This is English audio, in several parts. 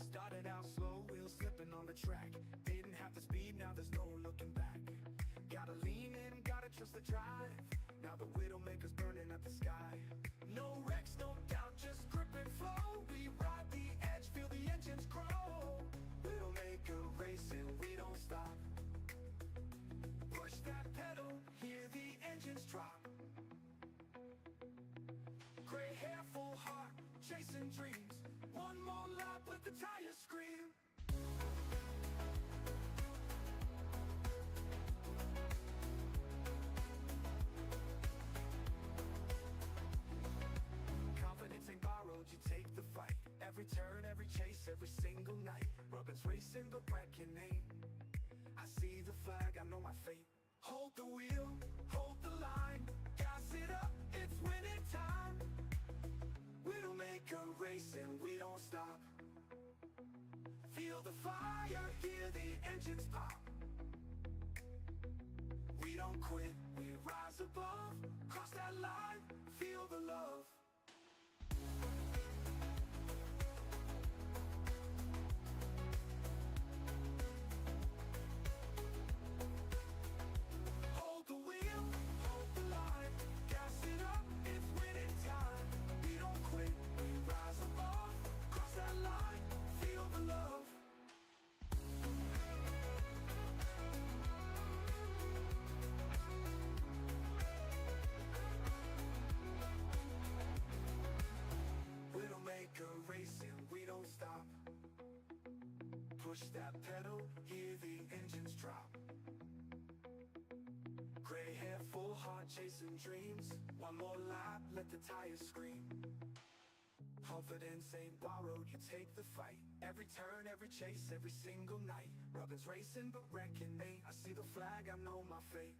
Started out slow, wheels slipping on the track. Didn't have the speed, now there's no looking back. Gotta lean in, gotta trust the drive. Now the Widowmaker's burning up the sky. No wrecks, no doubt, just grip and flow. We ride the edge, feel the engines grow. Widowmaker racing, we don't stop. Push that pedal, hear the engines drop. Gray hair, full heart, chasing dreams. One more lap, let the tires scream. Confidence ain't borrowed, you take the fight. Every turn, every chase, every single night. Rubber's racing, but wrecking ain't. I see the flag, I know my fate. Hold the wheel, hold the line. Gas it up, it's winning time. Widowmaker racing, we don't stop. Feel the fire, hear the engines pop. We don't quit, we rise above. Cross that line, feel the love. Hold the wheel, hold the line. Gas it up, it's winning time. We don't quit, we rise above. Cross that line, feel the love. Widowmaker racing, we don't stop. Push that pedal, hear the engines drop. Gray hair, full heart, chasing dreams. One more lap, let the tires scream. Confidence ain't borrowed, you take the fight. Every turn, every chase, every single night. Rubber's racing, but wrecking ain't. I see the flag, I know my fate.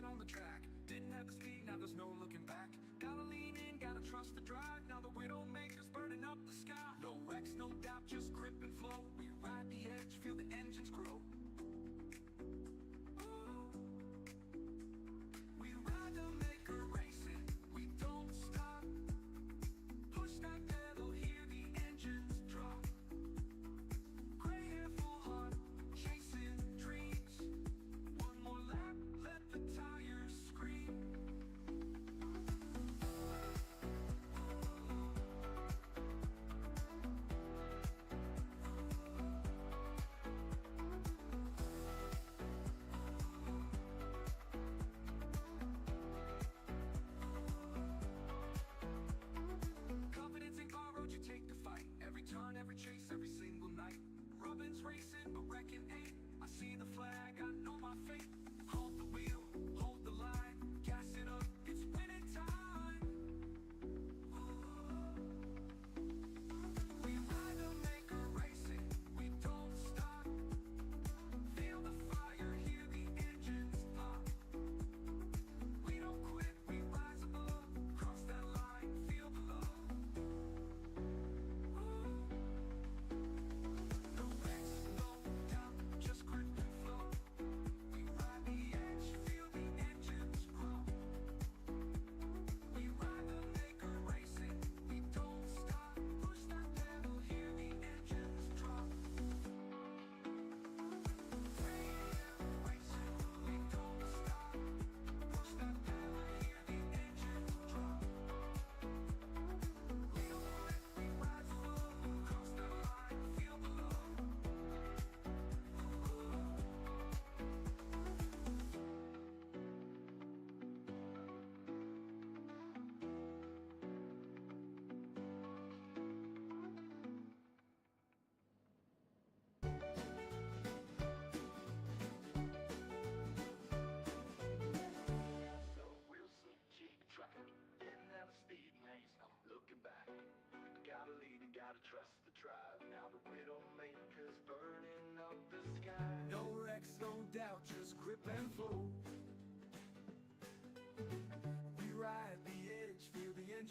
On the track, didn't have the speed, now there's no looking back. Gotta lean in, gotta trust the drive. Now the Widowmaker's burning up the sky. No wrecks,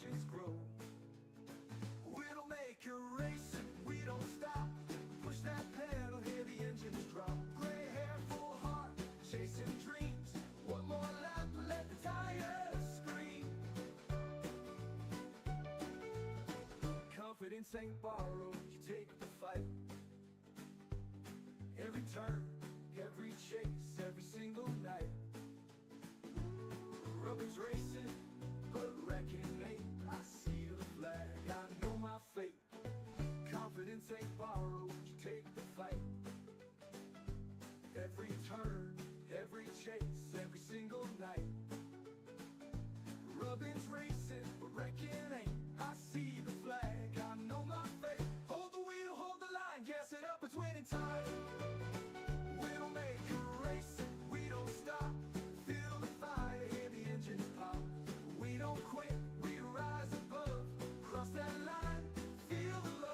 engines grow. Widdowmaker racing, we don't stop. Push that pedal, hear the engines drop. Gray hair, full heart, chasing dreams. One more lap, let the tires scream. Confidence ain't borrowed, you take the fight. Every turn, every chase, every single night. Rubber's racing, but wrecking ain't. I see the flag, I know my fate. Confidence ain't borrowed, you take the fight. Every turn, every chase, every single night. Rubber's racing, but wrecking ain't. I see the flag, I know my fate. Hold the wheel, hold the line, gas it up, it's winning time. Widdowmaker racing, we don't stop. Feel the fire, hear the engines pop. We don't quit, we rise above. Cross that line, feel the love.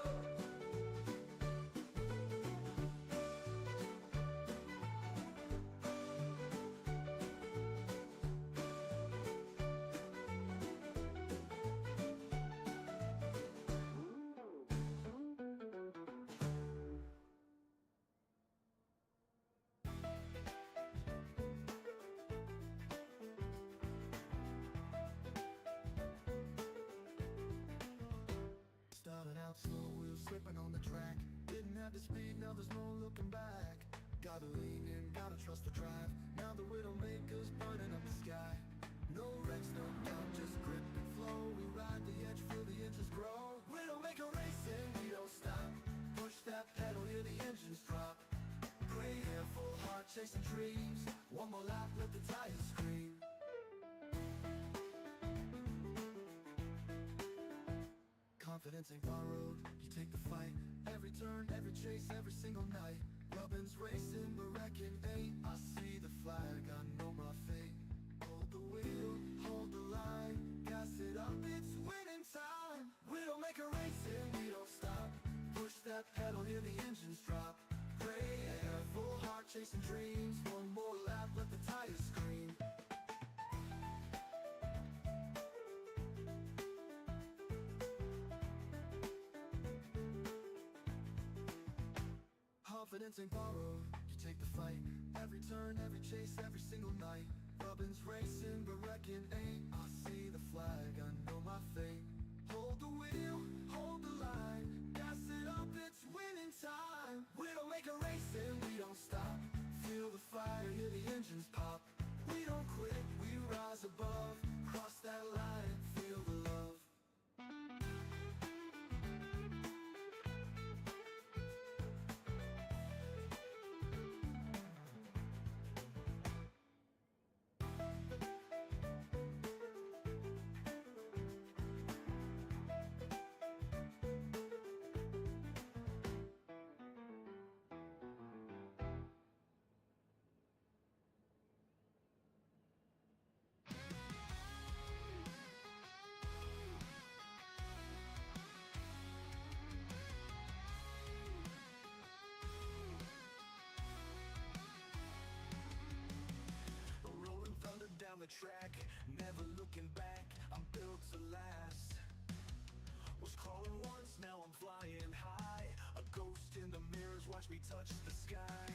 Started out slow, wheels slipping on the track. Didn't have the speed, now there's no looking back. Gotta lean in, gotta trust the drive. Now the Widdowmaker's burning up the sky. No wrecks, no doubt, just grip and flow. We ride the edge, feel the engines grow. Widdowmaker racing, we don't stop. Push that pedal, hear the engines drop. Gray hair, full heart, chasing dreams. One more lap, let the tires scream. Confidence ain't borrowed, you take the fight. Every turn, every chase, every single night. Robin's racing, but wrecking ain't. I see the flag, I know my fate. Hold the wheel, hold the line. Gas it up, it's winning time. Widdowmaker racing, we don't stop. Push that pedal, hear the engines drop. Gray hair, full heart, chasing dreams. One more lap, let the tires scream. Confidence ain't borrowed, you take the fight. Every turn, every chase, every single night. Robin's racing, but wrecking ain't. I see the flag, I know my fate. Hold the wheel, hold the line. Gas it up, it's winning time. Widdowmaker racing, we don't stop. Feel the fire, hear the engines pop. We don't quit, we rise above. Cross that line, feel the love. Rolling thunder down the track, never looking back. I'm built to last. Was crawling once, now I'm flying high. A ghost in the mirrors, watch me touch the sky.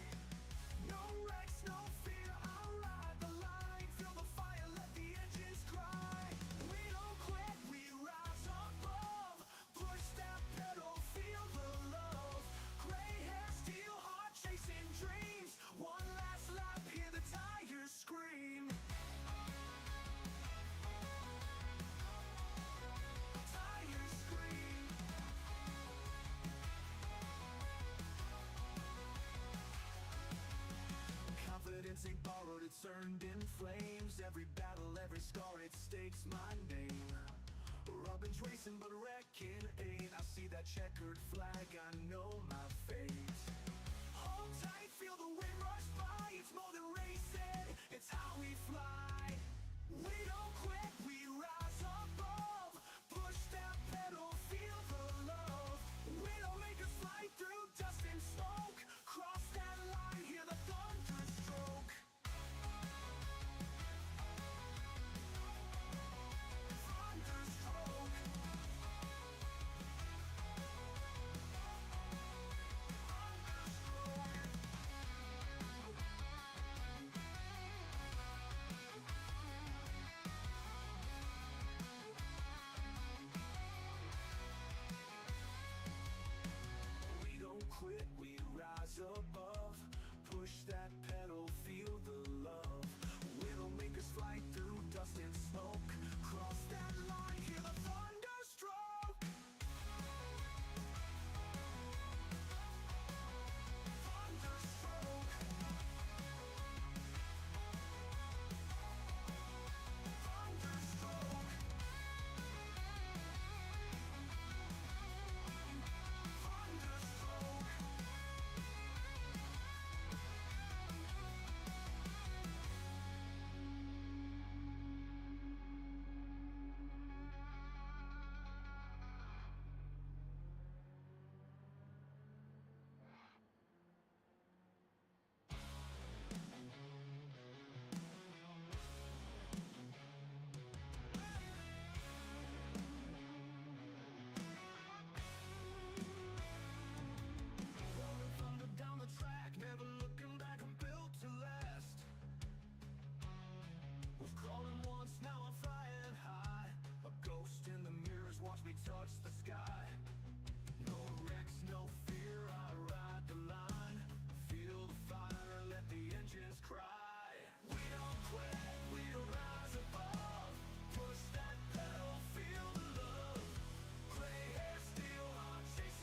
No wrecks, no fear, I'll ride the line. Feel the fire, let the engines cry. We don't quit, we rise above. Push that pedal, feel the love. Gray hair, steel heart, chasing dreams. One last lap, hear the tires scream. Tires scream. Confidence ain't borrowed, it's earned in flames. Every battle, every scar, it stakes my name. Robin's racing, but wrecking ain't. I see that checkered flag, I know my fate. Hold tight, feel the wind rush by. It's more than racing, it's how we fly. We don't quit, we rise above. Push that pedal, feel the love. We don't make us fly through dust and smoke. Cross that line, hear the thunder stroke. Thunder stroke.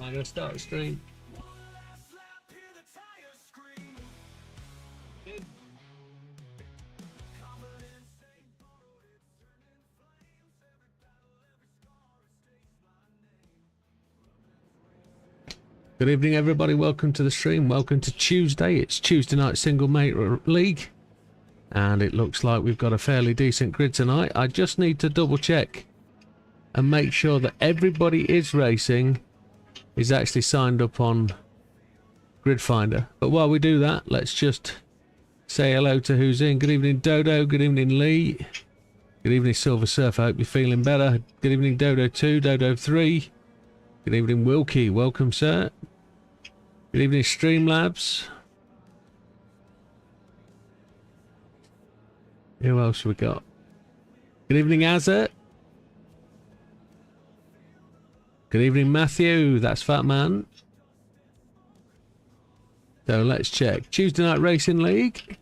I'm going to start the stream. Good evening, everybody. Welcome to the stream. Welcome to Tuesday. It's Tuesday night single mate league. And it looks like we've got a fairly decent grid tonight. I just need to double check and make sure that everybody is racing is actually signed up on Grid Finder. But while we do that, let's just say hello to who's in. Good evening, Dodo. Good evening, Lee. Good evening, Silver Surf. I hope you're feeling better. Good evening, Dodo 2, Dodo 3. Good evening, Wilkie. Welcome, sir. Good evening, Streamlabs. Who else we got? Good evening, Azza. Good evening, Matthew. That's Fat Man. So let's check. Tuesday Night Racing League.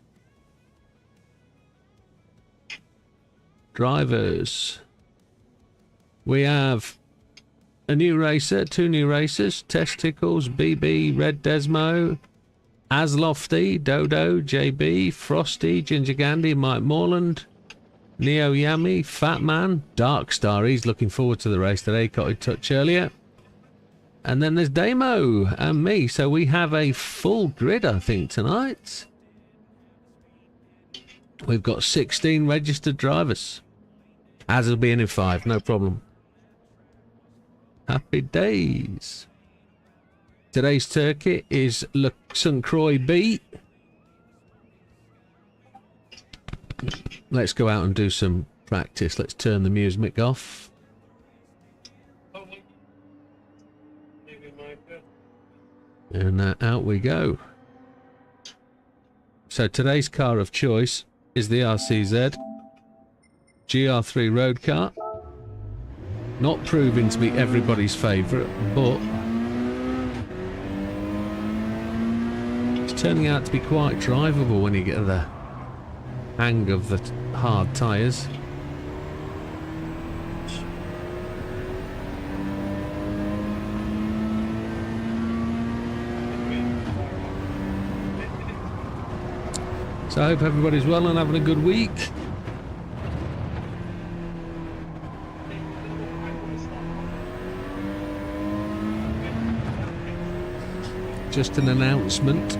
Drivers. We have a new racer, 2 new racers, Testicles, BB, Red Desmo, Aslofty, Dodo, JB, Frosty, Ginger Gandhi, Mike Morland, Neo Yami, Fat Man, Darkstar, he's looking forward to the race that A got a touch earlier. And then there's Damo and me, so we have a full grid, I think, tonight. We've got 16 registered drivers. As will be in 5, no problem. Happy days. Today's turkey is Le St. Croix B. Let's go out and do some practice. Let's turn the music off. And out we go. So today's car of choice is the RCZ GR3 road car. Not proving to be everybody's favourite, but it's turning out to be quite drivable when you get the hang of the hard tyres. So I hope everybody's well and having a good week. Just an announcement.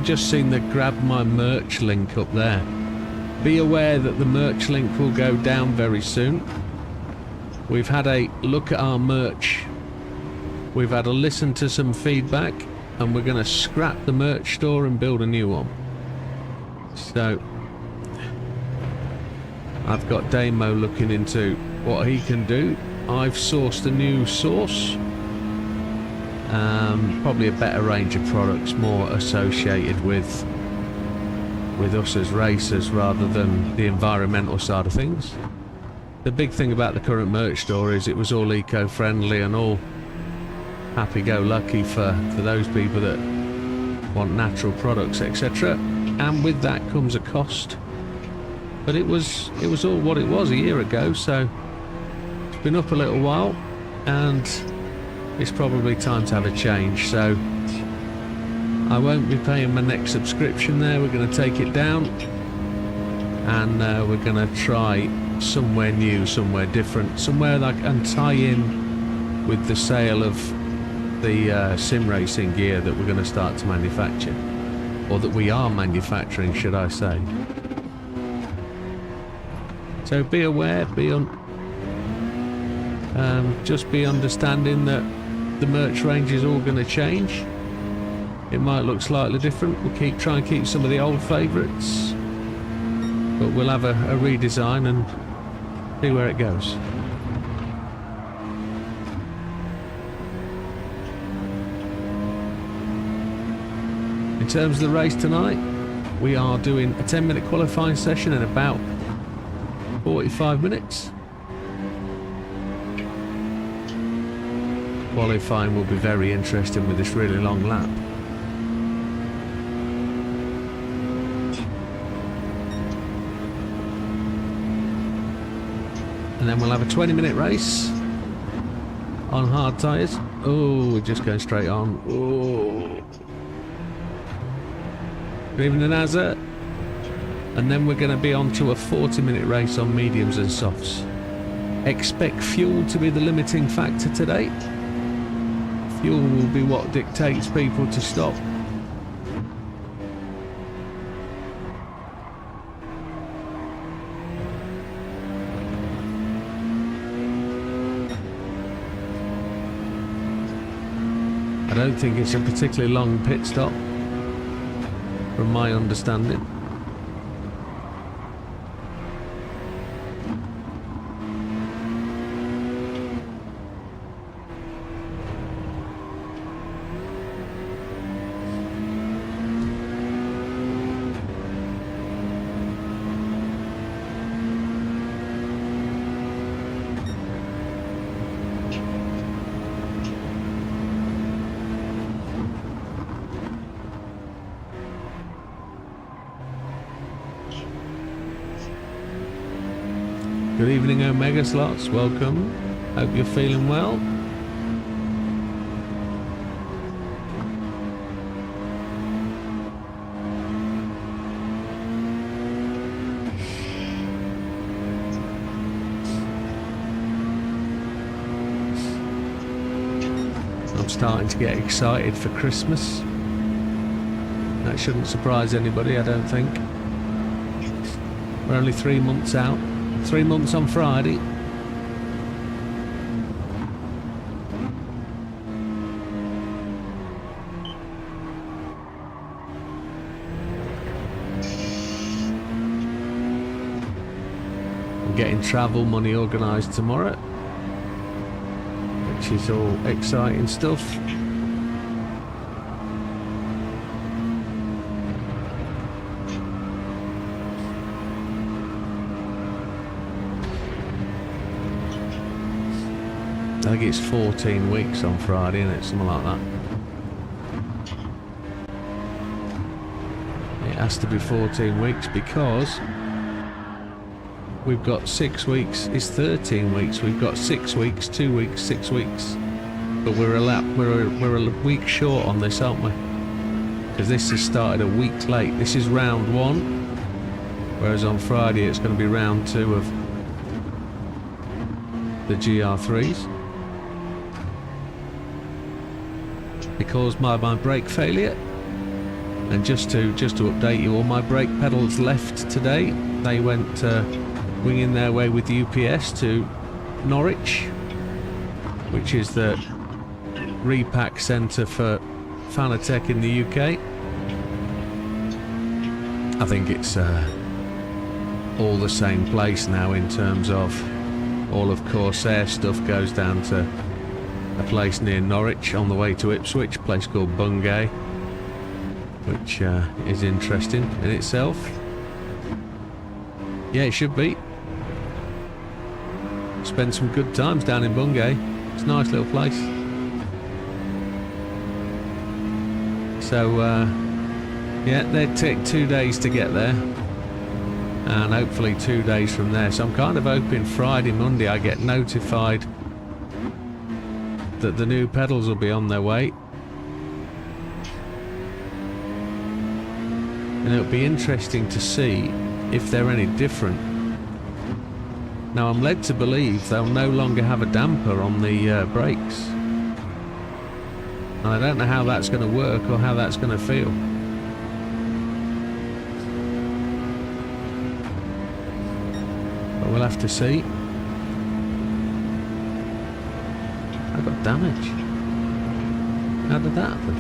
Just seen the grab my merch link up there. Be aware that the merch link will go down very soon. We've had a look at our merch. We've had a listen to some feedback, and we're going to scrap the merch store and build a new one. So I've got Damo looking into what he can do. I've sourced a new source. Probably a better range of products, more associated with us as racers rather than the environmental side of things. The big thing about the current merch store is it was all eco-friendly and all happy-go-lucky for those people that want natural products, etc. And with that comes a cost. But it was all what it was a year ago, so it's been up a little while, and it's probably time to have a change. So I won't be paying my next subscription there. We're going to take it down, and we're going to try somewhere new, somewhere different, somewhere that can tie in with the sale of the sim racing gear that we're going to start to manufacture, or that we are manufacturing, should I say. So be aware, just be understanding that the merch range is all going to change. It might look slightly different. We'll try and keep some of the old favourites, but we'll have a redesign and see where it goes. In terms of the race tonight, we are doing a 10-minute qualifying session in about 45 minutes. Qualifying will be very interesting with this really long lap. And then we'll have a 20-minute race on hard tyres. Oh, we're just going straight on. Oh. Good evening, Azza. And then we're going to be on to a 40-minute race on mediums and softs. Expect fuel to be the limiting factor today. Fuel will be what dictates people to stop. I don't think it's a particularly long pit stop, from my understanding. Good evening, Omega Slots. Welcome. Hope you're feeling well. I'm starting to get excited for Christmas. That shouldn't surprise anybody, I don't think. We're only 3 months out. 3 months on Friday. I'm getting travel money organised tomorrow, which is all exciting stuff. I think it's 14 weeks on Friday, isn't it? Something like that. It has to be 14 weeks because we've got 6 weeks. It's 13 weeks. We've got 6 weeks, 2 weeks, 6 weeks. But we're a week short on this, aren't we? Because this has started a week late. This is round 1, whereas on Friday it's going to be round 2 of the GR3s. Caused by my brake failure, and just to update you, all my brake pedals left today. They went winging their way with UPS to Norwich, which is the repack centre for Fanatec in the UK. I think it's all the same place now in terms of all of Corsair stuff goes down to a place near Norwich on the way to Ipswich, a place called Bungay, which is interesting in itself. Yeah, it should be. Spend some good times down in Bungay. It's a nice little place. So, yeah, they'd take 2 days to get there, and hopefully 2 days from there. So I'm kind of hoping Friday, Monday I get notified that the new pedals will be on their way, and it'll be interesting to see if they're any different. Now I'm led to believe they'll no longer have a damper on the brakes, and I don't know how that's going to work or how that's going to feel. But we'll have to see. I got damage. How did that happen?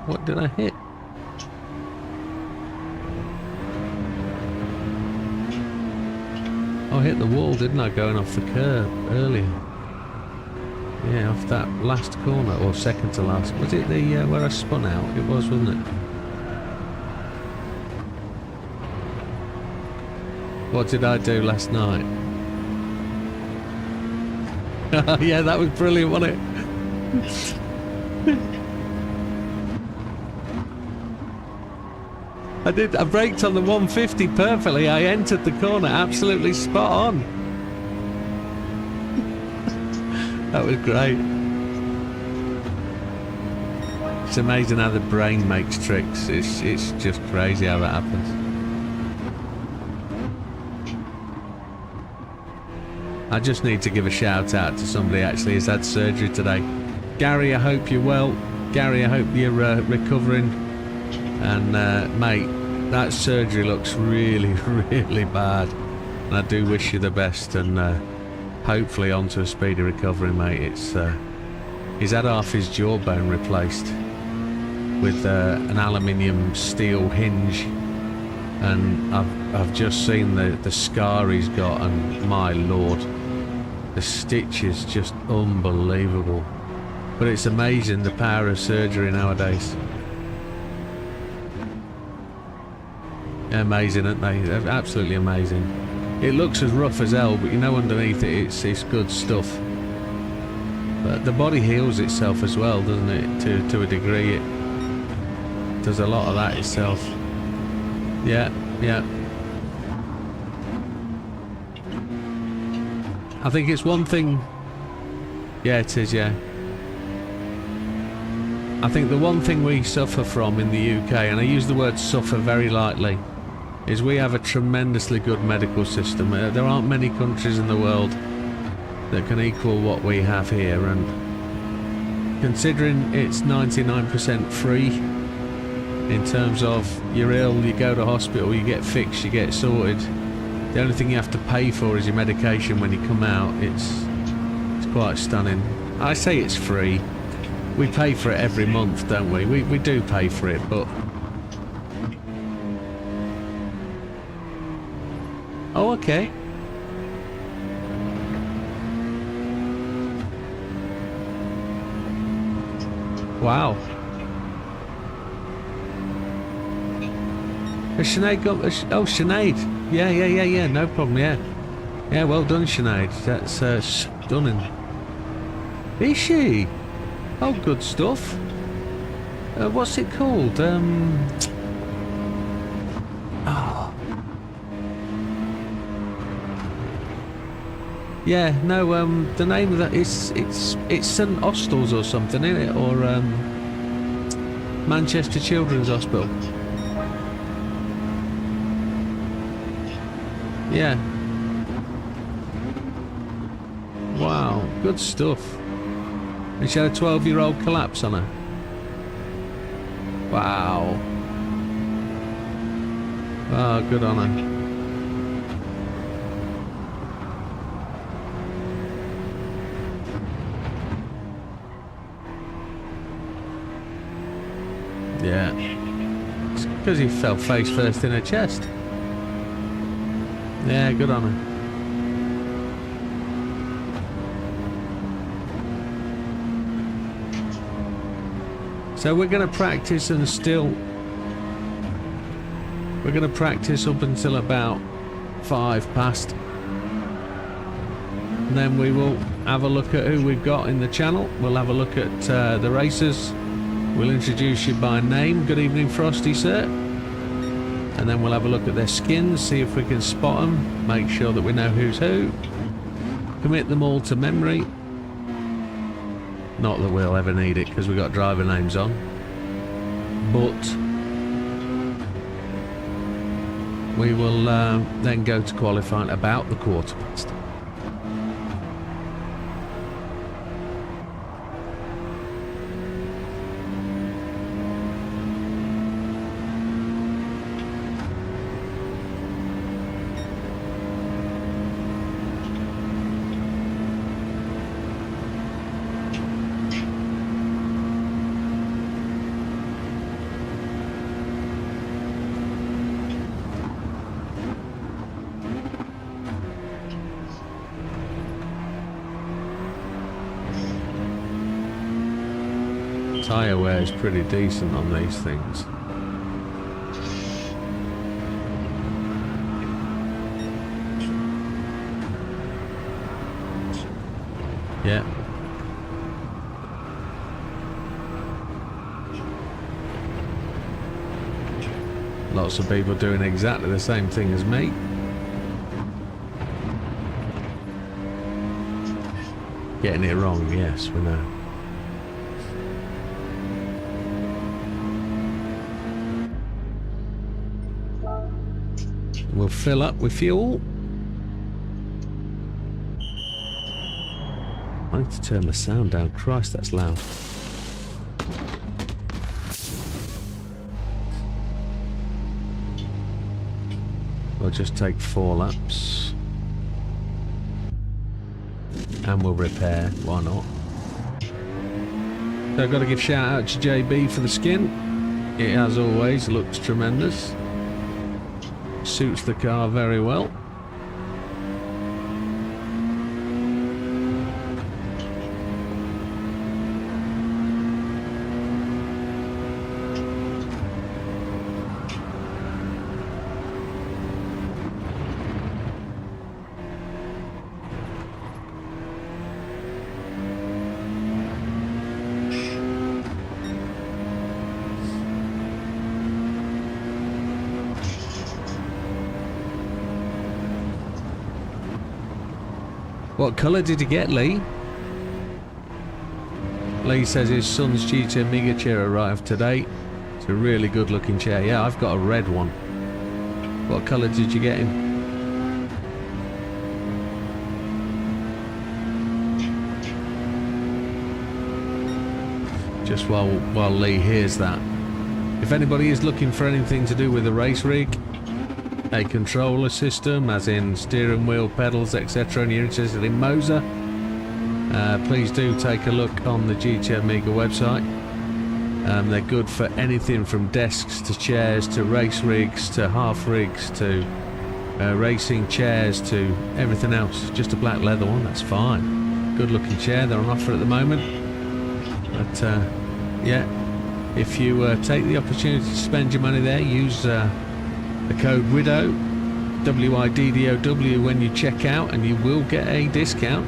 What did I hit? Oh, I hit the wall, didn't I, going off the curb earlier? Yeah, off that last corner, or second to last. Was it the where I spun out? It was, wasn't it? What did I do last night? Yeah, that was brilliant, wasn't it? I braked on the 150 perfectly. I entered the corner absolutely spot on. That was great. It's amazing how the brain makes tricks. It's just crazy how that happens. I just need to give a shout out to somebody actually who's had surgery today. Gary, I hope you're well. Gary, I hope you're recovering. And mate, that surgery looks really, really bad. And I do wish you the best, and hopefully onto a speedy recovery, mate. It's he's had half his jawbone replaced with an aluminium steel hinge, and I've just seen the scar he's got, and my lord, the stitch is just unbelievable. But it's amazing the power of surgery nowadays. Amazing, aren't they? They're absolutely amazing. It looks as rough as hell, but you know underneath it, it's good stuff. But the body heals itself as well, doesn't it? To a degree, it does a lot of that itself. Yeah, yeah. I think it's one thing. Yeah, it is, yeah. I think the one thing we suffer from in the UK, and I use the word suffer very lightly, is we have a tremendously good medical system. There aren't many countries in the world that can equal what we have here, and considering it's 99% free in terms of you're ill, you go to hospital, you get fixed, you get sorted. The only thing you have to pay for is your medication when you come out. It's quite stunning. I say it's free. We pay for it every month, don't we? We do pay for it, but... Oh, okay. Wow. Has Sinead got... Oh, Sinead. Yeah, no problem, yeah. Yeah, well done, Sinead. That's stunning. Is she? Oh, good stuff. What's it called? Oh. Yeah, no, the name of that is it's St Austell's or something, isn't it? Or Manchester Children's Hospital. Yeah. Wow, good stuff. And she had a 12-year-old collapse on her. Wow. Oh, good on her. Yeah. It's because he fell face first in her chest. Yeah, good on her. So we're going to practice and still... We're going to practice up until about 5 past. And then we will have a look at who we've got in the channel. We'll have a look at the racers. We'll introduce you by name. Good evening, Frosty, sir. And then we'll have a look at their skins, see if we can spot them, make sure that we know who's who. Commit them all to memory. Not that we'll ever need it because we've got driver names on. But we will then go to qualifying about the 1/4 past. Tyre wear is pretty decent on these things. Yeah. Lots of people doing exactly the same thing as me. Getting it wrong, yes, we know. We'll fill up with fuel. I need to turn the sound down. Christ, that's loud. We'll just take 4 laps. And we'll repair. Why not? So I've got to give shout out to JB for the skin. It, as always, looks tremendous. Suits the car very well. What colour did you get, Lee? Lee says his son's GT Amiga chair arrived today. It's a really good looking chair. Yeah, I've got a red one. What colour did you get him? Just while Lee hears that. If anybody is looking for anything to do with the race rig, a controller system, as in steering wheel, pedals, etc., and you're interested in Moser, please do take a look on the GT Amiga website. They're good for anything from desks to chairs to race rigs to half rigs to racing chairs to everything else. Just a black leather one, that's fine. Good looking chair, they're on offer at the moment. But yeah, if you take the opportunity to spend your money there, use the code WIDOW, WIDDOW, when you check out, and you will get a discount.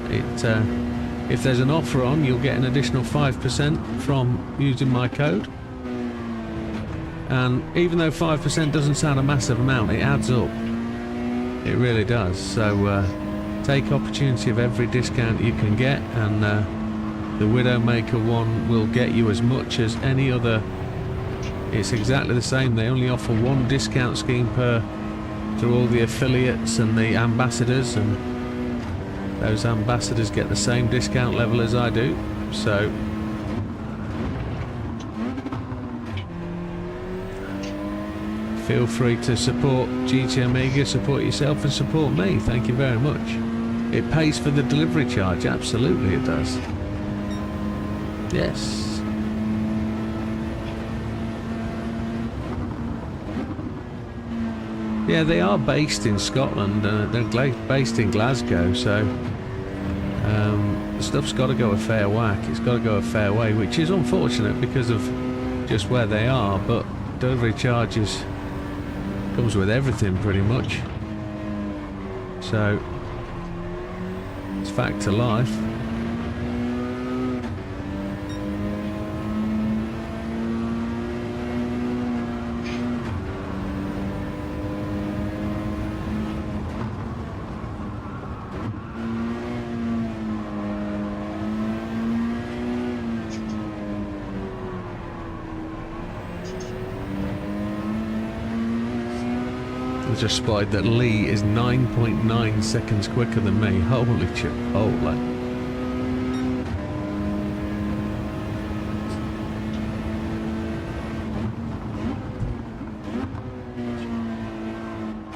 If there's an offer on, you'll get an additional 5% from using my code. And even though 5% doesn't sound a massive amount, it adds up. It really does. So take opportunity of every discount you can get, and the Widdowmaker one will get you as much as any other. It's exactly the same. They only offer one discount scheme through all the affiliates and the ambassadors, and those ambassadors get the same discount level as I do. So feel free to support GT Amiga, support yourself and support me. Thank you very much. It pays for the delivery charge, absolutely it does. Yes. Yeah, they are based in Scotland, they're based in Glasgow, so the stuff's got to go a fair whack. It's got to go a fair way, which is unfortunate because of just where they are, but delivery charges comes with everything pretty much. So it's fact to life. I just spotted that Lee is 9.9 seconds quicker than me. Holy chipotle.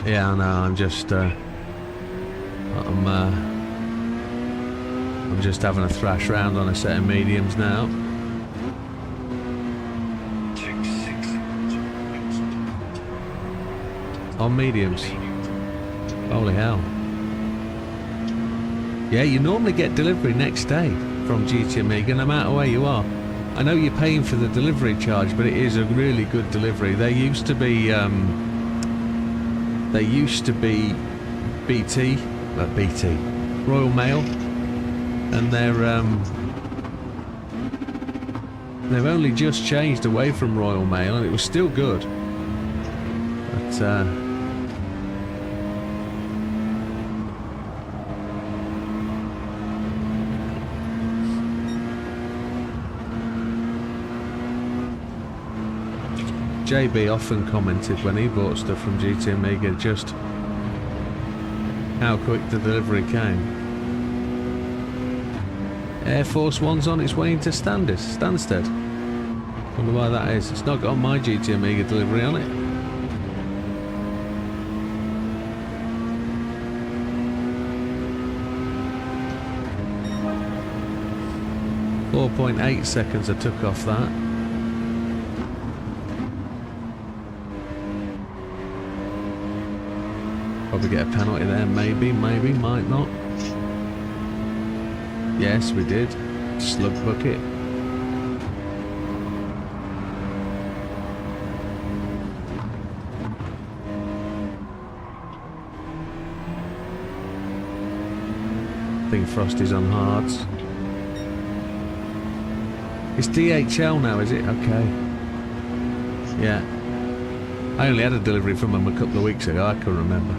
Yeah, I know. I'm just having a thrash round on a set of mediums now. On mediums. Holy hell. Yeah, you normally get delivery next day from GT Amiga, no matter where you are. I know you're paying for the delivery charge, but it is a really good delivery. They used to be BT, Royal Mail, and they've only just changed away from Royal Mail, and it was still good. But JB often commented when he bought stuff from GT Amiga just how quick the delivery came. Air Force One's on its way into Stansted. Wonder why that is. It's not got my GT Amiga delivery on it. .8 seconds I took off that. Probably get a penalty there, maybe, might not. Yes, we did. Slug bucket. I think Frosty's on hards. It's DHL now, is it? Okay. Yeah. I only had a delivery from them a couple of weeks ago, I can remember.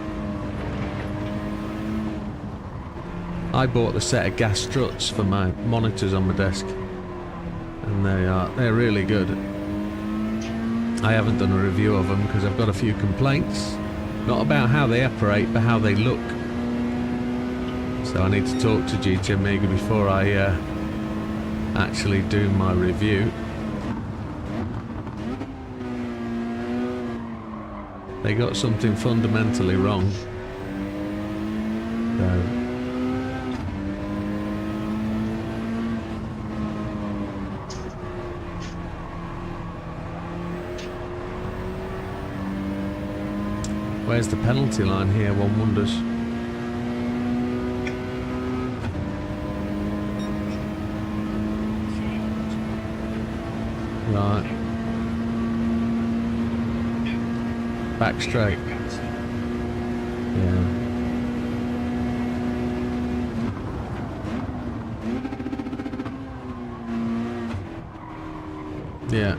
I bought a set of gas struts for my monitors on my desk. And they're really good. I haven't done a review of them because I've got a few complaints. Not about how they operate, but how they look. So I need to talk to GT Amiga before I actually do my review. They got something fundamentally wrong. So where's the penalty line here, one wonders. Right. Back straight. Yeah. Yeah.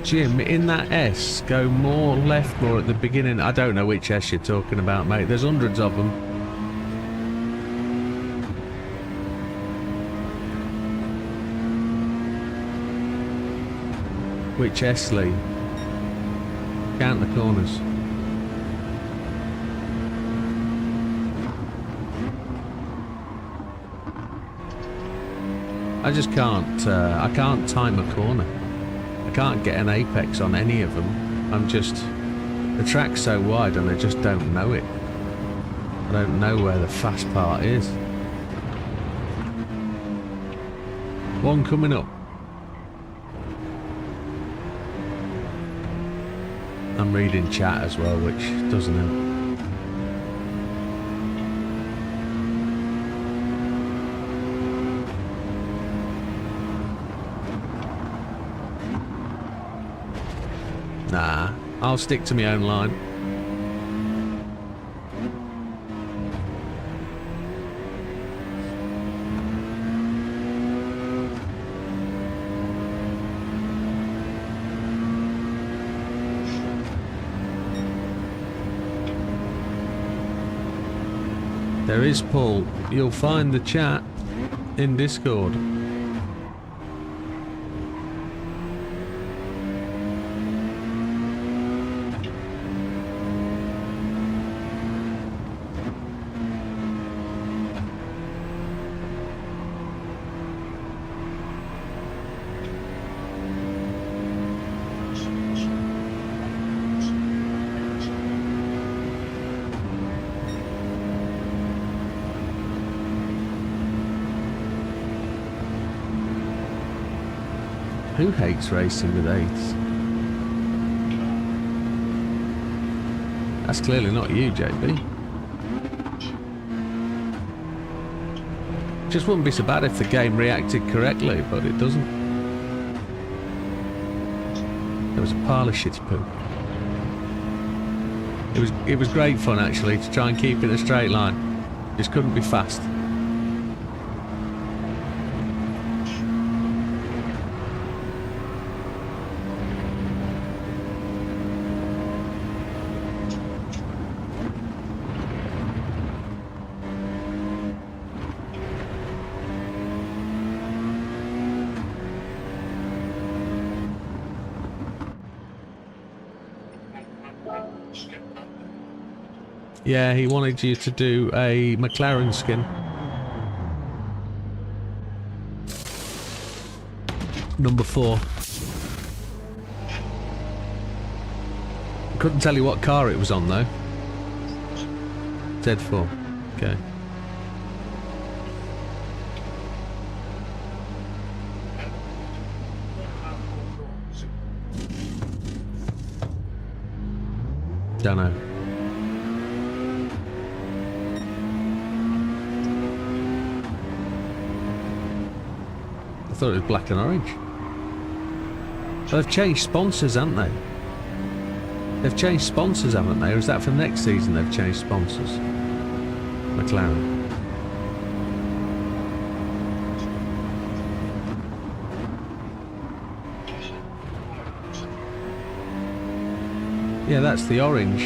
Jim, in that S, go more left, more at the beginning. I don't know which S you're talking about, mate. There's hundreds of them. Which S, Lee? Count the corners. I just can't, I can't time a corner. I can't get an apex on any of them. The track's so wide and I just don't know it. I don't know where the fast part is. One coming up. I'm reading chat as well, which doesn't help. Nah, I'll stick to my own line. There is Paul. You'll find the chat in Discord. Who hates racing with eights? That's clearly not you, JB. Just wouldn't be so bad if the game reacted correctly, but it doesn't. There was a pile of shitty poo. It was great fun actually to try and keep it in a straight line. Just couldn't be fast. Yeah, he wanted you to do a McLaren skin. Number 4. Couldn't tell you what car it was on though. Z4. Okay. Don't know. I thought it was black and orange. Well, they've changed sponsors, haven't they? They've changed sponsors, haven't they? Or is that for next season they've changed sponsors? McLaren. Yeah, that's the orange.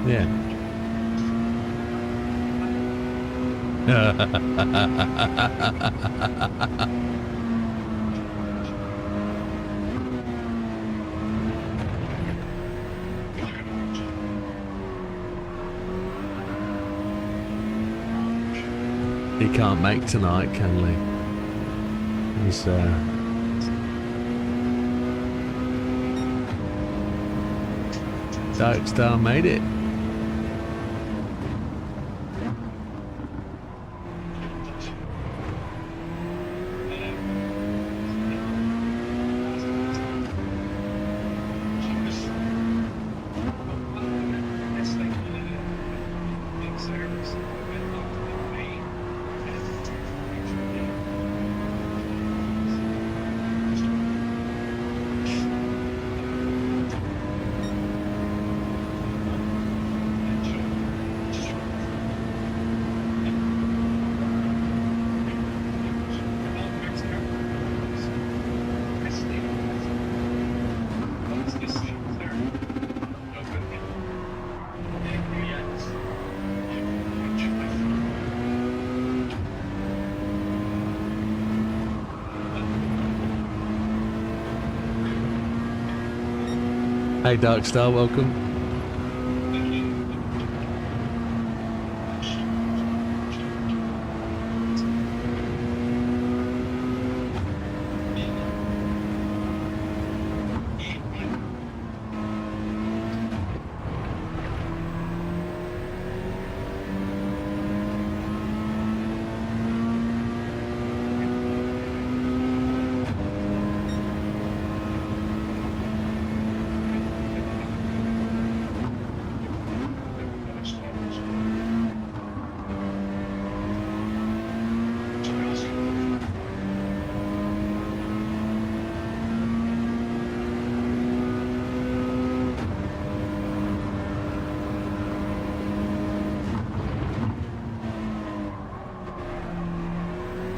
Yeah. He can't make tonight, can he? He's Dark Star made it. Hey Darkstar, welcome.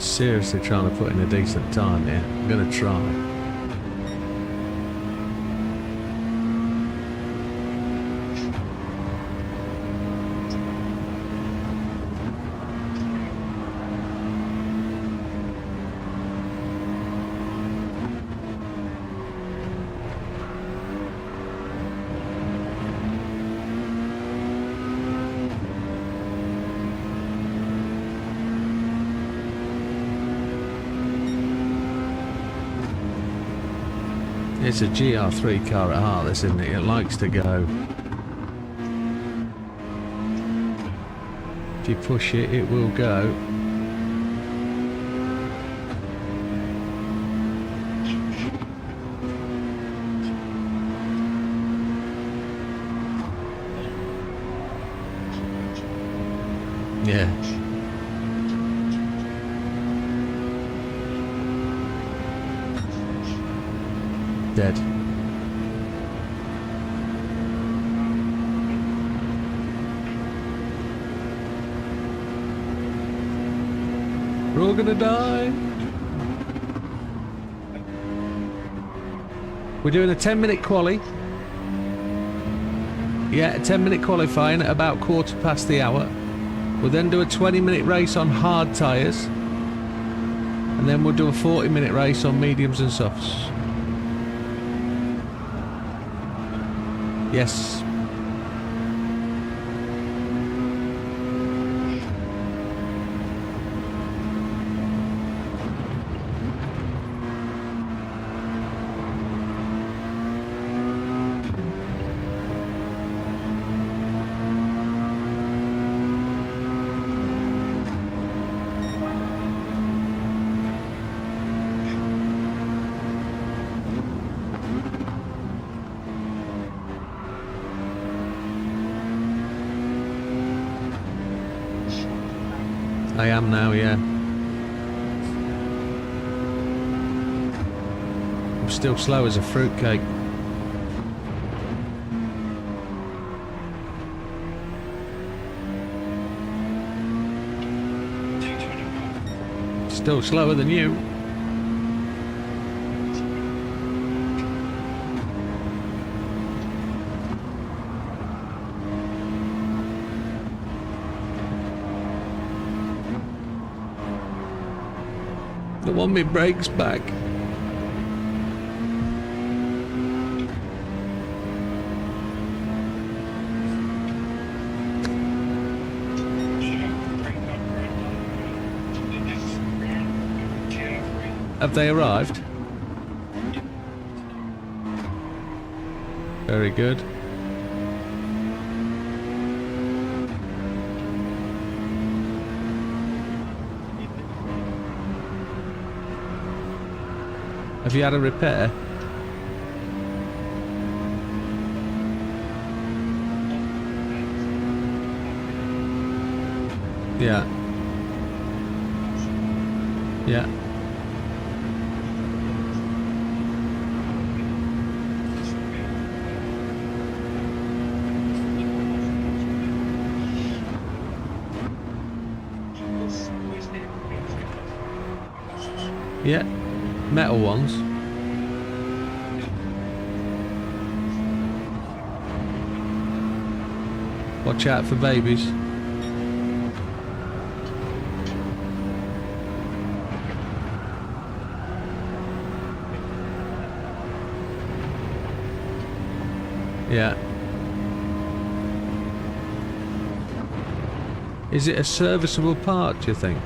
Seriously trying to put in a decent time here. I'm gonna try. It's a GR3 car at heart, this, isn't it? It likes to go. If you push it, it will go. Yeah. dead. We're all gonna die. We're doing a 10-minute quali. Yeah, a 10-minute qualifying at about 1/4 past the hour. We'll then do a 20-minute race on hard tyres. And then we'll do a 40-minute race on mediums and softs. Yes. I am now, yeah. I'm still slow as a fruitcake. Still slower than you. I want my brakes back. Have they arrived? Very good. Have you had a repair? Yeah. Yeah. Yeah. Metal ones. Watch out for babies. Yeah. Is it a serviceable part, do you think?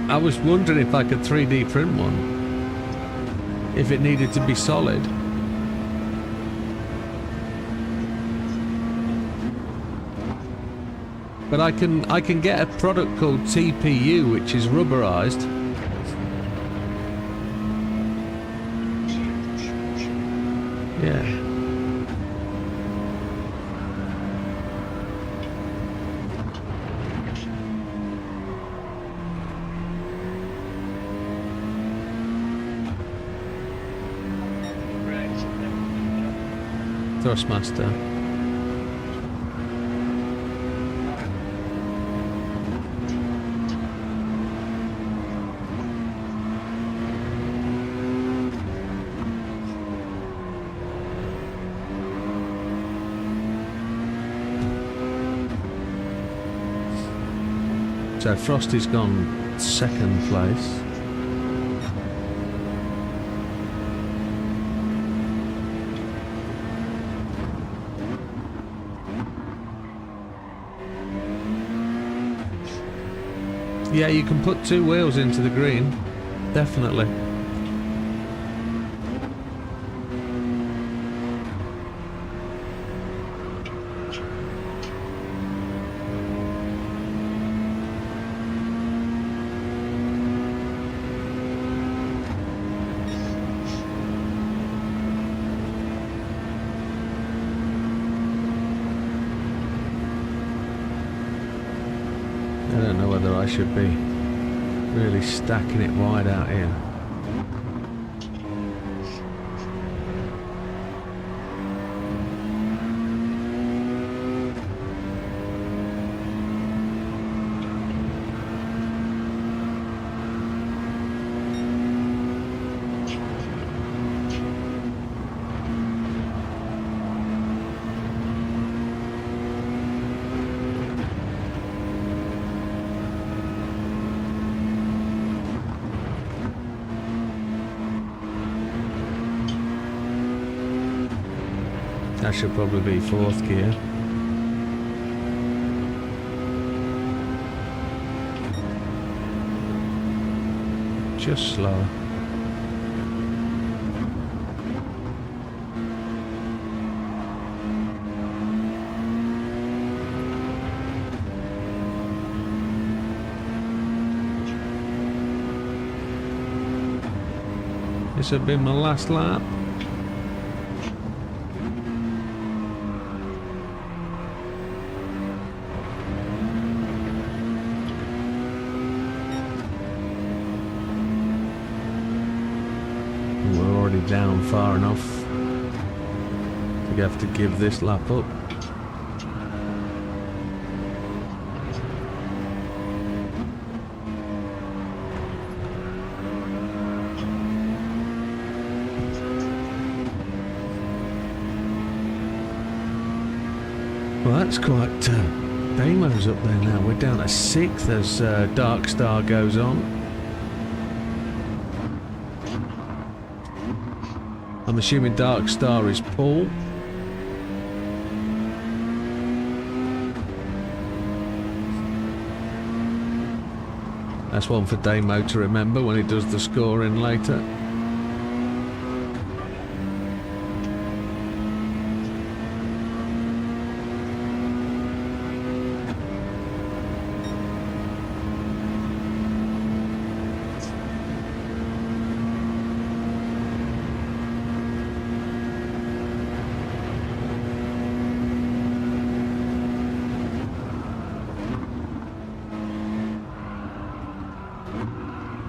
I was wondering if I could 3D print one, if it needed to be solid. But I can get a product called TPU, which is rubberized. Yeah. Thrustmaster. So Frosty's gone second place. Yeah, you can put 2 wheels into the green, definitely. I don't know whether I should be Really stacking it wide out here. That should probably be fourth gear. Just slower. This will be my last lap. Down far enough to have to give this lap up. Well, that's quite Damo's up there now. We're down to 6th as Dark Star goes on. I'm assuming Dark Star is Paul. That's one for Damo to remember when he does the scoring later.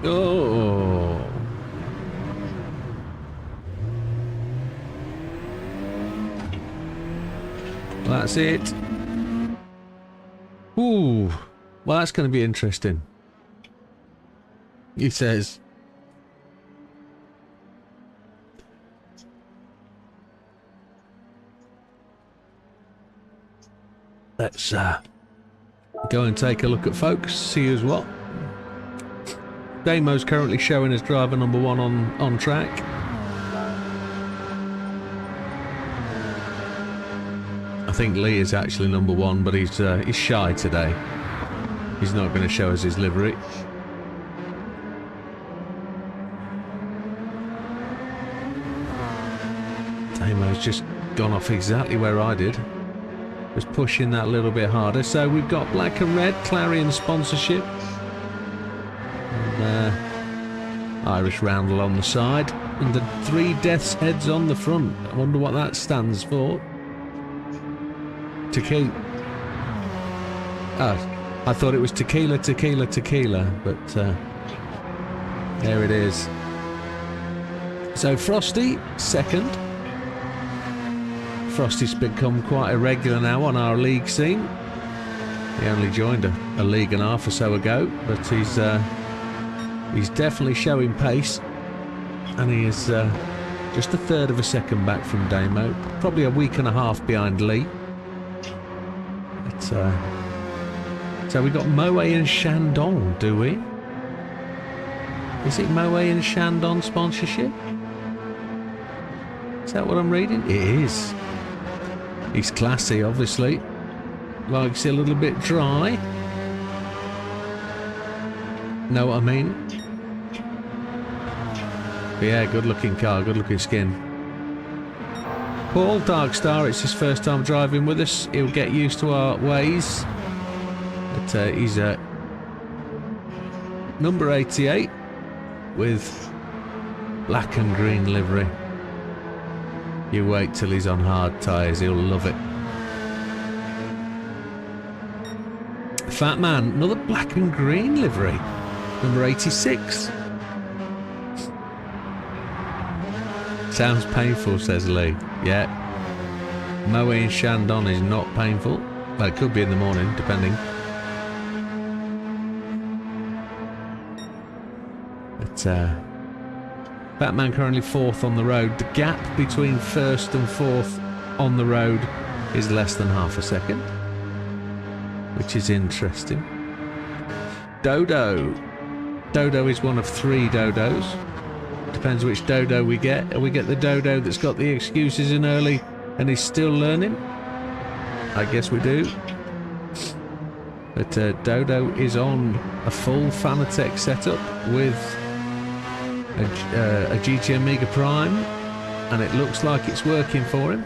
Oh, that's it. Ooh, well, that's going to be interesting. He says. Let's go and take a look at folks, see who's what. Damo's currently showing as driver number 1 on track. I think Lee is actually number 1, but he's shy today. He's not going to show us his livery. Damo's just gone off exactly where I did. Just pushing that a little bit harder. So we've got black and red, Clarion sponsorship. Irish roundel on the side and the 3 death's heads on the front. I wonder what that stands for. Tequila. Oh, I thought it was tequila, tequila, tequila, but there it is. So Frosty, second. Frosty's become quite a regular now on our league scene. He only joined a league and a half or so ago, but he's definitely showing pace, and he is just 1/3 of a second back from Damo. Probably a week and a half behind Lee. But, so we got Moe and Shandong, do we? Is it Moe and Shandong sponsorship? Is that what I'm reading? It is. He's classy, obviously. Likes it a little bit dry. Know what I mean? But yeah, good looking car, good looking skin. Paul Darkstar, it's his first time driving with us. He'll get used to our ways. But he's number 88 with black and green livery. You wait till he's on hard tyres, he'll love it. Fat Man, another black and green livery. Number 86. Sounds painful, says Lee. Yeah. Mowing Shandon is not painful. Well, it could be in the morning, depending. But, Batman currently 4th on the road. The gap between 1st and 4th on the road is less than half a second, which is interesting. Dodo. Dodo is one of 3 dodos. Depends which dodo we get. We get the dodo that's got the excuses in early and is still learning. I guess we do. But Dodo is on a full Fanatec setup with a GT Amiga Prime, and it looks like it's working for him.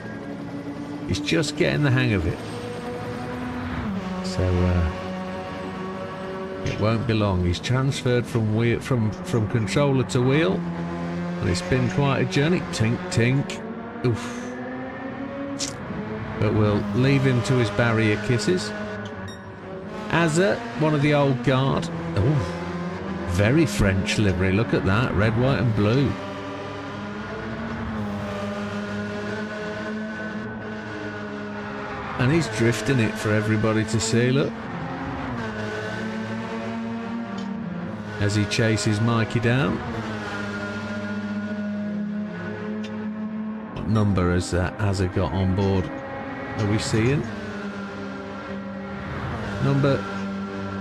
He's just getting the hang of it. So it won't be long. He's transferred from controller to wheel, and it's been quite a journey. Tink, tink. Oof. But we'll leave him to his barrier kisses. Azza, one of the old guard. Oh, very French livery. Look at that. Red, white and blue. And he's drifting it for everybody to see, look. As he chases Mikey down. What number has Azza got on board? Are we seeing? Number,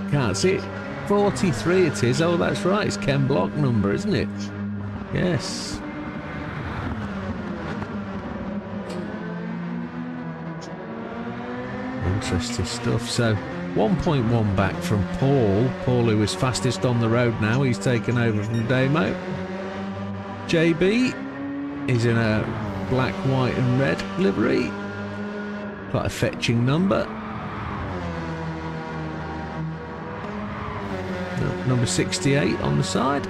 can't see it. 43 it is. Oh, that's right. It's Ken Block number, isn't it? Yes. Interesting stuff. So 1.1 back from Paul. Paul, who is fastest on the road now. He's taken over from Damo. JB is in a black, white and red livery. Quite a fetching number. Number 68 on the side.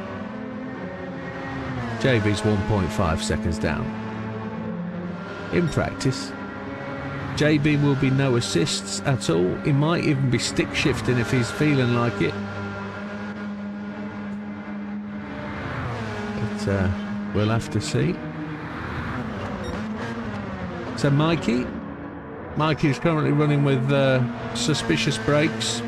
JB's 1.5 seconds down. In practice, JB will be no assists at all. He might even be stick shifting if he's feeling like it. But we'll have to see. So Mikey's currently running with suspicious brakes.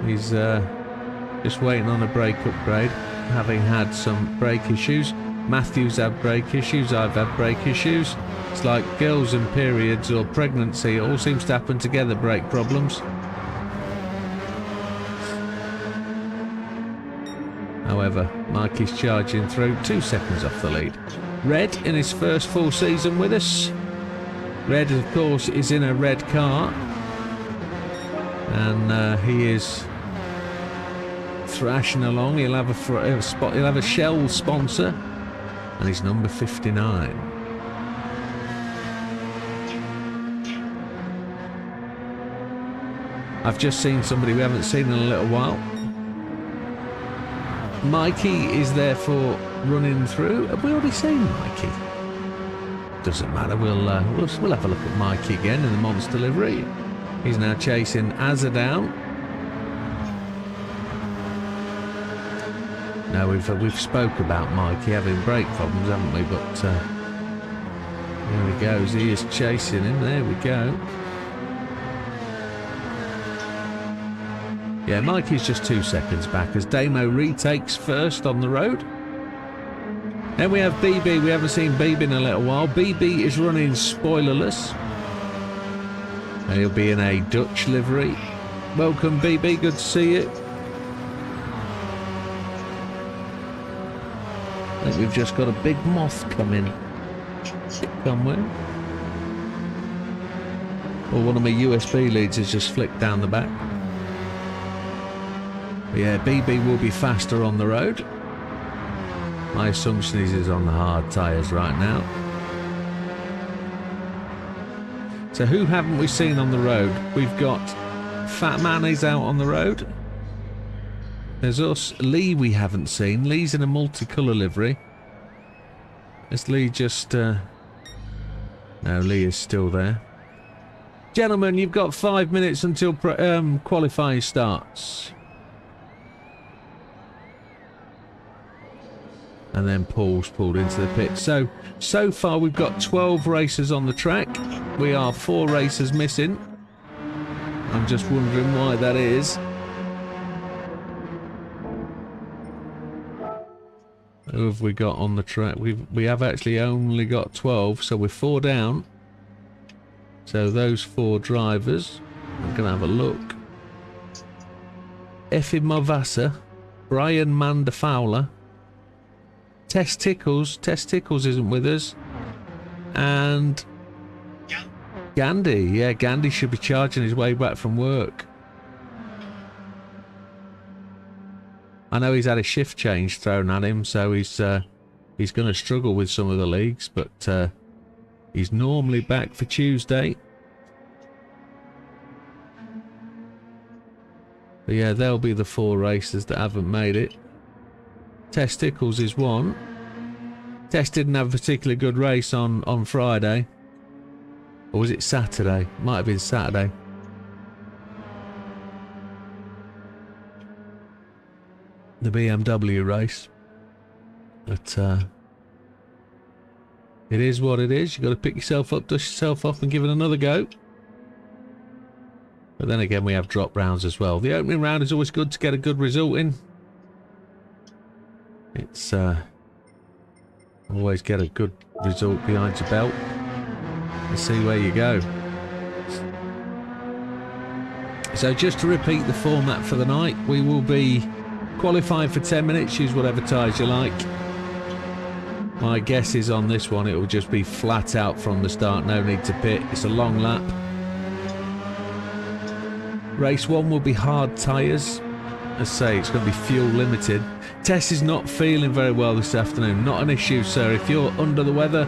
He's just waiting on a brake upgrade, having had some brake issues. Matthew's had brake issues, I've had brake issues. It's like girls and periods or pregnancy, it all seems to happen together, brake problems. However, Mikey's charging through, 2 seconds off the lead. Red in his first full season with us. Red, of course, is in a red car. And he is thrashing along. He'll have a Shell sponsor, and he's number 59. I've just seen somebody we haven't seen in a little while. Mikey is therefore running through. Have we already seen Mikey? Doesn't matter. We'll have a look at Mikey again in the monster livery. He's now chasing Azza down. Now we've spoke about Mikey having brake problems, haven't we? But there he goes. He is chasing him. There we go. Yeah, Mikey's just 2 seconds back as Damo retakes first on the road. Then we have BB. We haven't seen BB in a little while. BB is running spoilerless. And he'll be in a Dutch livery. Welcome, BB. Good to see you. I think we've just got a big moth coming somewhere. Or one of my USB leads has just flicked down the back. But yeah, BB will be faster on the road. My assumption is he's on the hard tyres right now. So who haven't we seen on the road? We've got Fat Man is out on the road. There's us. Lee we haven't seen. Lee's in a multicolour livery. Is Lee just... No, Lee is still there. Gentlemen, you've got 5 minutes until qualifying starts. and then Paul's pulled into the pit. So far we've got 12 racers on the track. We are 4 racers missing. I'm just wondering why that is. Who have we got on the track? We have actually only got 12, so we're 4 down. So those 4 drivers, I'm going to have a look. Effie Movasa, Brian Mandafowler, Tess Tickles isn't with us, and Gandhi. Yeah, Gandhi should be charging his way back from work. I know he's had a shift change thrown at him, so he's going to struggle with some of the leagues, but he's normally back for Tuesday. But yeah, they'll be the 4 racers that haven't made it. Testicles is one. Tess didn't have a particularly good race on Friday. Or was it Saturday? Might have been Saturday. The BMW race. But it is what it is. You've got to pick yourself up, dust yourself off and give it another go. But then again, we have drop rounds as well. The opening round is always good to get a good result in. It's always get a good result behind your belt and see where you go. So just to repeat the format for the night, we will be qualifying for 10 minutes, use whatever tyres you like. My guess is on this one it will just be flat out from the start, no need to pit. It's a long lap. Race 1 will be hard tyres. As I say, it's going to be fuel limited. Tess is not feeling very well this afternoon. Not an issue, sir. If you're under the weather,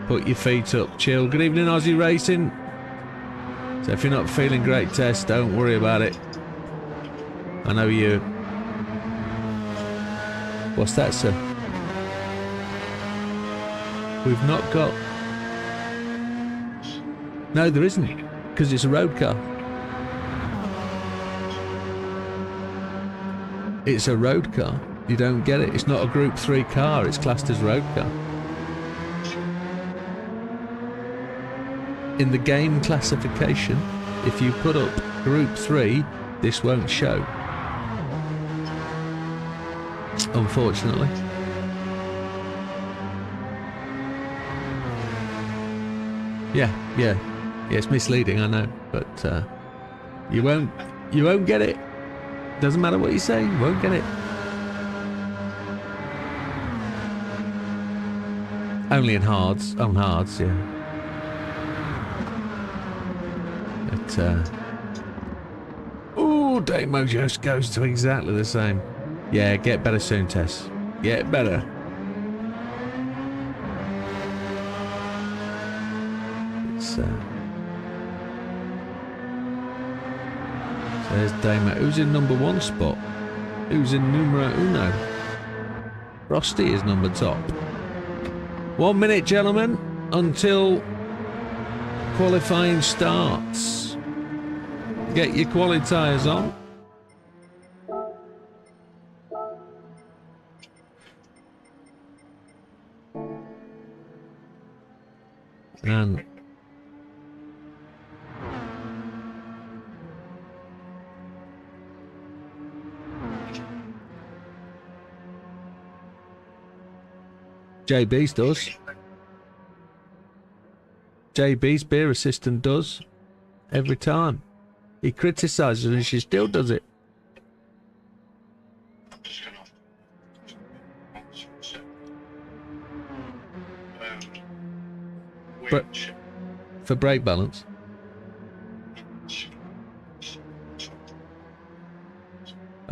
put your feet up, chill. Good evening, Aussie Racing. So if you're not feeling great, Tess, don't worry about it. I know you. What's that, sir? We've not got... No, there isn't, because it's a road car. It's a road car. You don't get it. It's not a Group 3 car. It's classed as road car. In the game classification, if you put up Group 3, this won't show. Unfortunately. Yeah, it's misleading, I know, but you won't get it. Doesn't matter what you say, you won't get it. Only in hards, on hards, yeah. But ooh, Dave Mojo goes to exactly the same. Yeah, get better soon, Tess. Get better. It's there's Damo. Who's in number 1 spot? Who's in numero uno? Frosty is number top. 1 minute, gentlemen, until qualifying starts. Get your quali tyres on. And JB's does. JB's beer assistant does. Every time. He criticises her and she still does it. For brake balance.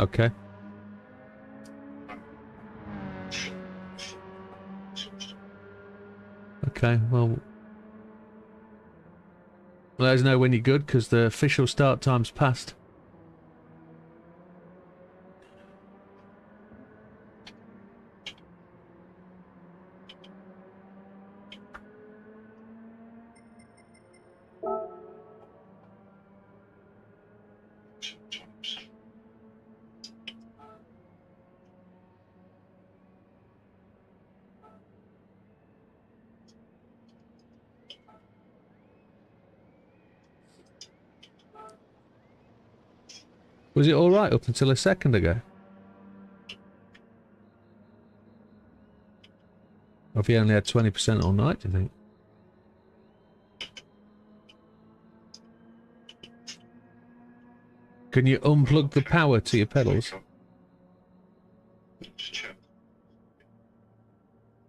Okay. Okay, well, let us know when you're good, because the official start time's passed. Was it all right up until a second ago? Or have you only had 20% all night, do you think? Can you unplug the power to your pedals?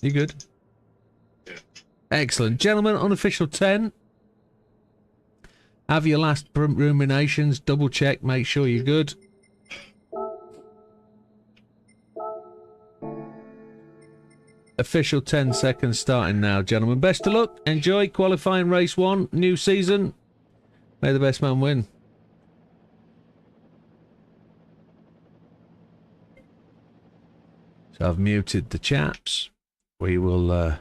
You good? Yeah. Excellent. Gentlemen, unofficial 10. Have your last ruminations, double check, make sure you're good. Official 10 seconds starting now, gentlemen. Best of luck. Enjoy qualifying race 1, new season. May the best man win. So I've muted the chaps. We will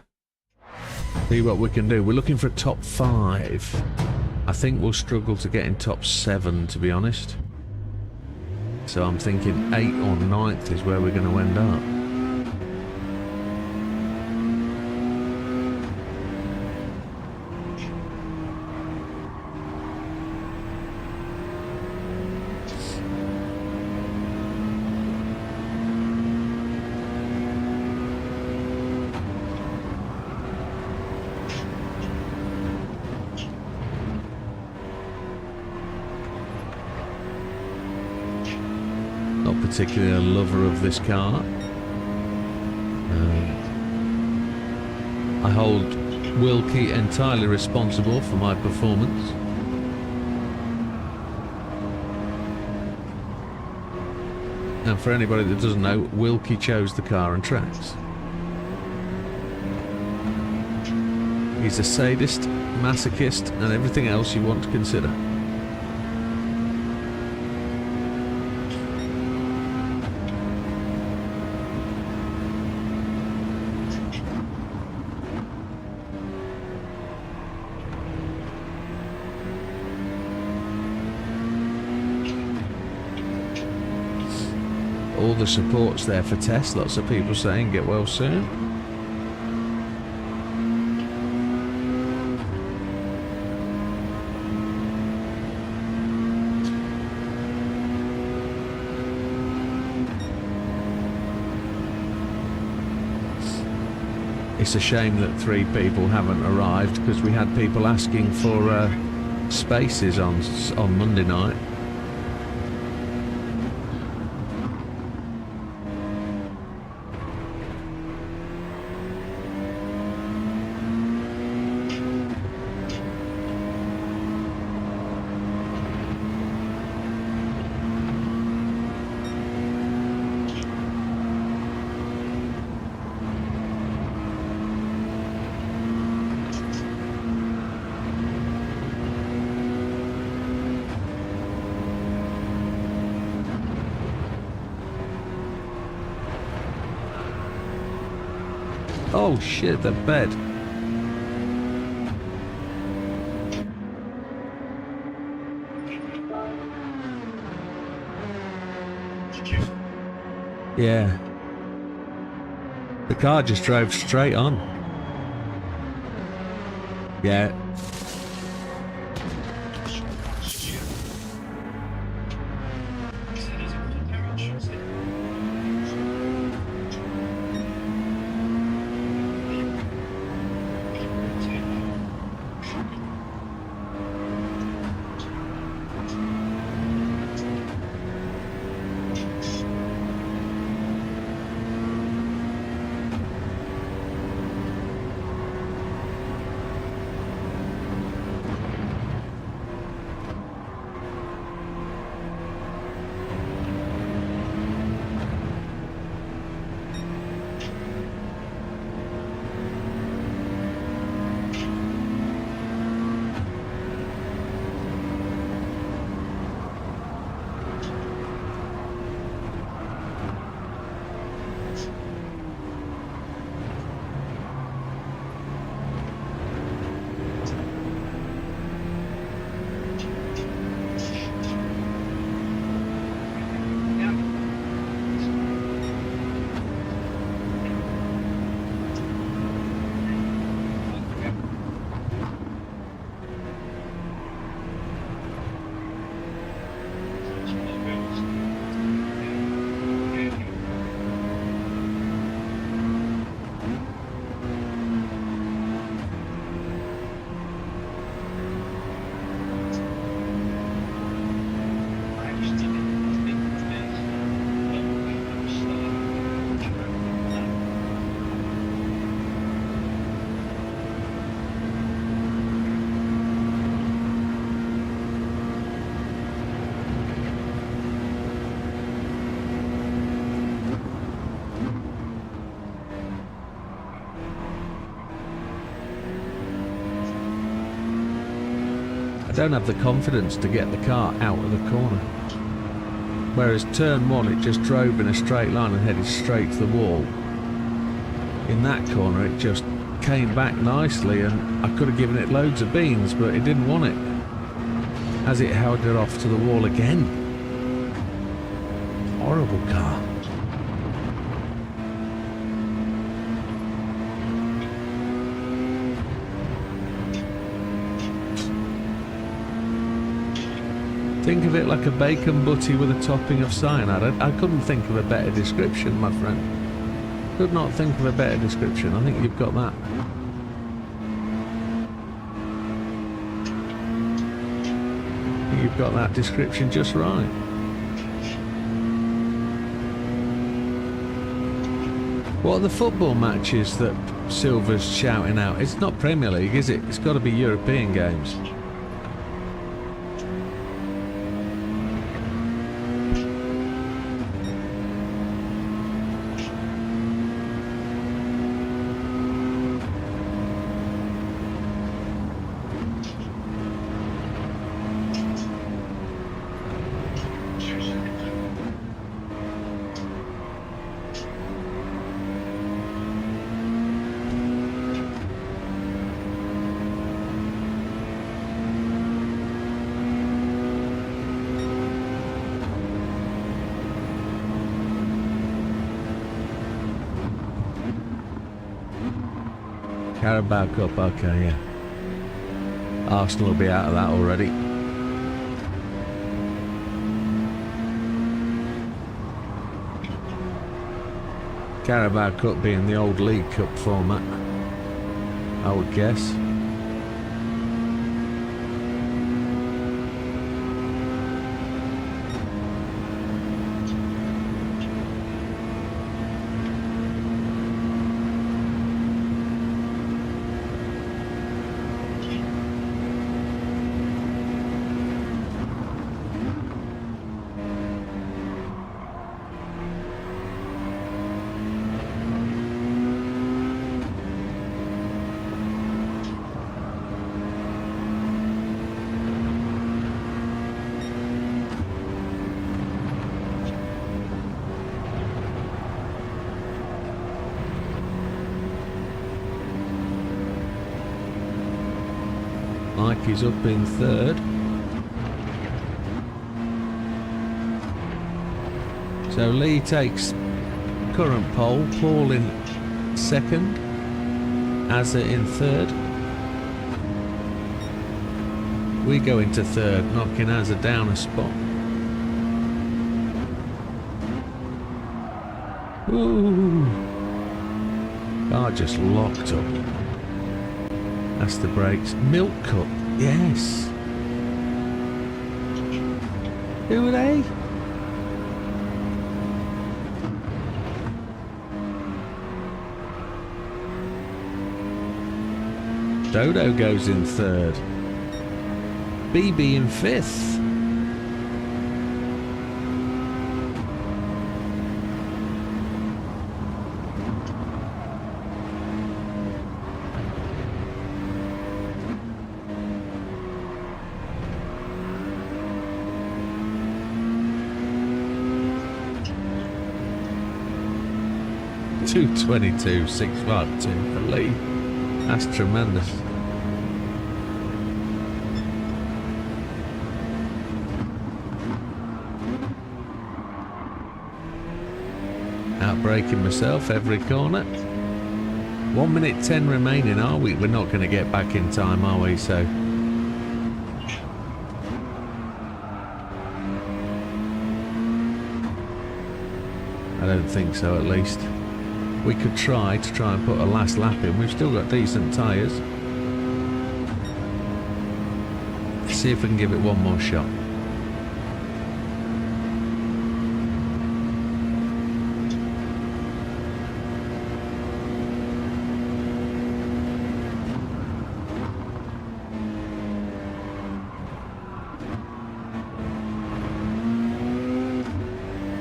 see what we can do. We're looking for a top 5. I think we'll struggle to get in top 7, to be honest. So I'm thinking 8th or 9th is where we're going to end up. Particularly a lover of this car. I hold Wilkie entirely responsible for my performance. And for anybody that doesn't know, Wilkie chose the car and tracks. He's a sadist, masochist, and everything else you want to consider. All the support's there for Tess. Lots of people saying get well soon. It's a shame that 3 people haven't arrived because we had people asking for spaces on Monday night. Oh shit, the bed. Yeah. The car just drove straight on. Yeah. don't have the confidence to get the car out of the corner. Whereas turn one, it just drove in a straight line and headed straight to the wall. In that corner, it just came back nicely, and I could have given it loads of beans, but it didn't want it, as it held it off to the wall again. Horrible car. Think of it like a bacon butty with a topping of cyanide. I couldn't think of a better description, my friend. Could not think of a better description. I think you've got that. You've got that description just right. What are the football matches that Silver's shouting out? It's not Premier League, is it? It's got to be European games. Carabao Cup, okay, yeah. Arsenal will be out of that already. Carabao Cup being the old League Cup format, I would guess. Mikey's up in third. So Lee takes current pole, Paul in second, Azza in third. We go into third, knocking Azza down a spot. Ooh. Car just locked up. That's the brakes. Milk Cup, yes. Who are they? Dodo goes in third. BB in fifth. .222.652 for Lee. That's tremendous. Outbraking myself every corner. 1 minute 10 remaining, are we? We're not going to get back in time, are we? So I don't think so, at least. We could try and put a last lap in. We've still got decent tyres. See if we can give it one more shot.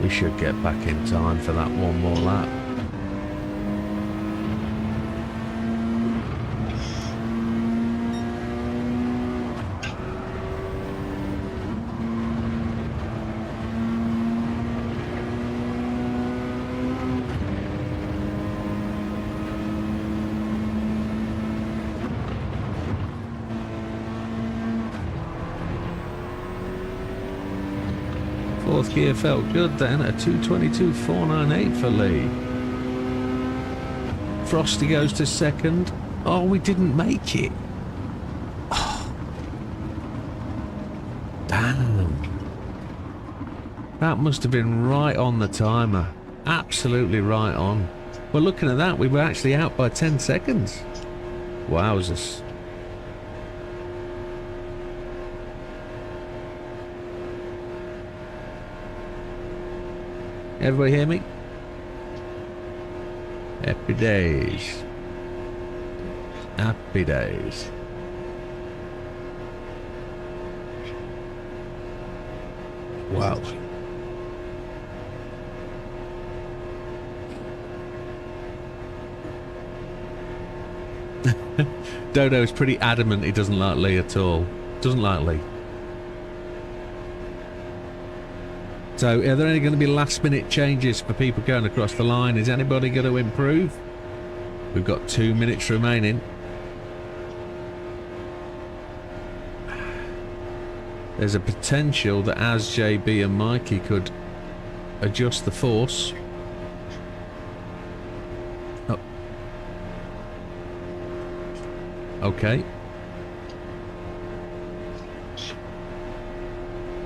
We should get back in time for that one more lap. fourth gear felt good then at 2:22.498 for Lee. Frosty goes to second. Oh, we didn't make it. Oh. Damn. That must have been right on the timer. Absolutely right on. Well, looking at that, we were actually out by 10 seconds. Wowzers. Everybody hear me? Happy days. Happy days. Wow. Dodo is pretty adamant he doesn't like Lee at all. Doesn't like Lee. So, are there any going to be last minute changes for people going across the line? Is anybody going to improve? We've got 2 minutes remaining. There's a potential that as JB and Mikey could adjust the force. Oh. Okay.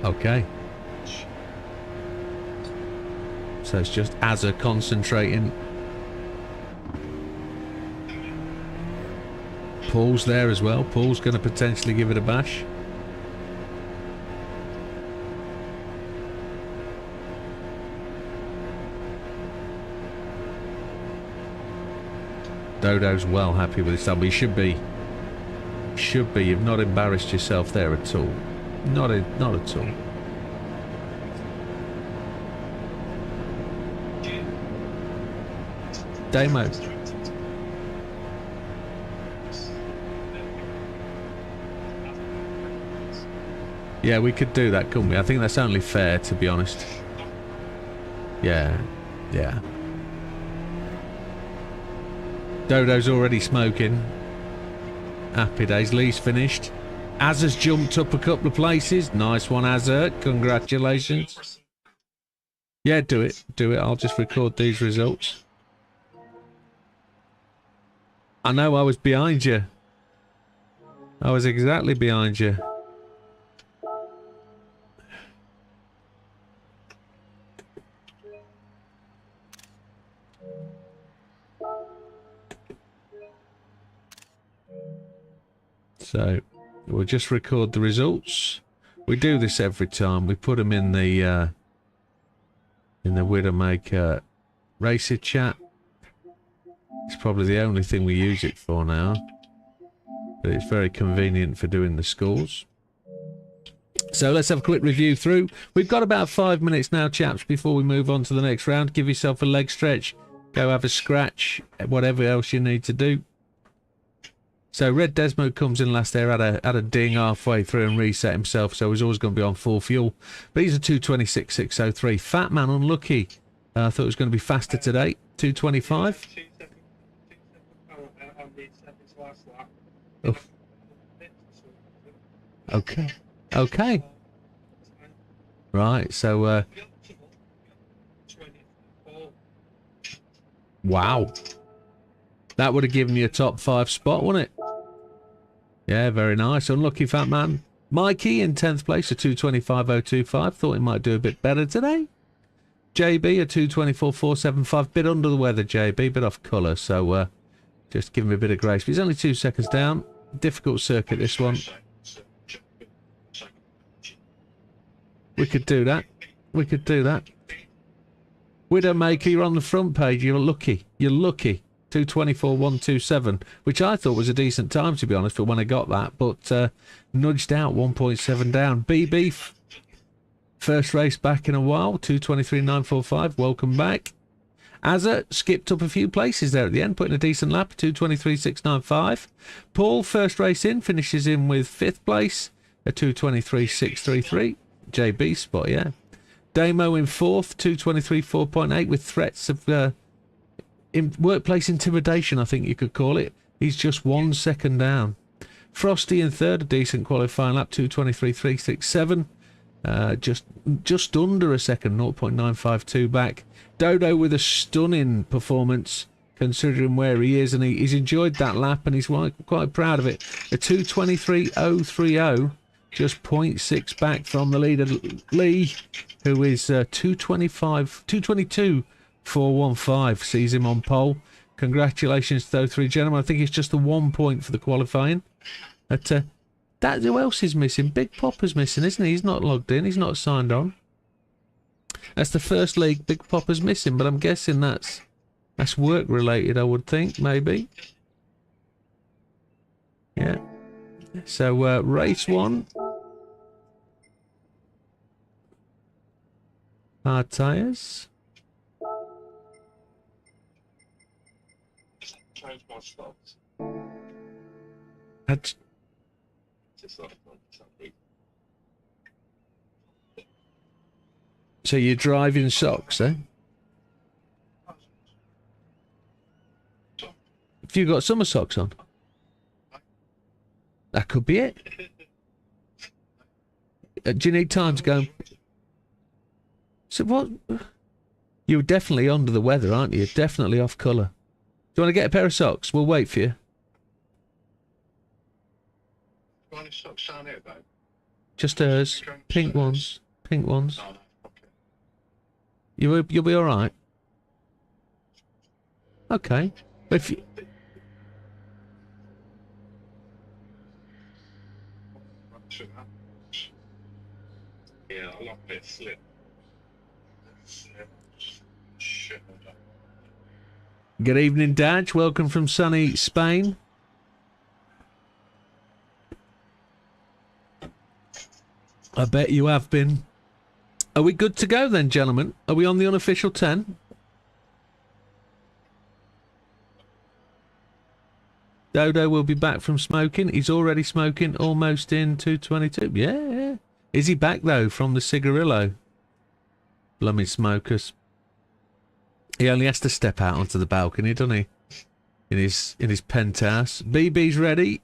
Okay. So it's just Azza concentrating. Paul's there as well. Paul's going to potentially give it a bash. Dodo's well happy with this time, but he should be. Should be. You've not embarrassed yourself there at all. Not at all. Damo. Yeah, we could do that, couldn't we? I think that's only fair, to be honest. Yeah. Yeah. Dodo's already smoking. Happy days. Lee's finished. Azza's jumped up a couple of places. Nice one, Azza. Congratulations. Yeah, do it. Do it. I'll just record these results. I know, I was behind you. I was exactly behind you. So, we'll just record the results. We do this every time. We put them in the Widdowmaker racer chat. It's probably the only thing we use it for now, but it's very convenient for doing the scores. So let's have a quick review through. We've got about 5 minutes now, chaps, before we move on to the next round. Give yourself a leg stretch, go have a scratch, whatever else you need to do. So Red Desmo comes in last there, had a ding halfway through and reset himself, so he's always going to be on full fuel. But he's a 2:26.603. Fat Man unlucky. I thought it was going to be faster today. 2:25. Oh. Okay. Okay. Right, so wow. That would have given you a top 5 spot, wouldn't it? Yeah, very nice. Unlucky, Fat Man. Mikey in 10th place, a 2:25.025. Thought he might do a bit better today. JB, a 2:24.475. Bit under the weather, JB. Bit off colour, so just give him a bit of grace. But he's only 2 seconds down. Difficult circuit, this one. We could do that. We could do that. Widdowmaker, you're on the front page. You're lucky. You're lucky. 2:24.127, which I thought was a decent time, to be honest, for when I got that, but nudged out 1.7 down. BB, first race back in a while, 2:23.945. Welcome back. Azza skipped up a few places there at the end, putting a decent lap, 2:23.695. Paul, first race in, finishes in with 5th place, a 2:23.633. JB spot, yeah. Damo in 4th, 2:23.4.8, with threats of workplace intimidation, I think you could call it. He's just 1 second down. Frosty in 3rd, a decent qualifying lap, 2:23.367. Just under a second, 0.952 back. Dodo with a stunning performance considering where he is, and he's enjoyed that lap and he's quite proud of it. A 2:23.030, just 0.6 back from the leader Lee, who is 2:22.415, sees him on pole. Congratulations to those three gentlemen. I think it's just the 1 point for the qualifying. But who else is missing? Big Popper's missing, isn't he? He's not logged in. He's not signed on. That's the first league Big Popper's missing, but I'm guessing that's work related, I would think, maybe. Yeah. So, race 1. Hard tyres. Change my stocks. So you're driving socks, eh? Have you got summer socks on? That could be it. Do you need time to go? So what? You're definitely under the weather, aren't you? Definitely off colour. Do you want to get a pair of socks? We'll wait for you. Socks down here, though? Just hers. Pink ones. Pink ones. Oh, no. Okay. You'll be all right. Okay. But if you... Yeah, I like a bit of slip. Good evening, Dad. Welcome from sunny Spain. I bet you have been. Are we good to go then, gentlemen? Are we on the unofficial 10? Dodo will be back from smoking. He's already smoking, almost in 2:22. Yeah. Is he back, though, from the cigarillo? Blooming smokers. He only has to step out onto the balcony, doesn't he? In his penthouse. BB's ready.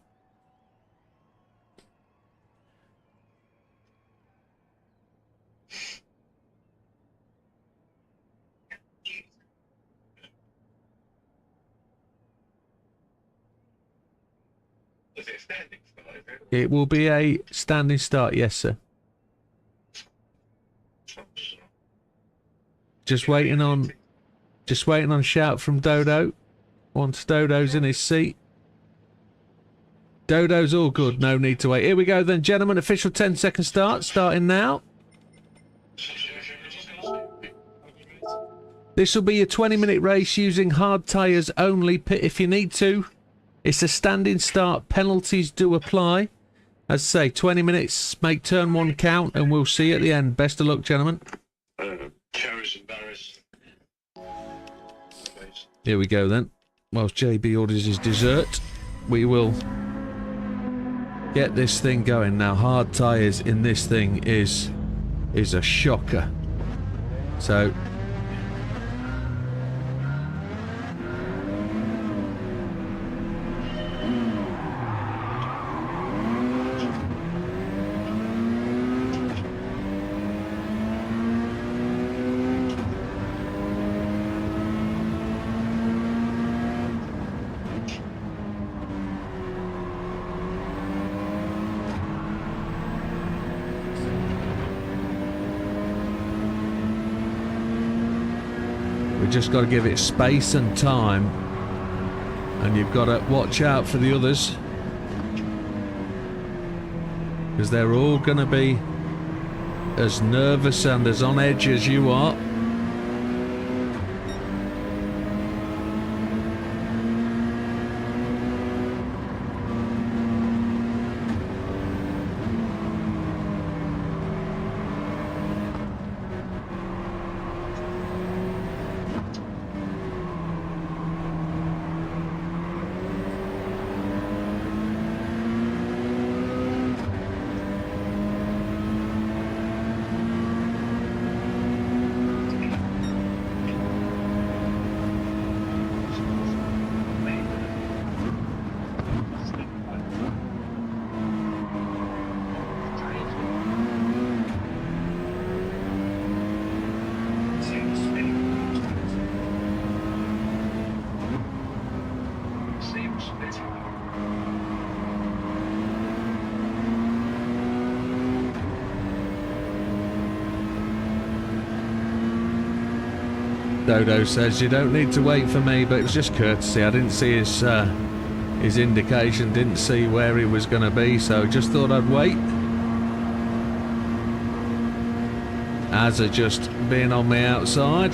Is it a standing start, is it? It will be a standing start, yes, sir. Just waiting on shout from Dodo. Once Dodo's in his seat. Dodo's all good, no need to wait. Here we go then, gentlemen. Official 10-second start, starting now. This will be a 20-minute race using hard tyres only. Pit if you need to. It's a standing start. Penalties do apply. As I say, 20 minutes. Make turn 1 count, and we'll see you at the end. Best of luck, gentlemen. Cherries and berries. Here we go then. Whilst JB orders his dessert, we will get this thing going now. Hard tyres in this thing is a shocker. So we just got to give it space and time, and you've got to watch out for the others, because they're all going to be as nervous and as on edge as you are. Dodo says you don't need to wait for me, but it was just courtesy. I didn't see his indication, didn't see where he was going to be, so just thought I'd wait. Azza just being on me outside.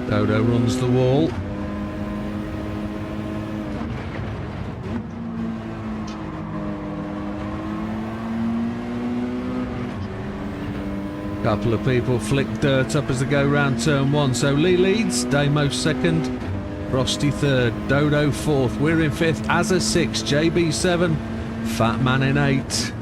Dodo runs the wall. Couple of people flick dirt up as they go round turn 1. So Lee leads, Damo second, Frosty third, Dodo fourth. We're in fifth, Azza 6, JB 7, Fat Man in 8.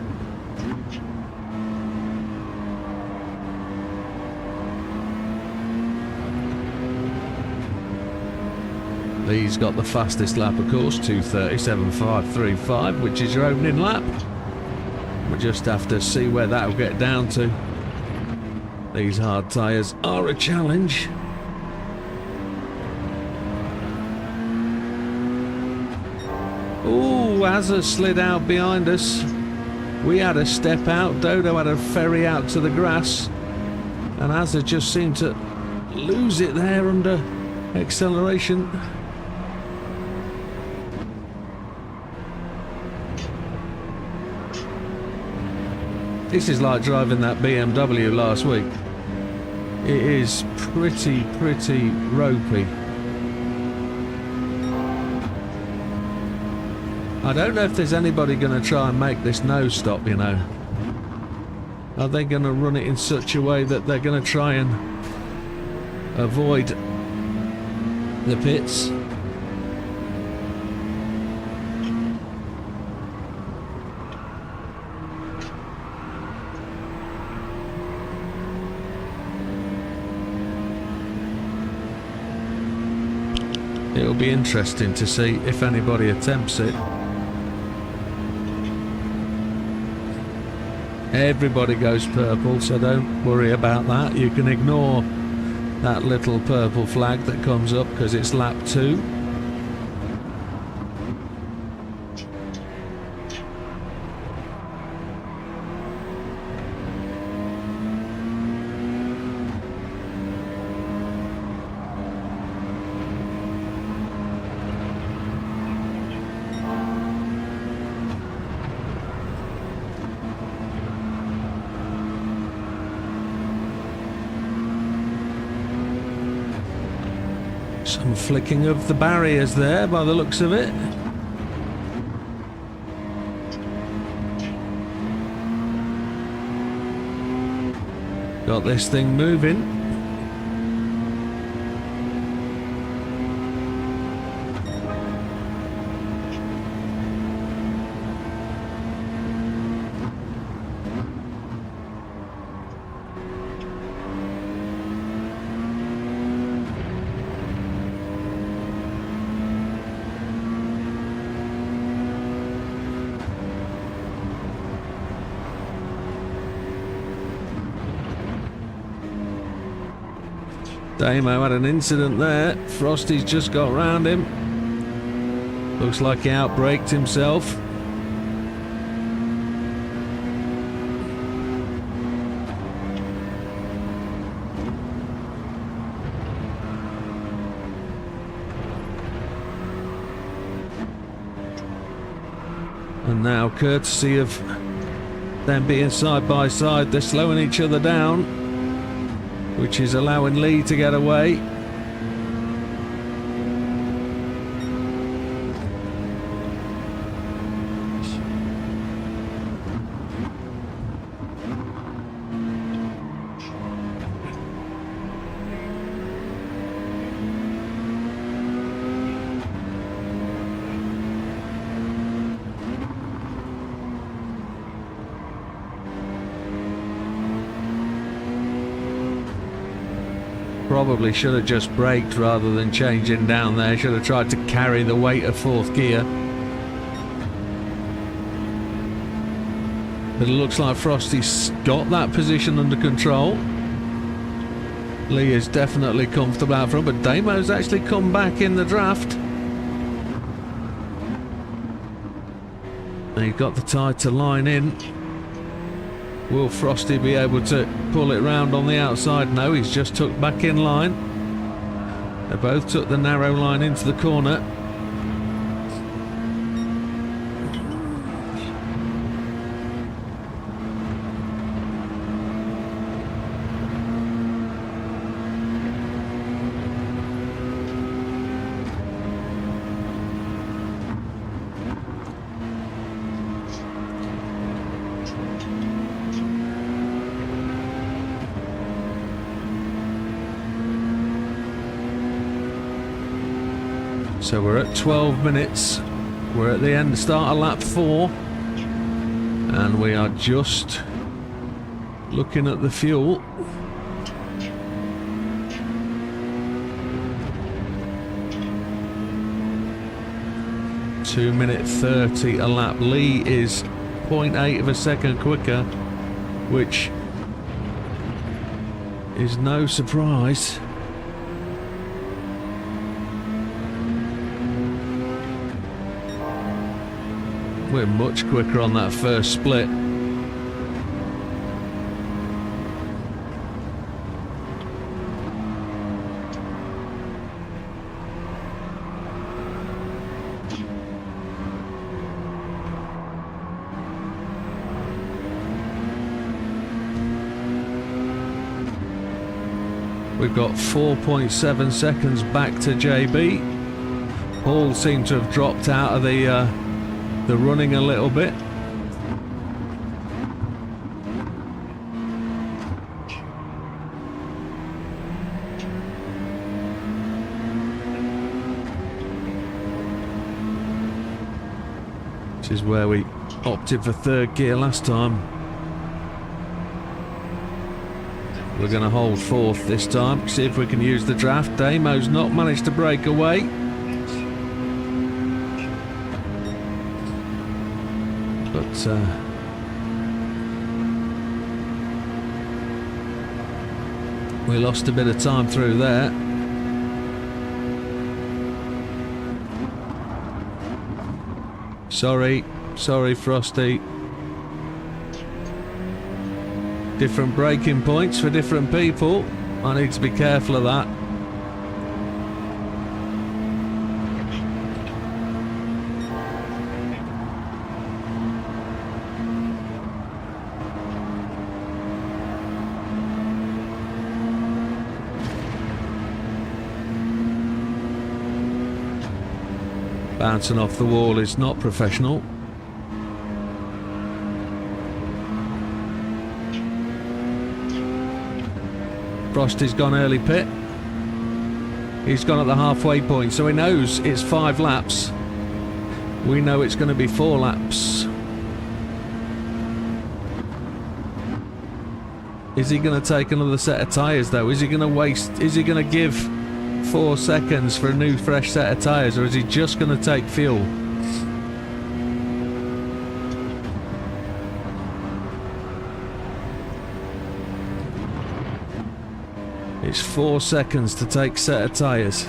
Lee's got the fastest lap, of course, 2:37.535, which is your opening lap. We'll just have to see where that'll get down to. These hard tyres are a challenge. Ooh, Azza slid out behind us. We had a step out, Dodo had a ferry out to the grass, and Azza just seemed to lose it there under acceleration. This is like driving that BMW last week. It is pretty ropey. I don't know if there's anybody going to try and make this nose stop, you know. Are they going to run it in such a way that they're going to try and avoid the pits? It'll be interesting to see if anybody attempts it. Everybody goes purple, so don't worry about that. You can ignore that little purple flag that comes up because it's lap 2. Some flicking of the barriers there by the looks of it. Got this thing moving. Damo had an incident there. Frosty's just got round him. Looks like he outbraked himself. And now, courtesy of them being side by side, they're slowing each other down, which is allowing Lee to get away. probably should have just braked rather than changing down there. Should have tried to carry the weight of fourth gear. But it looks like Frosty's got that position under control. Lee is definitely comfortable out front, but Damo's actually come back in the draft. And he's got the tyre to line in. Will Frosty be able to pull it round on the outside? No, he's just took back in line. They both took the narrow line into the corner. So we're at 12 minutes. We're at the end, start of lap 4. And we are just looking at the fuel. (2 minute 30 a lap. Lee is 0.8 of a second quicker, which is no surprise. We're much quicker on that first split. We've got 4.7 seconds back to JB. Paul seemed to have dropped out of the running a little bit. Which is where we opted for third gear last time. We're going to hold fourth this time, see if we can use the draft. Damo's not managed to break away. But we lost a bit of time through there. Sorry, Frosty. Different braking points for different people. I need to be careful of that. Bouncing off the wall is not professional. Frosty's gone early pit. He's gone at the halfway point, so he knows it's 5 laps. We know it's going to be 4 laps. Is he going to take another set of tyres though? Is he going to waste, is he going to give 4 seconds for a new fresh set of tyres, or is he just going to take fuel? It's 4 seconds to take set of tyres.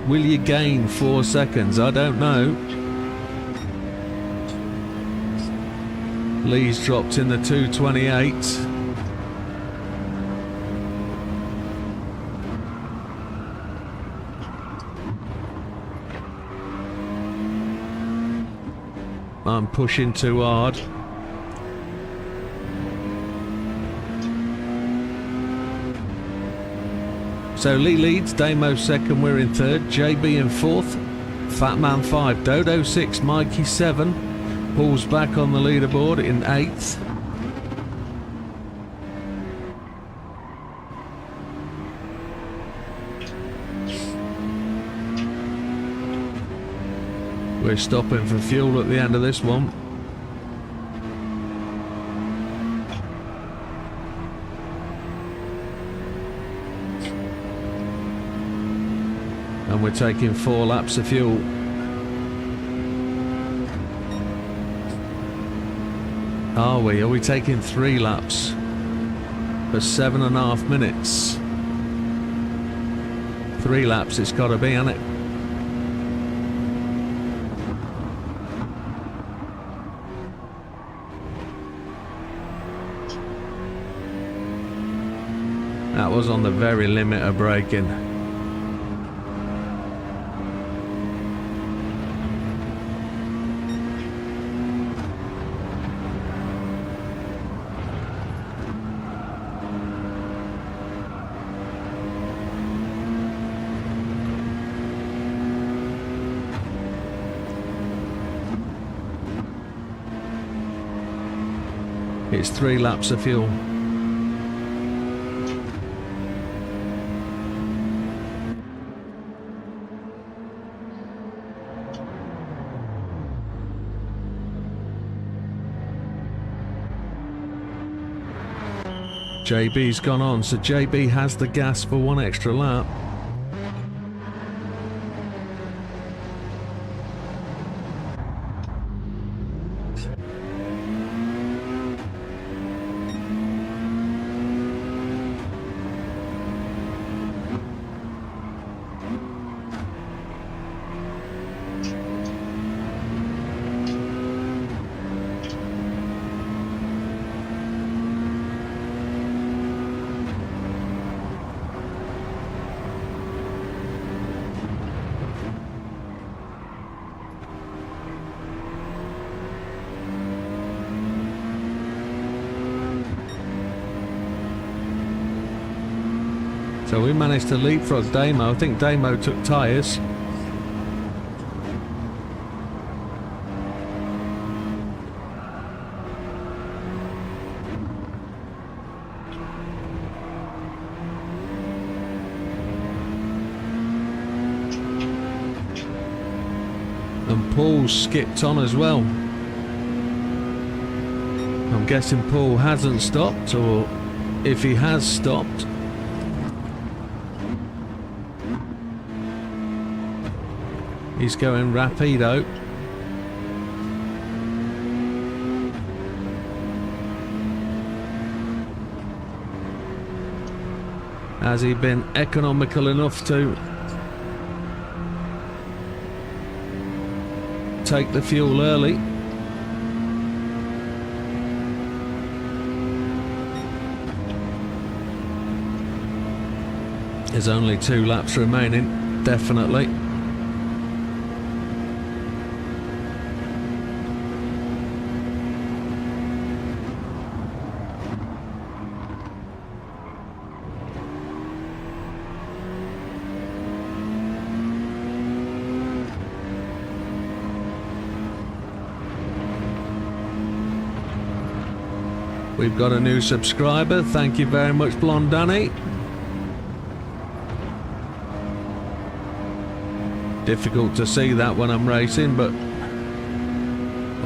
Will you gain 4 seconds? I don't know. Lee's dropped in the 228. I'm pushing too hard. So Lee leads, Damo second, we're in third, JB in fourth, Fatman 5, Dodo 6, Mikey 7, Paul's back on the leaderboard in 8th. We're stopping for fuel at the end of this one. And we're taking 4 laps of fuel. Are we? Are we taking 3 laps for 7.5 minutes? 3 laps it's got to be, hasn't it? That was on the very limit of braking. It's 3 laps of fuel. JB's gone on, so JB has the gas for 1 extra lap. So we managed to leapfrog Damo. I think Damo took tyres. And Paul skipped on as well. I'm guessing Paul hasn't stopped, or if he has stopped, he's going rapido. Has he been economical enough to take the fuel early? There's only 2 laps remaining, definitely. We've got a new subscriber. Thank you very much, Blonde Danny. Difficult to see that when I'm racing, but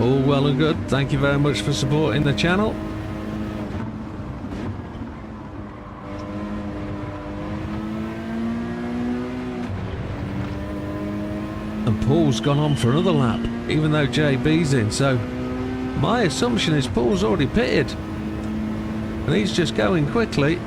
all well and good. Thank you very much for supporting the channel. And Paul's gone on for another lap, even though JB's in, so my assumption is Paul's already pitted. And he's just going quickly.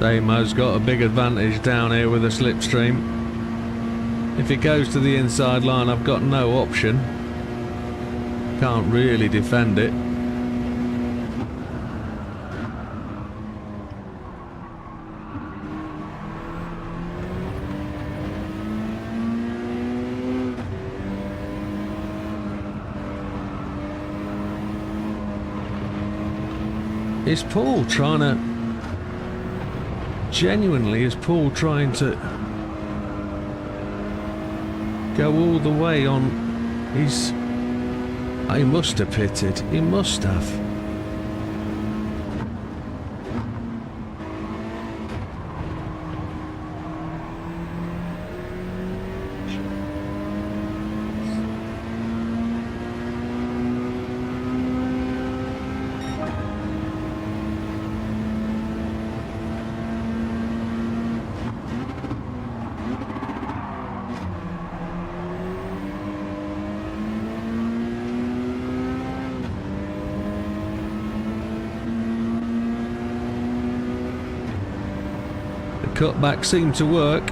Damo's got a big advantage down here with the slipstream. If it goes to the inside line, I've got no option. Can't really defend it. Is Paul trying to... Genuinely, is Paul trying to go all the way on his... He must have pitted. He must have. Cutback seemed to work.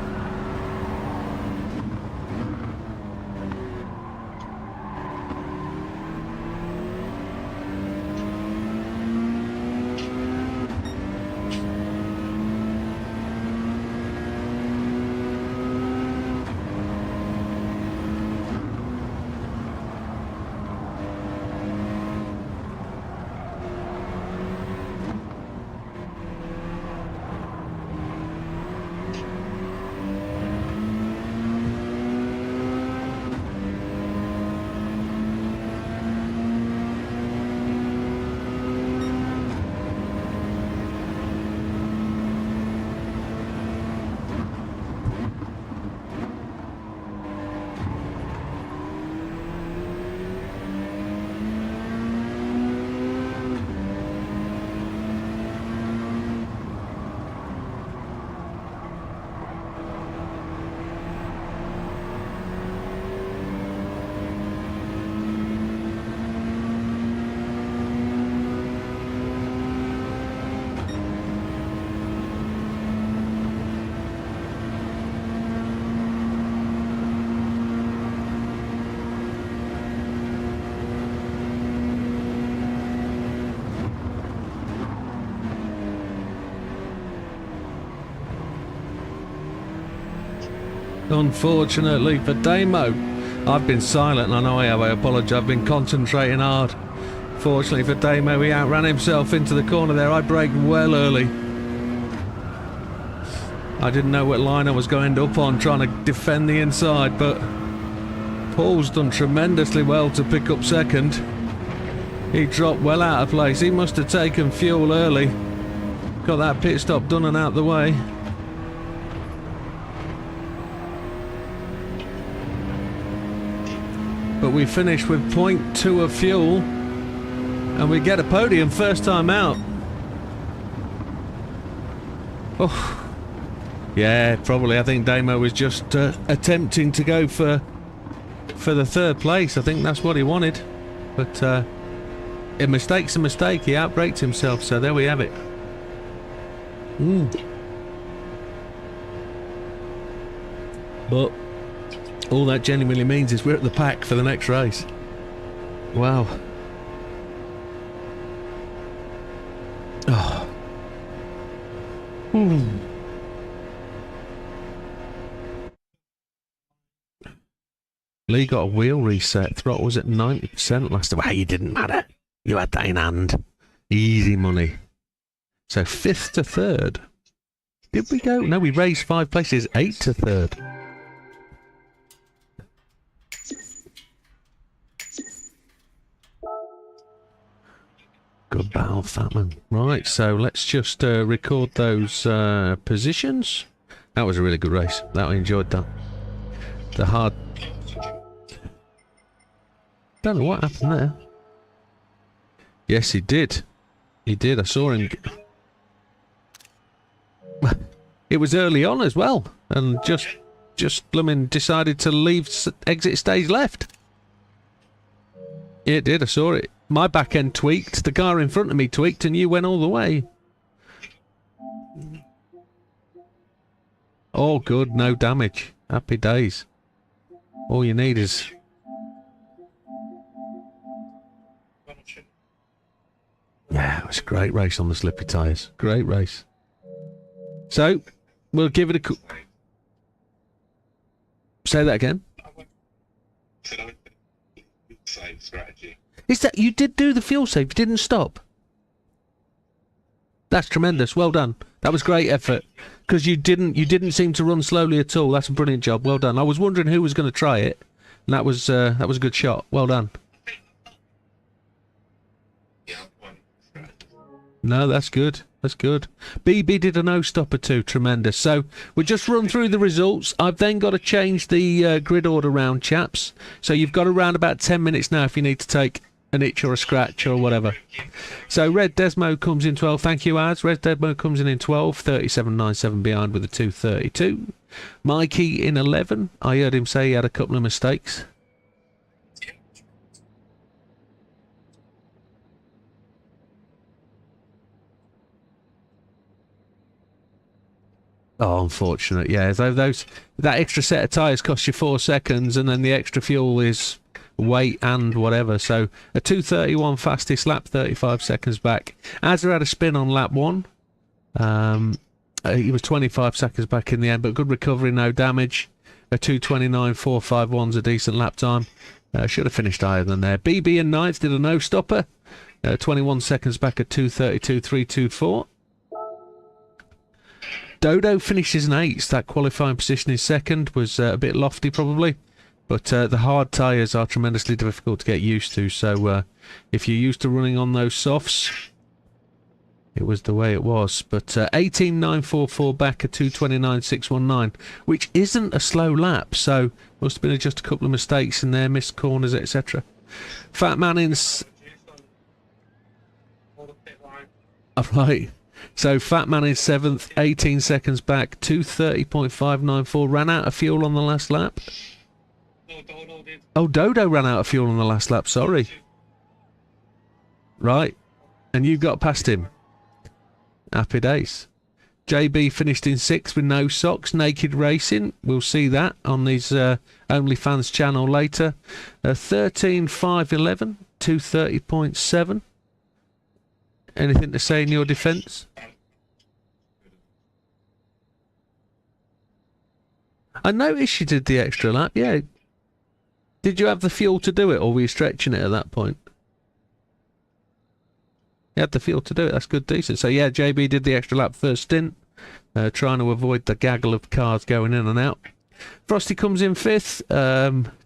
Unfortunately for Damo, I've been silent. I know I have. I apologise. I've been concentrating hard. Fortunately for Damo, he outran himself into the corner there. I braked well early. I didn't know what line I was going to end up on trying to defend the inside, but Paul's done tremendously well to pick up second. He dropped well out of place. He must have taken fuel early. Got that pit stop done and out the way. But we finished with 0.2 of fuel and we get a podium first time out. Oh, yeah, probably. I think Damo was just attempting to go for the third place. I think that's what he wanted. But a mistake's a mistake. He outbraked himself, so there we have it. But all that genuinely means is we're at the pack for the next race. Wow. Oh. Lee got a wheel reset. Throttle was at 90% last time. Well, it didn't matter. You had that in hand. Easy money. So 5th to 3rd. Did we go? No, we raised 5 places. 8 to 3rd. Good battle, Fatman. Right, so let's just record those positions. That was a really good race. I enjoyed that. The hard... Don't know what happened there. Yes, he did. He did. I saw him... It was early on as well. And just blooming decided to leave exit stage left. Yeah, it did. I saw it. My back end tweaked, the car in front of me tweaked, and you went all the way. All good, no damage. Happy days. All you need is... Yeah, it was a great race on the slippy tyres. Great race. So, we'll give it a... Say that again. Same strategy. Is that... You did do the fuel save, you didn't stop? That's tremendous. Well done. That was great effort. Because you didn't seem to run slowly at all. That's a brilliant job. Well done. I was wondering who was going to try it. And that was a good shot. Well done. Yeah, one. No, that's good. That's good. BB did a no-stopper too. Tremendous. So, we'll just run through the results. I've then got to change the grid order round, chaps. So, you've got around about 10 minutes now if you need to take an itch or a scratch or whatever. So, Red Desmo comes in 12. Thank you, Ads. Red Desmo comes in 12. 37.97 behind with a 2.32. Mikey in 11. I heard him say he had a couple of mistakes. Oh, unfortunate. Yeah, that extra set of tyres costs you 4 seconds, and then the extra fuel is weight and whatever. So a 2:31 fastest lap, 35 seconds back. Azza had a spin on lap 1. He was 25 seconds back in the end, but good recovery, no damage. A 2:29.451's a decent lap time. Should have finished higher than there. BB in 9th did a no-stopper. 21 seconds back at 2:32.324. Dodo finishes in 8th. That qualifying position in 2nd was a bit lofty probably, but the hard tyres are tremendously difficult to get used to, so if you're used to running on those softs, it was the way it was. But 18.944 back at 2:29.619, which isn't a slow lap, so must have been just a couple of mistakes in there, missed corners, etc. Fat Man in... Right. So Fat Man in 7th, 18 seconds back, 2:30.594. Ran out of fuel on the last lap. Oh, Dodo ran out of fuel on the last lap, sorry. Right. And you got past him. Happy days. JB finished in 6th with no socks, naked racing. We'll see that on his OnlyFans channel later. 13.511, 2:30.7. Anything to say in your defence? I noticed you did the extra lap, yeah. Did you have the fuel to do it, or were you stretching it at that point? You had the fuel to do it, that's good, decent. So yeah, JB did the extra lap first stint, trying to avoid the gaggle of cars going in and out. Frosty comes in 5th,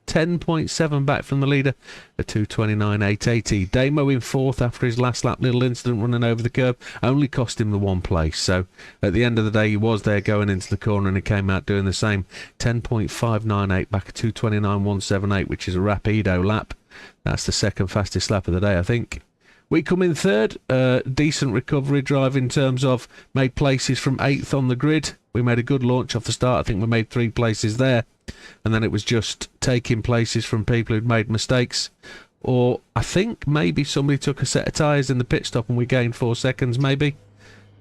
10.7 back from the leader, a 2:29.880. Damo in 4th after his last lap little incident running over the curb, only cost him the 1 place. So at the end of the day, he was there going into the corner and he came out doing the same. 10.598 back at 2:29.178, which is a rapido lap. That's the second fastest lap of the day, I think. We come in 3rd, decent recovery drive in terms of made places from 8th on the grid. We made a good launch off the start. I think we made 3 places there. And then it was just taking places from people who'd made mistakes. Or I think maybe somebody took a set of tyres in the pit stop and we gained 4 seconds maybe.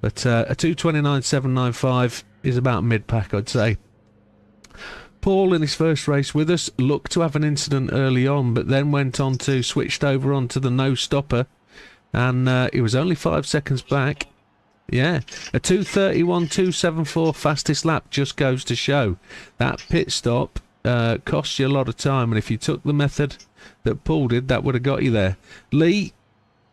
But a 2:29.795 is about mid-pack, I'd say. Paul in his first race with us looked to have an incident early on, but then went on to switched over onto the no-stopper. And he was only 5 seconds back. Yeah, a 2:31.274 fastest lap just goes to show that pit stop costs you a lot of time, and if you took the method that Paul did, that would have got you there. Lee,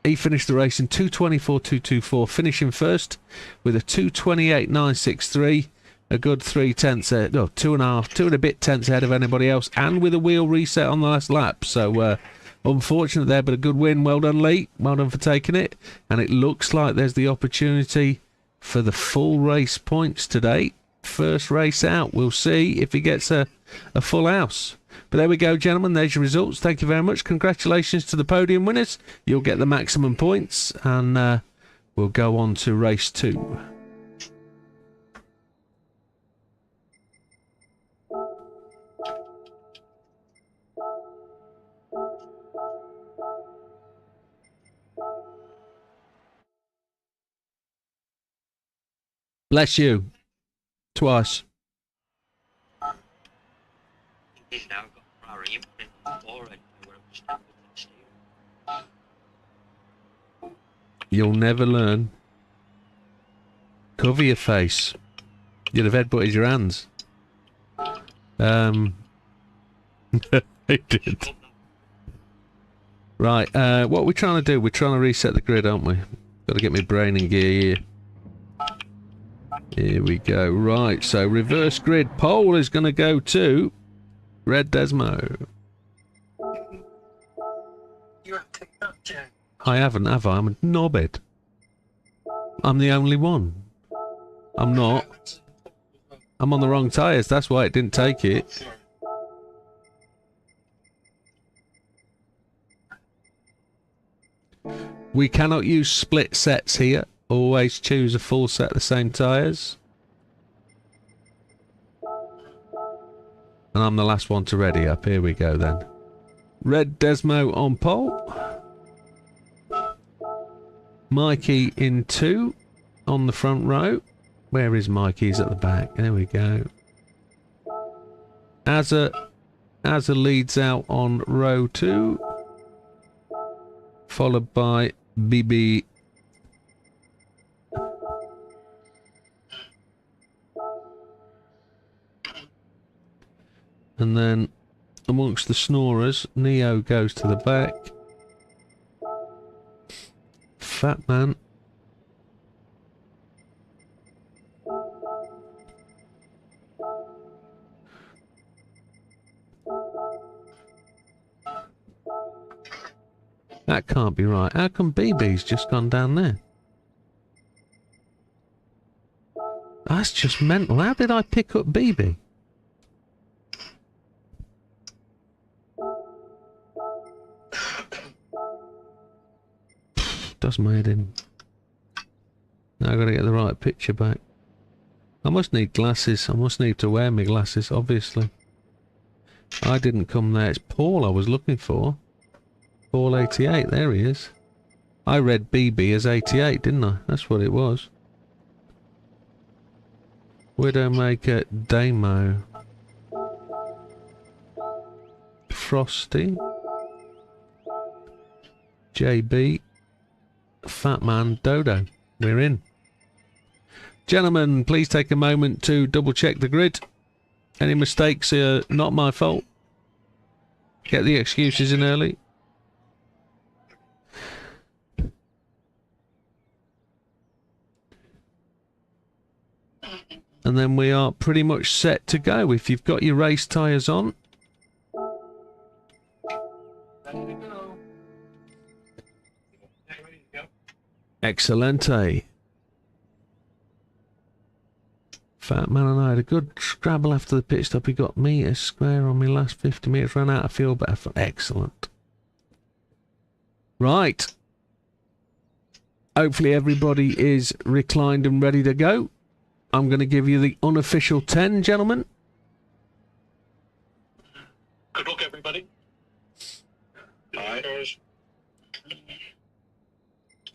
he finished the race in 2:24.224, finishing first with a 2:28.963, a good 3 tenths, no, 2.5, 2 and a bit tenths ahead of anybody else, and with a wheel reset on the last lap. So unfortunate there, but a good win. Well done, Lee. Well done for taking it. And it looks like there's the opportunity for the full race points today. First race out. We'll see if he gets a full house. But there we go, gentlemen. There's your results. Thank you very much. Congratulations to the podium winners. You'll get the maximum points. And we'll go on to race 2. Bless you. Twice. You'll never learn. Cover your face. You'd have headbutted your hands. He did. Right, what are we trying to do? We're trying to reset the grid, aren't we? Got to get my brain in gear here. Here we go. Right, so reverse grid pole is going to go to Red Desmo. You have to up, Jack. I haven't, have I? I'm a knobhead. I'm the only one. I'm not. I'm on the wrong tyres, that's why it didn't take it. Sorry. We cannot use split sets here. Always choose a full set of the same tyres. And I'm the last one to ready up. Here we go then. Red Desmo on pole. Mikey in 2 on the front row. Where is Mikey? He's at the back. There we go. Azza leads out on row 2. Followed by BB. And then amongst the snorers, Neo goes to the back. Fat Man. That can't be right. How come BB's just gone down there? That's just mental. How did I pick up BB? Does my head in. Now I've got to get the right picture back. I must need glasses. I must need to wear my glasses, obviously. I didn't come there. It's Paul I was looking for. Paul 88, there he is. I read BB as 88, didn't I? That's what it was. Widdowmaker Damo. Frosty. JB. Fat Man Dodo. We're in. Gentlemen, please take a moment to double check the grid. Any mistakes are not my fault. Get the excuses in early. And then we are pretty much set to go. If you've got your race tyres on. Ready to go. Ready to go. Excelente. Fat Man and I had a good scrabble after the pit stop. He got me a square on my last 50 metres. Ran out of fuel, but I felt excellent. Right. Hopefully everybody is reclined and ready to go. I'm going to give you the unofficial 10, gentlemen. Good luck, everybody. Bye.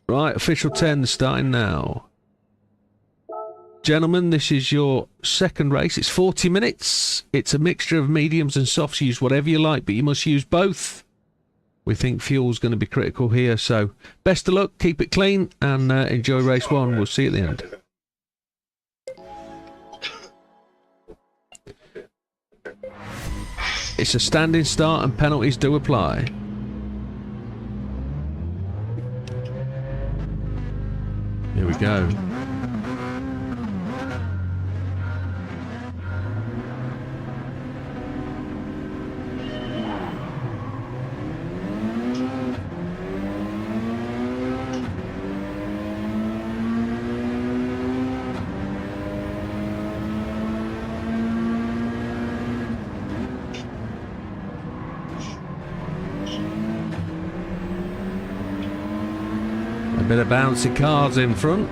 Right, official 10 starting now. Gentlemen, this is your second race. It's 40 minutes. It's a mixture of mediums and softs. Use whatever you like, but you must use both. We think fuel's going to be critical here, so best of luck, keep it clean, and enjoy race 1. We'll see you at the end. It's a standing start and penalties do apply. Here we go. A bit of bouncy cars in front.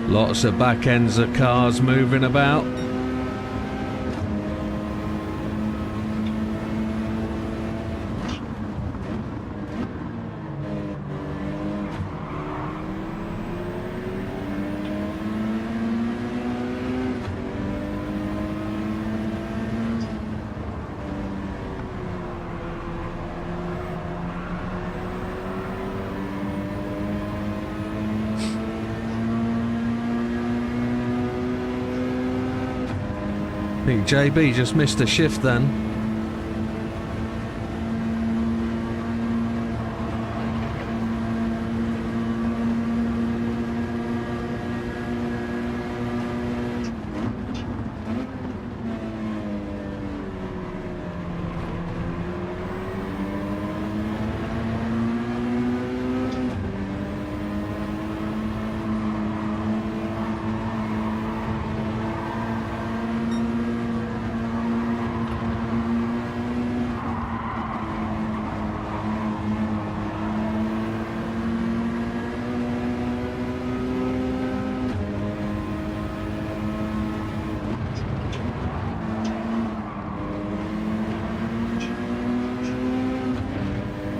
Lots of back ends of cars moving about. I think JB just missed a shift then.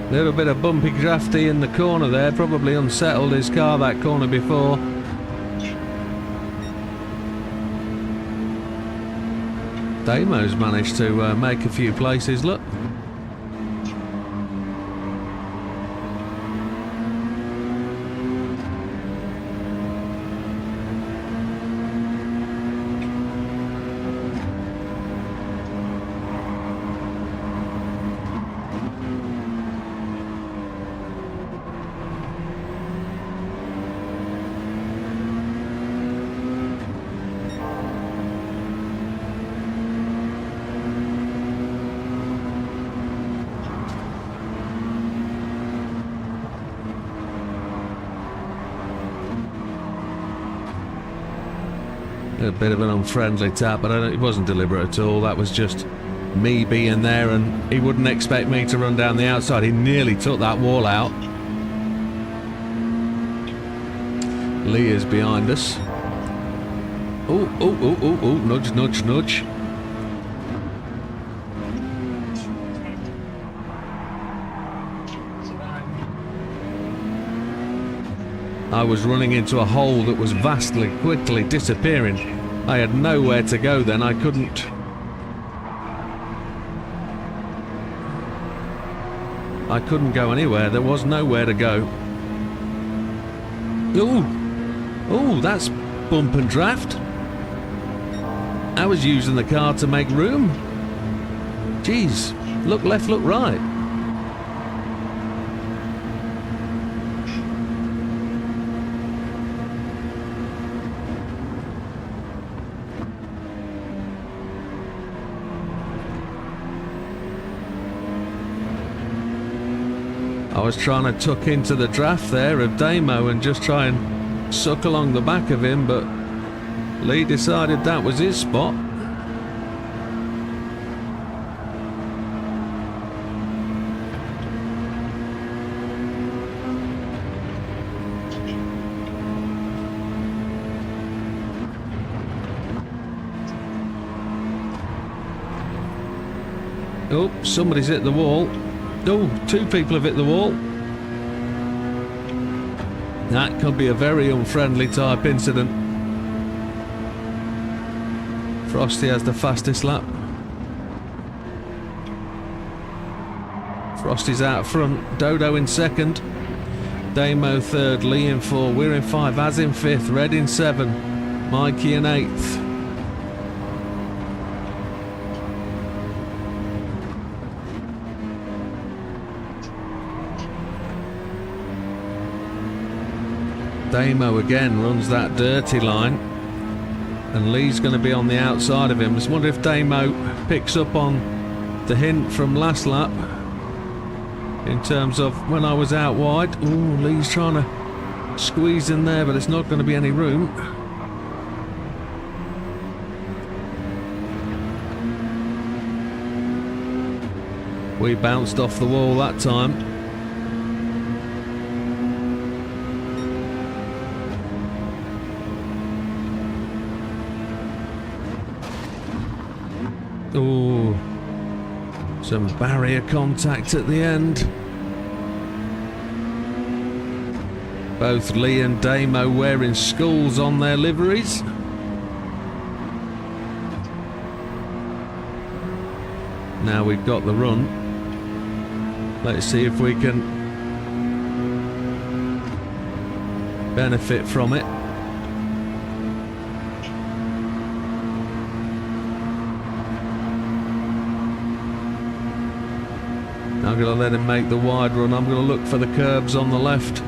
Little bit of bumpy drafty in the corner there, probably unsettled his car that corner before. Damo's managed to make a few places, look. A bit of an unfriendly tap, but it wasn't deliberate at all. That was just me being there, and he wouldn't expect me to run down the outside. He nearly took that wall out. Lee is behind us. Oh, nudge, nudge, nudge. I was running into a hole that was vastly quickly disappearing. I had nowhere to go then. I couldn't go anywhere. There was nowhere to go. Oh, that's bump and draft. I was using the car to make room. Jeez, look left, look right. I was trying to tuck into the draft there of Damo and just try and suck along the back of him, but Lee decided that was his spot. Oh, somebody's hit the wall. Oh, two people have hit the wall. That could be a very unfriendly type incident. Frosty has the fastest lap. Frosty's out front. Dodo in second. Damo third. Lee in four. We're in five. Az in fifth. Red in seven. Mikey in eighth. Damo again runs that dirty line, and Lee's going to be on the outside of him. I just wonder if Damo picks up on the hint from last lap in terms of when I was out wide. Ooh, Lee's trying to squeeze in there, but it's not going to be any room. We bounced off the wall that time. Some barrier contact at the end. Both Lee and Damo wearing skulls on their liveries. Now we've got the run. Let's see if we can benefit from it. I'm going to let him make the wide run. I'm going to look for the curbs on the left.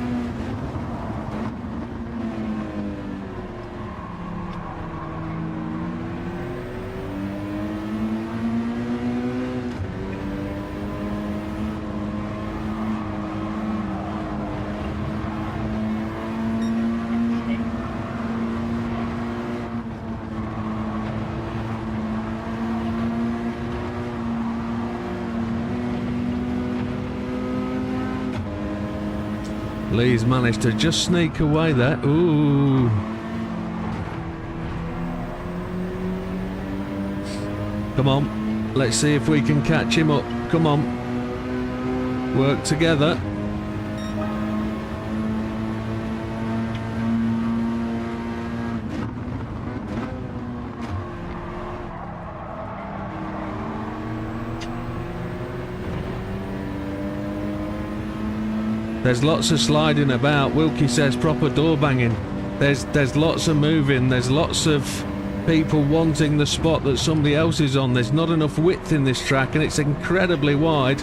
Lee's managed to just sneak away there. Ooh. Come on. Let's see if we can catch him up. Come on. Work together. There's lots of sliding about. Wilkie says proper door banging. There's lots of moving. There's lots of people wanting the spot that somebody else is on. There's not enough width in this track and it's incredibly wide.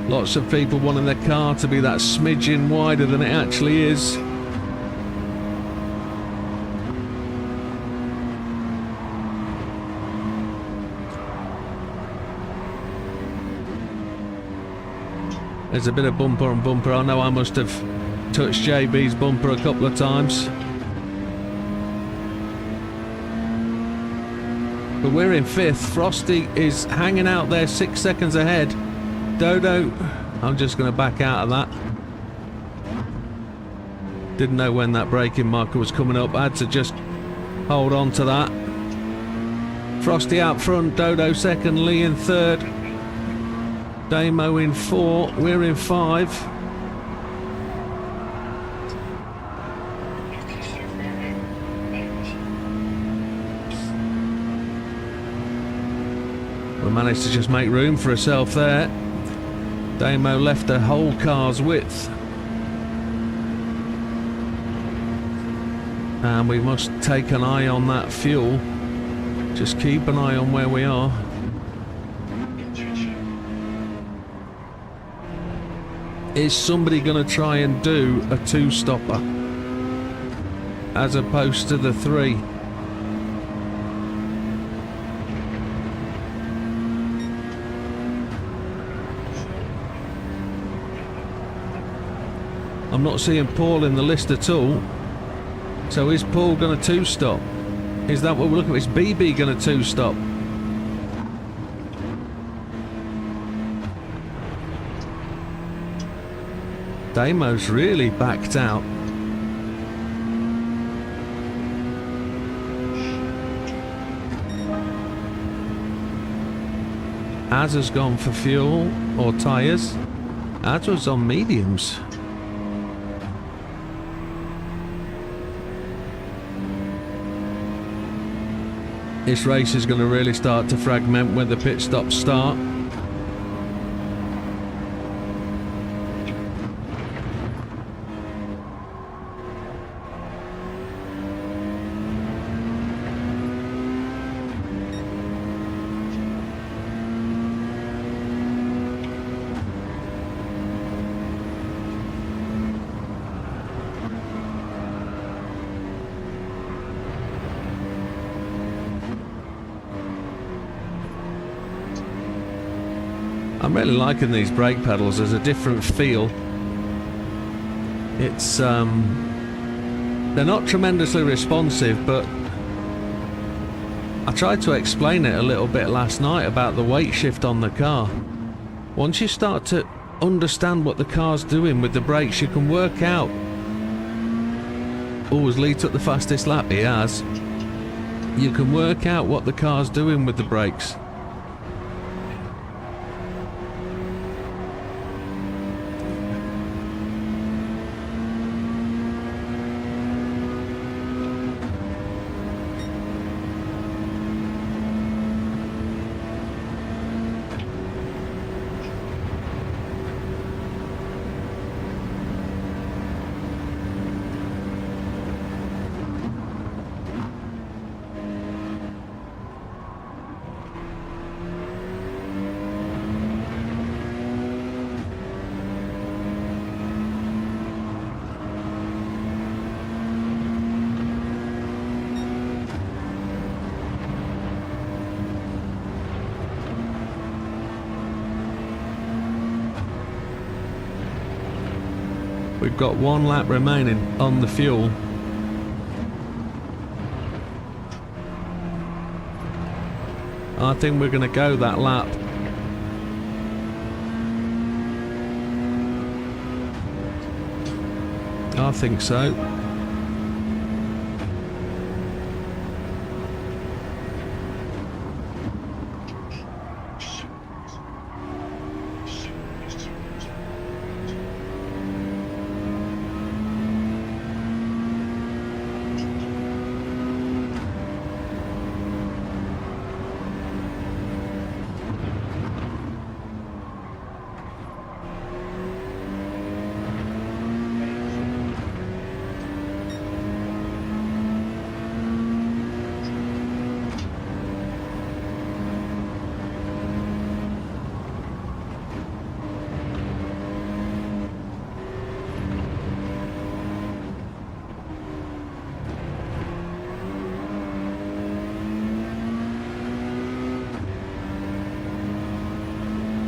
Lots of people wanting their car to be that smidgen wider than it actually is. There's a bit of bumper on bumper. I know I must have touched JB's bumper a couple of times. But we're in 5th. Frosty is hanging out there 6 seconds ahead. Dodo, I'm just going to back out of that. Didn't know when that braking marker was coming up. I had to just hold on to that. Frosty out front, Dodo second, Lee in 3rd. Damo in 4, we're in 5. We managed to just make room for herself there. Damo left the whole car's width. And we must take an eye on that fuel. Just keep an eye on where we are. Is somebody going to try and do a 2-stopper as opposed to the 3? I'm not seeing Paul in the list at all. So is Paul going to 2-stop? Is that what we're looking at? Is BB going to 2-stop? Damo's really backed out. Az has gone for fuel or tyres. Az was on mediums. This race is going to really start to fragment when the pit stops start. I'm really liking these brake pedals. There's a different feel. It's they're not tremendously responsive, but I tried to explain it a little bit last night about the weight shift on the car. Once you start to understand what the car's doing with the brakes, you can work out. Oh, has Lee took the fastest lap? He has. you can work out what the car's doing with the brakes. We've got 1 lap remaining on the fuel. I think we're going to go that lap. I think so.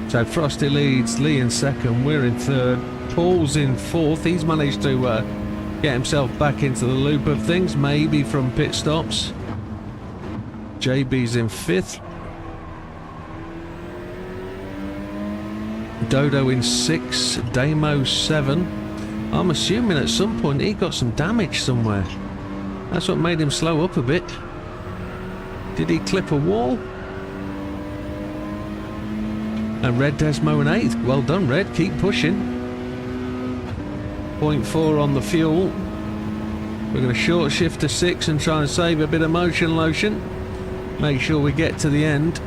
So Frosty leads, Lee in second, we're in third, Paul's in fourth. He's managed to get himself back into the loop of things, maybe from pit stops. JB's in fifth. Dodo in sixth, Damo 7. I'm assuming at some point he got some damage somewhere. That's what made him slow up a bit. Did he clip a wall? And Red Desmo in 8th. Well done, Red. Keep pushing. 0.4 on the fuel. We're going to short shift to 6 and try and save a bit of motion lotion. Make sure we get to the end.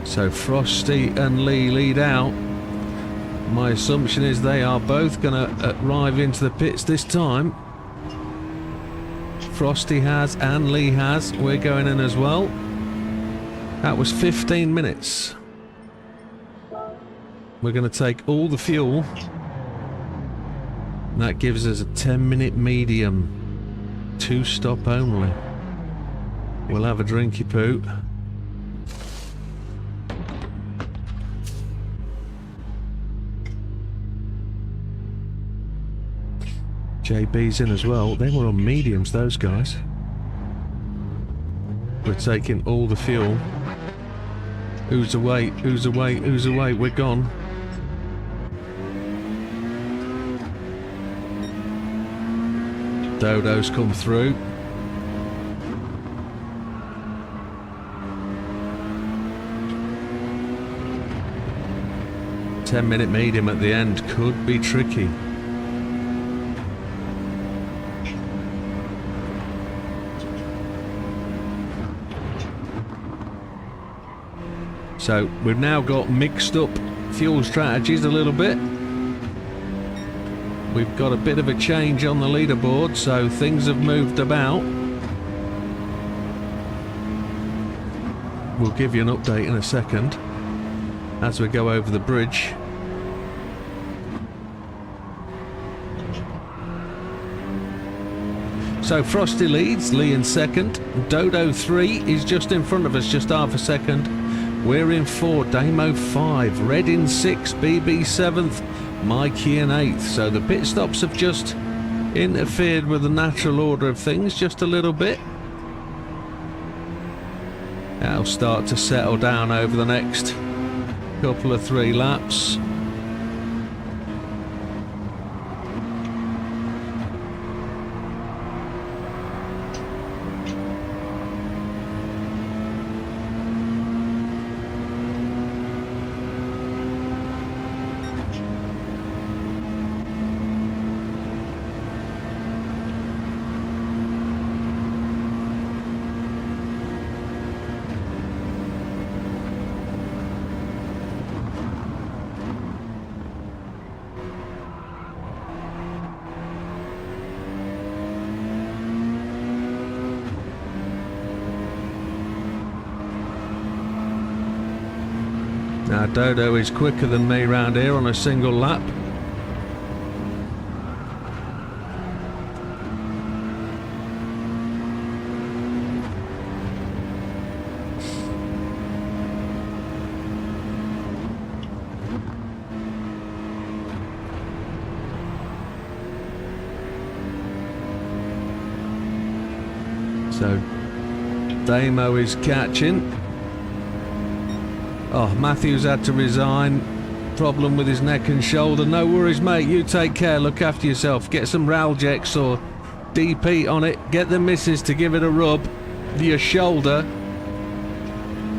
So Frosty and Lee lead out. My assumption is they are both going to arrive into the pits this time. Frosty has and Lee has. We're going in as well. That was 15 minutes. We're going to take all the fuel. That gives us a 10-minute medium. 2-stop only. We'll have a drinky poo. JB's in as well. They were on mediums, those guys. We're taking all the fuel. Who's away? Who's away? Who's away? We're gone. Dodo's come through. "10-minute medium at the end could be tricky." So we've now got mixed up fuel strategies a little bit. We've got a bit of a change on the leaderboard, so things have moved about. We'll give you an update in a second as we go over the bridge. So Frosty leads, Lee in second. Dodo 3 is just in front of us, just half a second. We're in 4, Damo 5, Red in 6, BB 7th, Mikey in 8th. So the pit stops have just interfered with the natural order of things just a little bit. That'll start to settle down over the next couple of 3 laps. Now Dodo is quicker than me round here on a single lap. So Damo is catching. Oh, Matthews had to resign. Problem with his neck and shoulder. No worries, mate. You take care. Look after yourself. Get some Ralgex or DP on it. Get the missus to give it a rub. Your shoulder.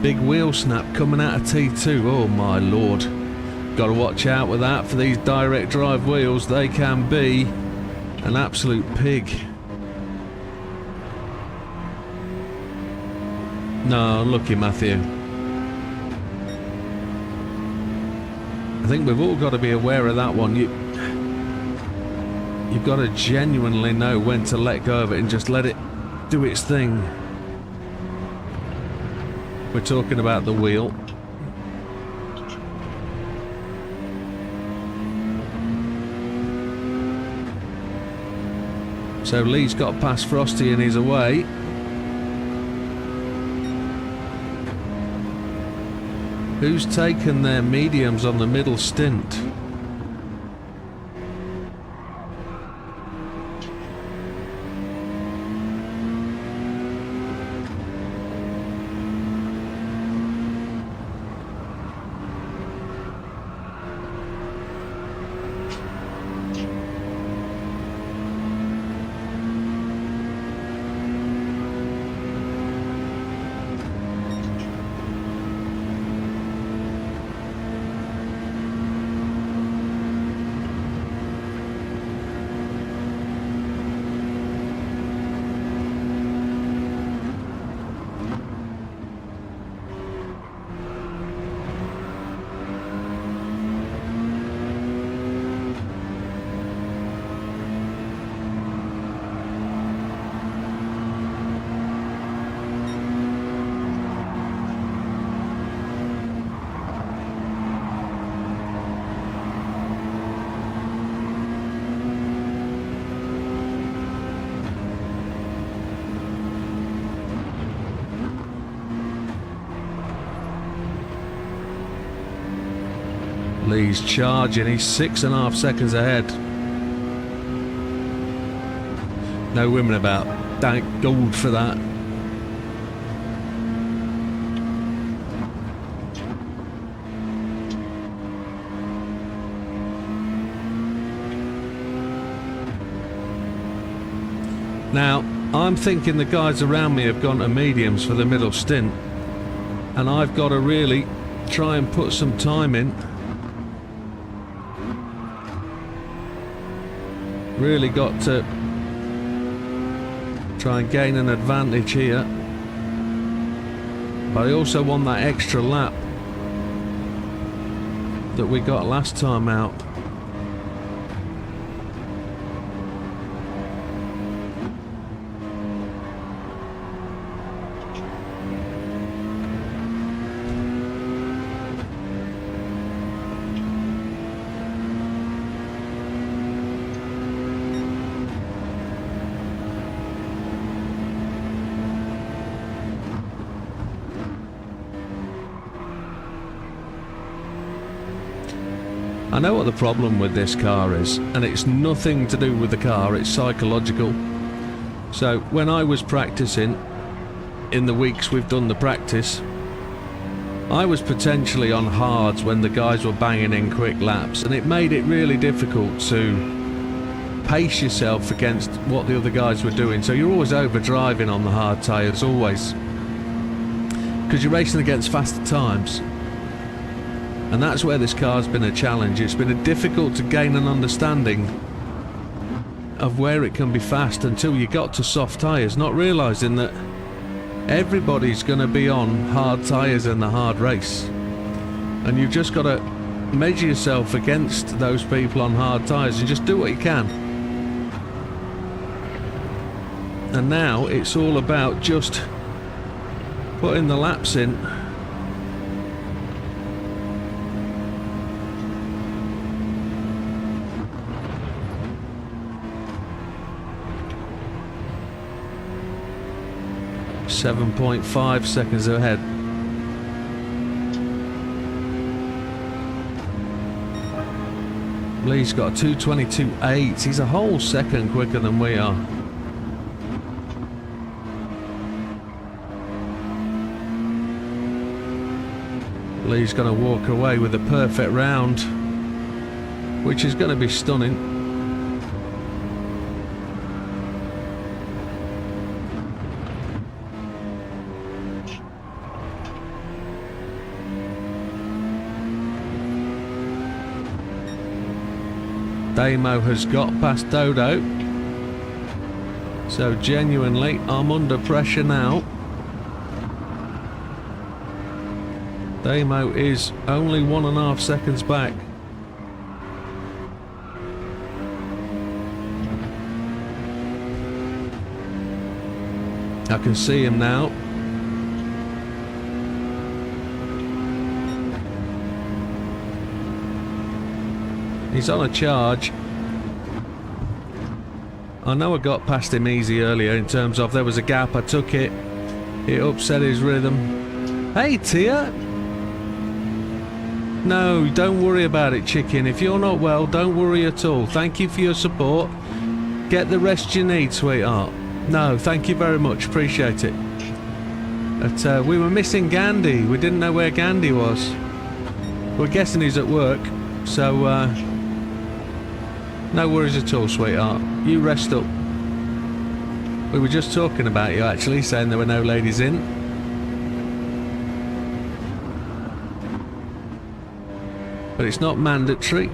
Big wheel snap coming out of T2. Oh, my lord. Got to watch out with that for these direct drive wheels. They can be an absolute pig. No, unlucky, Matthew. I think we've all got to be aware of that one. You've got to genuinely know when to let go of it and just let it do its thing. We're talking about the wheel. So Lee's got past Frosty and he's away. Who's taken their mediums on the middle stint? Lee's charging, he's 6.5 seconds ahead. No women about. Thank God for that. Now, I'm thinking the guys around me have gone to mediums for the middle stint, and I've got to really try and put some time in. Really got to try and gain an advantage here, but I also want that extra lap that we got last time out. I know what the problem with this car is, and it's nothing to do with the car, it's psychological. So when I was practicing, in the weeks we've done the practice, I was potentially on hards when the guys were banging in quick laps, and it made it really difficult to pace yourself against what the other guys were doing. So you're always overdriving on the hard tyres, always, because you're racing against faster times. And that's where this car's been a challenge. It's been difficult to gain an understanding of where it can be fast until you got to soft tyres, not realising that everybody's going to be on hard tyres in the hard race, and you've just got to measure yourself against those people on hard tyres and just do what you can. And now it's all about just putting the laps in. .5 seconds ahead. Lee's got a 2:22.8. He's a whole second quicker than we are. Lee's going to walk away with a perfect round, which is going to be stunning. Damo has got past Dodo, so genuinely I'm under pressure now. Damo is only 1.5 seconds back. I can see him now. He's on a charge. I know I got past him easy earlier in terms of there was a gap, I took it. It upset his rhythm. Hey Tia! No, don't worry about it, chicken. If you're not well, don't worry at all. Thank you for your support. Get the rest you need, sweetheart. No, thank you very much, appreciate it. But we were missing Gandhi. We didn't know where Gandhi was. We're guessing he's at work, so no worries at all, sweetheart. You rest up. We were just talking about you, actually, saying there were no ladies in. But it's not mandatory.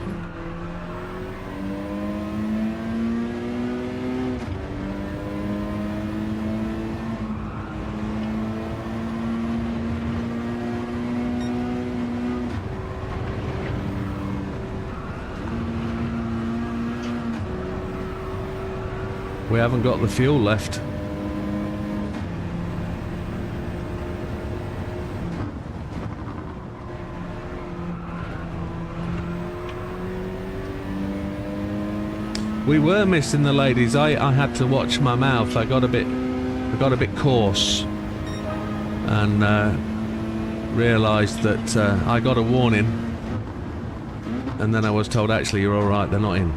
We haven't got the fuel left. We were missing the ladies. I had to watch my mouth. I got a bit coarse and realised that I got a warning, and then I was told actually you're all right, they're not in.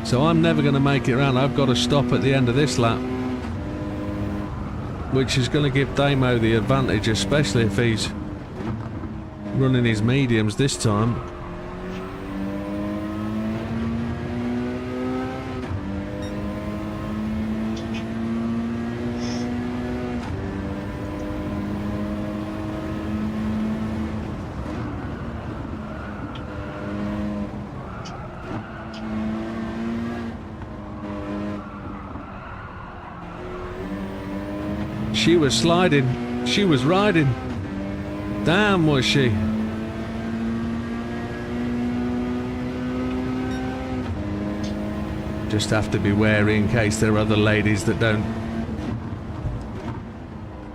So I'm never going to make it around. I've got to stop at the end of this lap, which is going to give Damo the advantage, especially if he's running his mediums this time. She was sliding. She was riding. Damn, was she? Just have to be wary in case there are other ladies that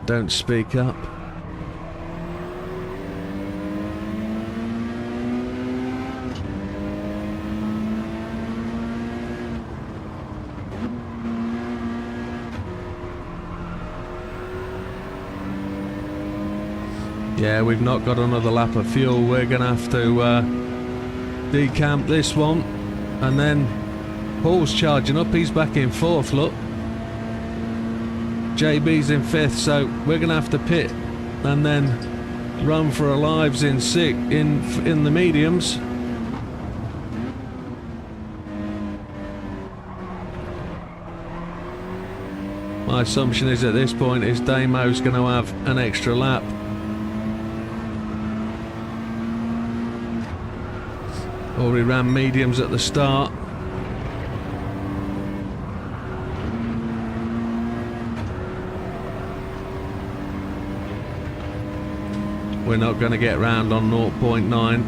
don't speak up. Yeah, we've not got another lap of fuel. We're going to have to decamp this one. And then Paul's charging up. He's back in 4th, look. JB's in 5th, so we're going to have to pit and then run for our lives in the mediums. My assumption is at this point is Damo's going to have an extra lap. Already ran mediums at the start. We're not going to get round on 0.9.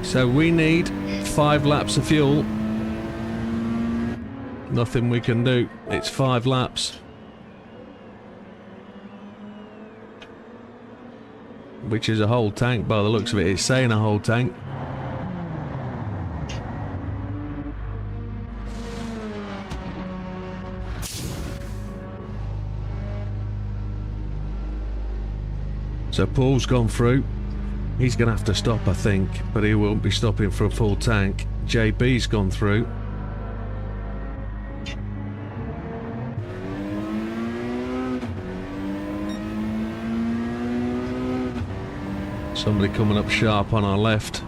So we need 5 laps of fuel. Nothing we can do. It's 5 laps. Which is a whole tank by the looks of it. It's saying a whole tank. So Paul's gone through. He's going to have to stop, I think, but he won't be stopping for a full tank. JB's gone through. Somebody coming up sharp on our left.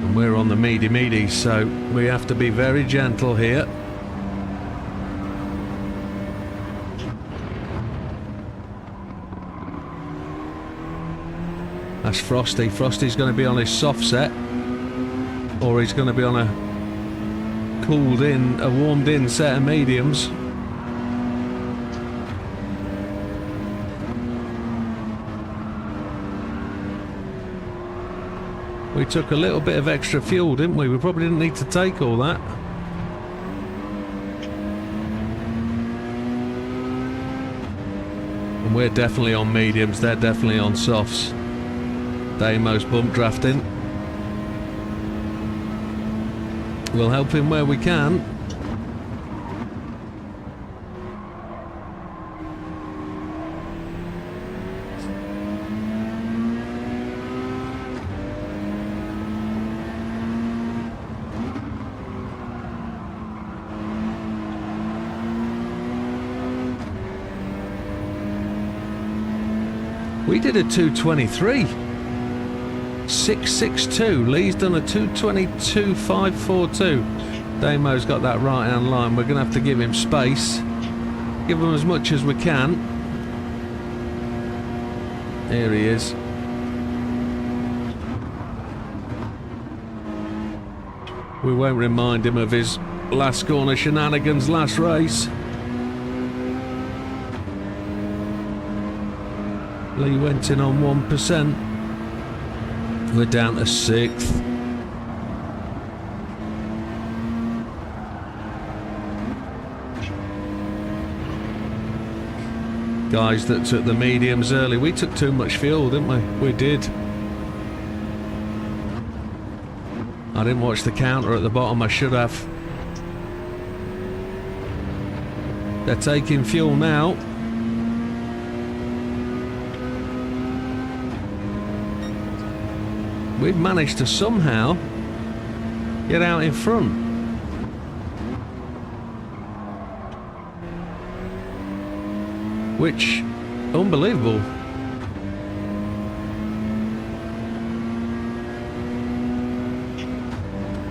And we're on the meaty, so we have to be very gentle here. That's Frosty. Frosty's going to be on his soft set, or he's going to be on a warmed in set of mediums. We took a little bit of extra fuel, didn't we? We probably didn't need to take all that. And we're definitely on mediums, they're definitely on softs. Damo's bump drafting. We'll help him where we can. We did a 223. 662. Lee's done a 222.542. Damo's got that right hand line. We're going to have to give him space. Give him as much as we can. Here he is. We won't remind him of his last corner shenanigans last race. Lee went in on 1%. We're down to 6th. Guys that took the mediums early. We took too much fuel, didn't we? We did. I didn't watch the counter at the bottom. I should have. They're taking fuel now. We've managed to somehow get out in front. Which, unbelievable.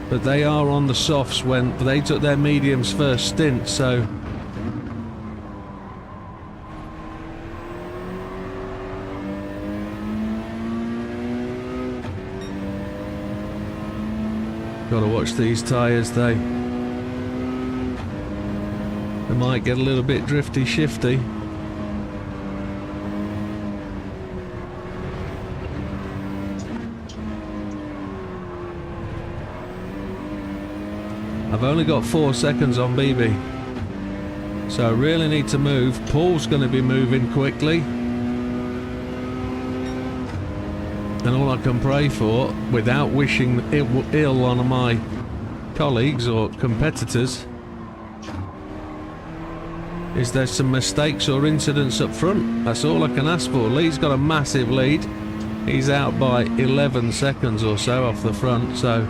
But they are on the softs when they took their mediums first stint, so got to watch these tyres, they might get a little bit drifty shifty. I've only got 4 seconds on BB, so I really need to move. Paul's going to be moving quickly, And all I can pray for, without wishing ill on my colleagues or competitors, is there's some mistakes or incidents up front. That's all I can ask for. Lee's got a massive lead. He's out by 11 seconds or so off the front, so...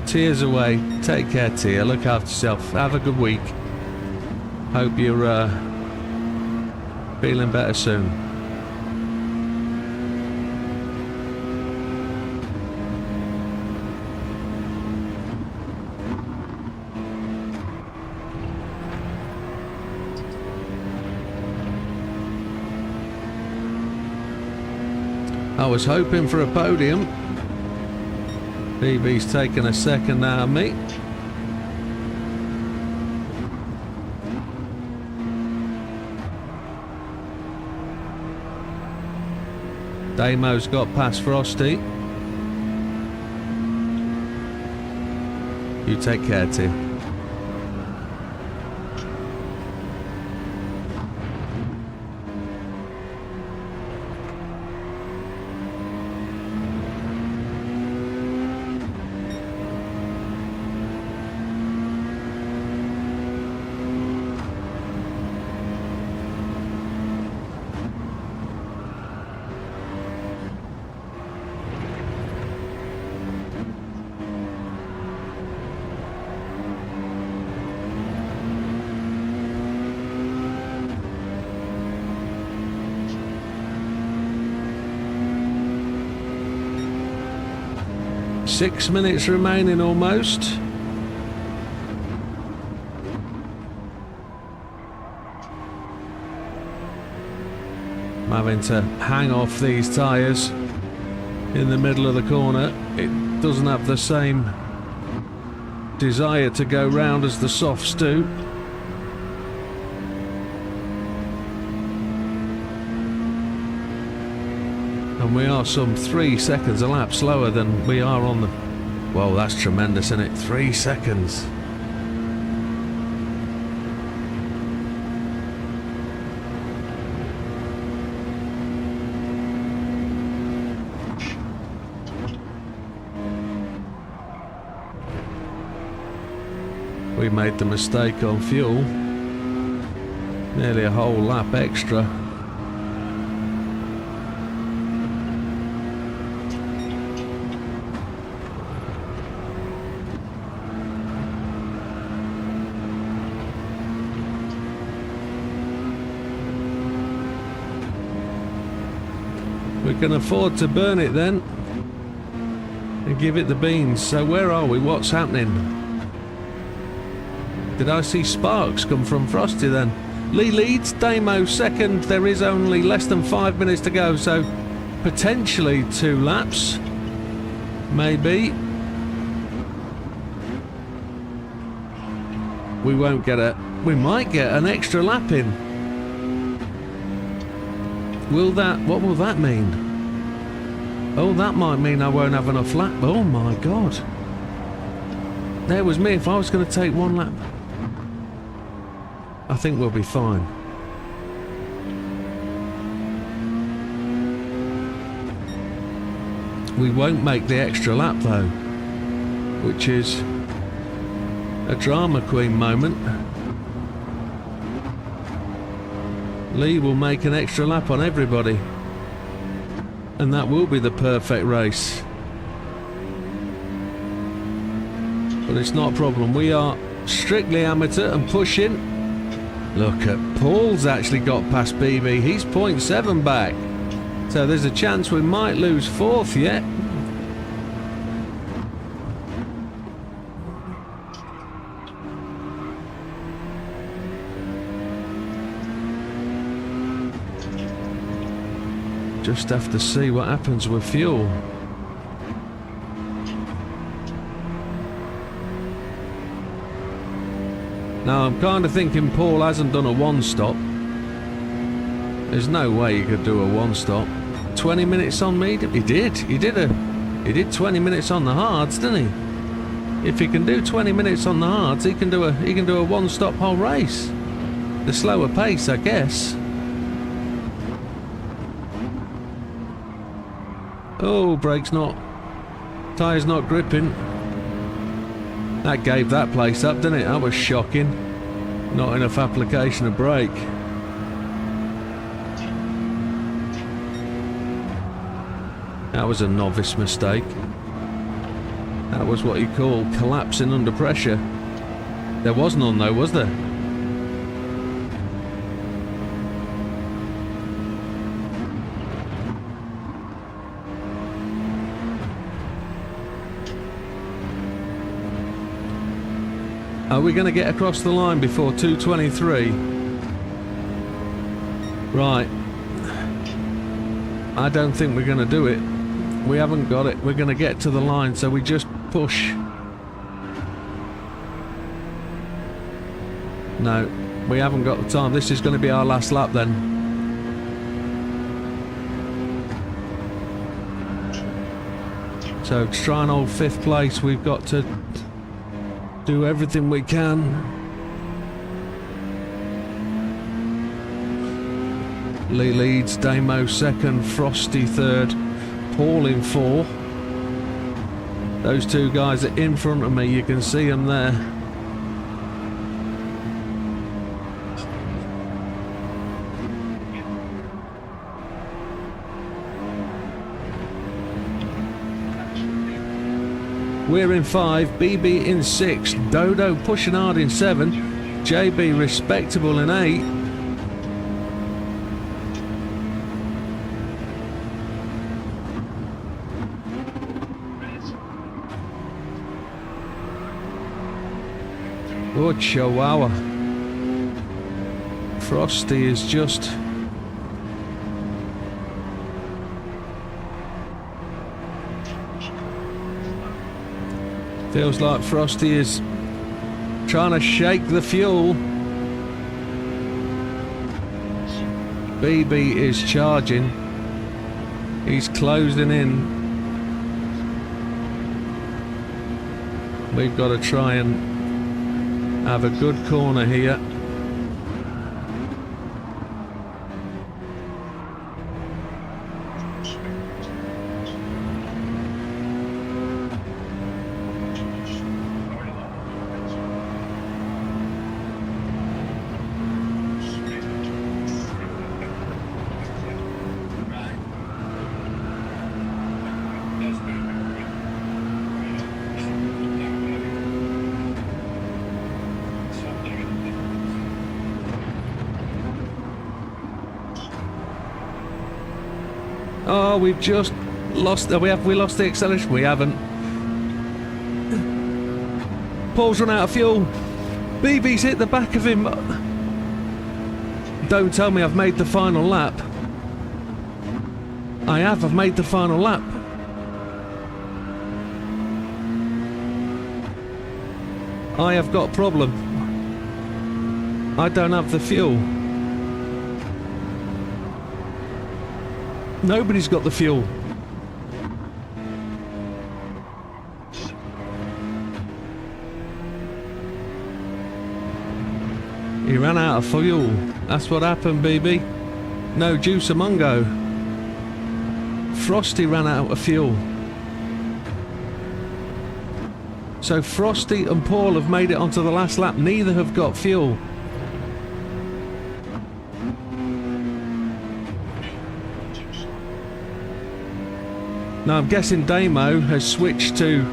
Tears away. Take care, Tia. Look after yourself. Have a good week. Hope you're feeling better soon. I was hoping for a podium. BB's taken a second out of me. Damo's got past Frosty. You take care, Tim. Six minutes remaining almost. I'm having to hang off these tyres in the middle of the corner. It doesn't have the same desire to go round as the softs do. And we are some 3 seconds a lap slower than we are on the... Whoa, that's tremendous, isn't it? 3 seconds. We made the mistake on fuel. Nearly a whole lap extra. We can afford to burn it then and give it the beans. So where are we? What's happening? Did I see sparks come from Frosty then? Lee leads, Damo second. There is only less than 5 minutes to go, so potentially 2 laps. Maybe. We won't get a... We might get an extra lap in. Will that... What will that mean? Oh, that might mean I won't have enough lap. Oh my god. There was me if I was going to take 1 lap. I think we'll be fine. We won't make the extra lap though, which is a drama queen moment. Lee will make an extra lap on everybody, and that will be the perfect race. But it's not a problem. We are strictly amateur and pushing. Look at Paul's actually got past BB. He's 0.7 back. So there's a chance we might lose 4th yet. Just have to see what happens with fuel. Now I'm kind of thinking Paul hasn't done a one-stop. There's no way he could do a one-stop. 20 minutes on medium? He did. He did 20 minutes on the hards, didn't he? If he can do 20 minutes on the hards, he can do a one-stop whole race. The slower pace, I guess. Oh, brake's not. Tyre's not gripping. That gave that place up, didn't it? That was shocking. Not enough application of brake. That was a novice mistake. That was what you call collapsing under pressure. There was none though, was there? Are we going to get across the line before 2:23? Right. I don't think we're going to do it. We haven't got it. We're going to get to the line, so we just push. No, we haven't got the time. This is going to be our last lap then. So to try and hold 5th place, we've got to do everything we can. Lee leads, Damo 2nd, Frosty 3rd, Paul in 4. Those two guys are in front of me, you can see them there. We're in 5, BB in 6, Dodo pushing hard in 7, JB respectable in 8. Oh, chihuahua. Frosty is just... feels like Frosty is trying to shake the fuel. BB is charging. He's closing in. We've got to try and have a good corner here. Oh, we've just lost. Have we lost the acceleration? We haven't. Paul's run out of fuel. BB's hit the back of him. Don't tell me I've made the final lap. I have. I've made the final lap. I have got a problem. I don't have the fuel. Nobody's got the fuel. He ran out of fuel. That's what happened, BB. No juice a mungo. Frosty ran out of fuel. So Frosty and Paul have made it onto the last lap. Neither have got fuel. Now I'm guessing Damo has switched to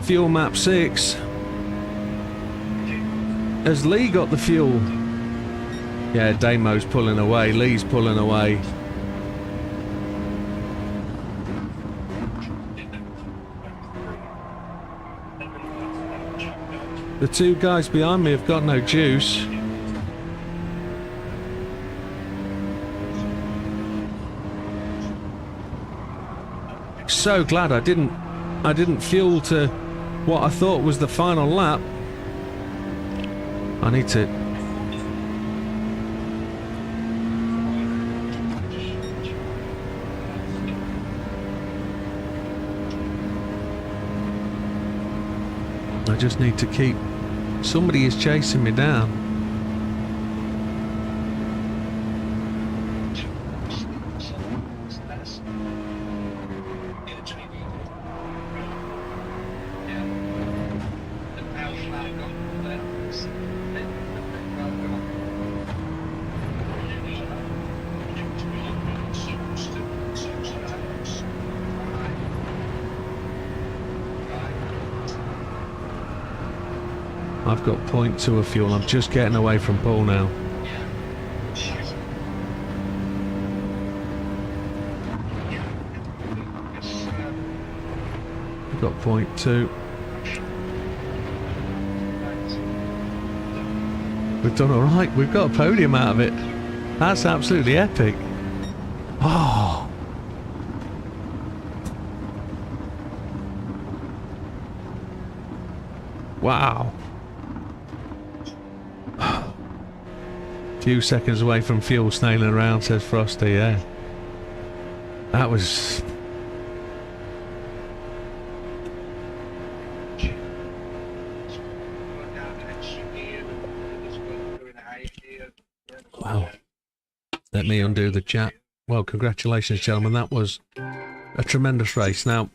fuel map 6. Has Lee got the fuel? Yeah, Damo's pulling away, Lee's pulling away. The two guys behind me have got no juice. so glad I didn't fuel to what I thought was the final lap. I need to... I just need to keep... Somebody is chasing me down. I've got 0.2 of fuel. I'm just getting away from Paul now. I've got 0.2. We've done all right. We've got a podium out of it. That's absolutely epic. Oh. Wow. Few seconds away from fuel snailing around, says Frosty, yeah. That was... Wow. Let me undo the chat. Well, congratulations, gentlemen. That was a tremendous race. Now,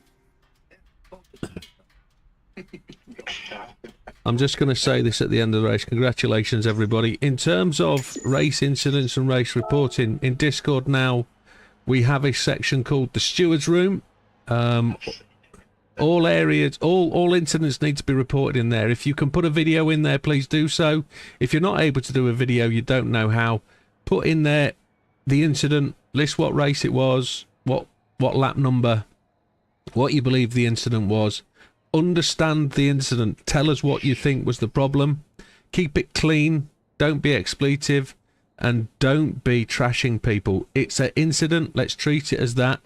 I'm just going to say this at the end of the race. Congratulations, everybody. In terms of race incidents and race reporting, in Discord now, we have a section called the Steward's Room. All areas, all incidents need to be reported in there. If you can put a video in there, please do so. If you're not able to do a video, you don't know how, put in there the incident, list what race it was, what lap number, what you believe the incident was. Understand the incident. Tell us what you think was the problem. Keep it clean. Don't be expletive. And don't be trashing people. It's an incident. Let's treat it as that.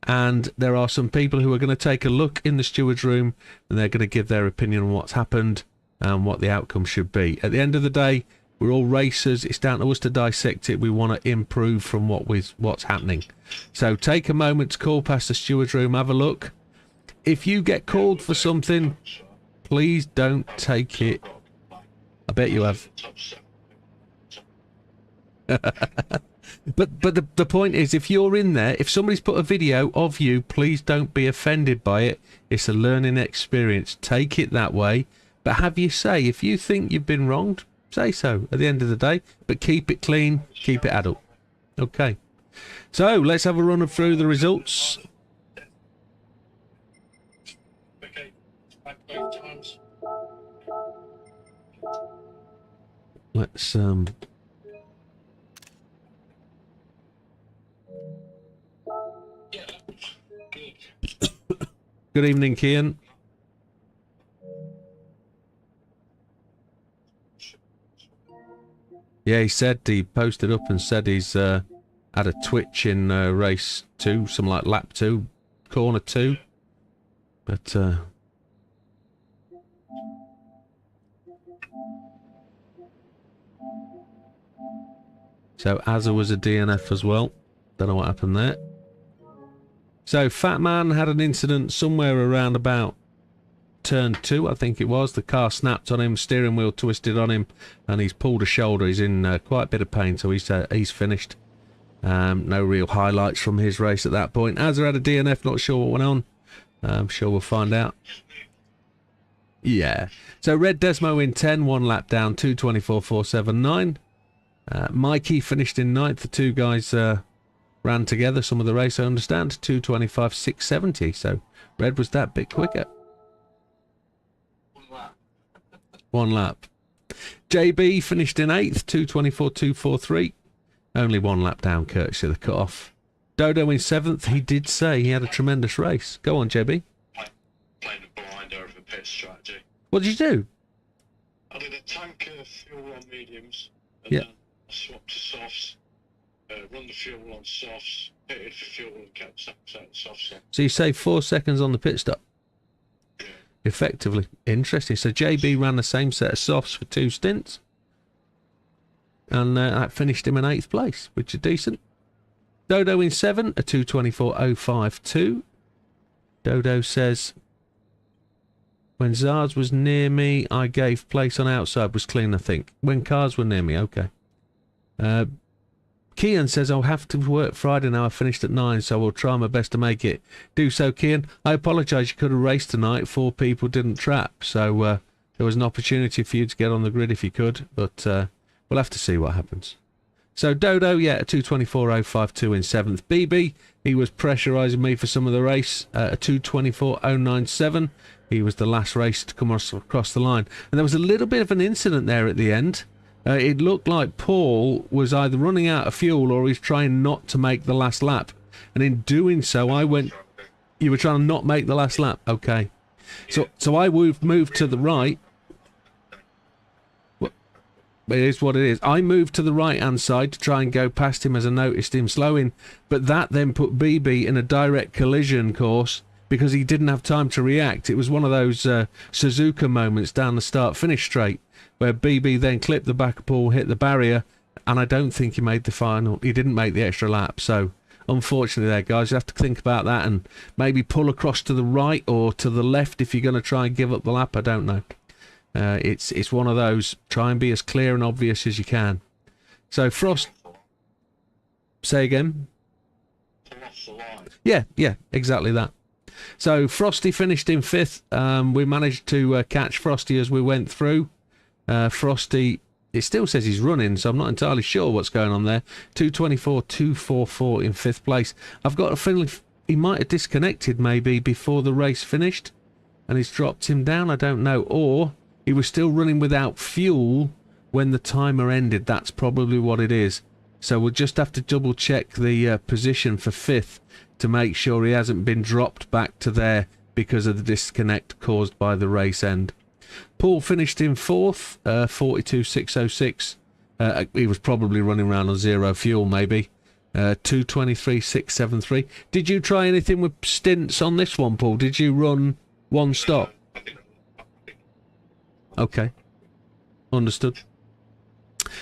And there are some people who are going to take a look in the steward's room and they're going to give their opinion on what's happened and what the outcome should be. At the end of the day, we're all racers. It's down to us to dissect it. We want to improve from what's happening. So take a moment to call past the steward's room. Have a look. If you get called for something, please don't take it. I bet you have. But the point is, if you're in there, if somebody's put a video of you, please don't be offended by it. It's a learning experience. Take it that way. But have you say, if you think you've been wronged, say so at the end of the day. But keep it clean, keep it adult. Okay. So let's have a run through the results. Let's Good evening, Kian. Yeah, he said, he posted up and said he's had a twitch in race 2, something like lap 2, corner 2. But so Azza was a DNF as well. Don't know what happened there. So Fat Man had an incident somewhere around about turn 2, I think it was. The car snapped on him, steering wheel twisted on him, and he's pulled a shoulder. He's in quite a bit of pain, so he's finished. No real highlights from his race at that point. Azza had a DNF, not sure what went on. I'm sure we'll find out. Yeah. So Red Desmo in 10, 1 lap down, 2:24.479. Mikey finished in 9th. The two guys ran together some of the race, I understand. 2:25.670. So Red was that bit quicker. 1 lap. JB finished in 8th, 2:24.243. Only 1 lap down, courtesy of the cut-off. Dodo in 7th. He did say he had a tremendous race. Go on, JB. Played a blinder of a pit strategy. What did you do? I did a tank of fuel on mediums, and Yeah. then I swapped to softs. run the fuel on softs, pitted for fuel and kept softs on. So you saved 4 seconds on the pit stop. Effectively. Interesting. So JB ran the same set of softs for 2 stints. And that finished him in 8th place, which is decent. Dodo in 7, a 2:24.052. Dodo says, when Zars was near me, I gave place on outside, was clean, I think. When cars were near me, okay. Kian says, I'll have to work Friday now. I finished at 9, so I'll try my best to make it. Do so, Kian. I apologise, you could have raced tonight. 4 people didn't trap, so there was an opportunity for you to get on the grid if you could, but we'll have to see what happens. So Dodo, yeah, a 2:24.052 in 7th. BB, he was pressurising me for some of the race, a 2:24.097. He was the last race to come across the line. And there was a little bit of an incident there at the end. It looked like Paul was either running out of fuel or he's trying not to make the last lap. And in doing so, I went... You were trying to not make the last lap? Okay. So I moved to the right. Well, it is what it is. I moved to the right-hand side to try and go past him as I noticed him slowing. But that then put BB in a direct collision course because he didn't have time to react. It was one of those Suzuka moments down the start-finish straight, where BB then clipped the back of Paul, hit the barrier, and I don't think he made the final. He didn't make the extra lap, so unfortunately there, guys, you have to think about that and maybe pull across to the right or to the left if you're going to try and give up the lap. I don't know. It's one of those. Try and be as clear and obvious as you can. So Frost... Say again? Yeah, exactly that. So Frosty finished in 5th. We managed to catch Frosty as we went through. Frosty, it still says he's running, so I'm not entirely sure what's going on there. 2:24.244 in 5th place. I've got a feeling he might have disconnected maybe before the race finished and he's dropped him down, I don't know. Or he was still running without fuel when the timer ended. That's probably what it is. So we'll just have to double check the position for 5th to make sure he hasn't been dropped back to there because of the disconnect caused by the race end. Paul finished in 4th, 42.606. He was probably running around on 0 fuel, maybe. 2:23.673. Did you try anything with stints on this one, Paul? Did you run 1 stop? Okay. Understood.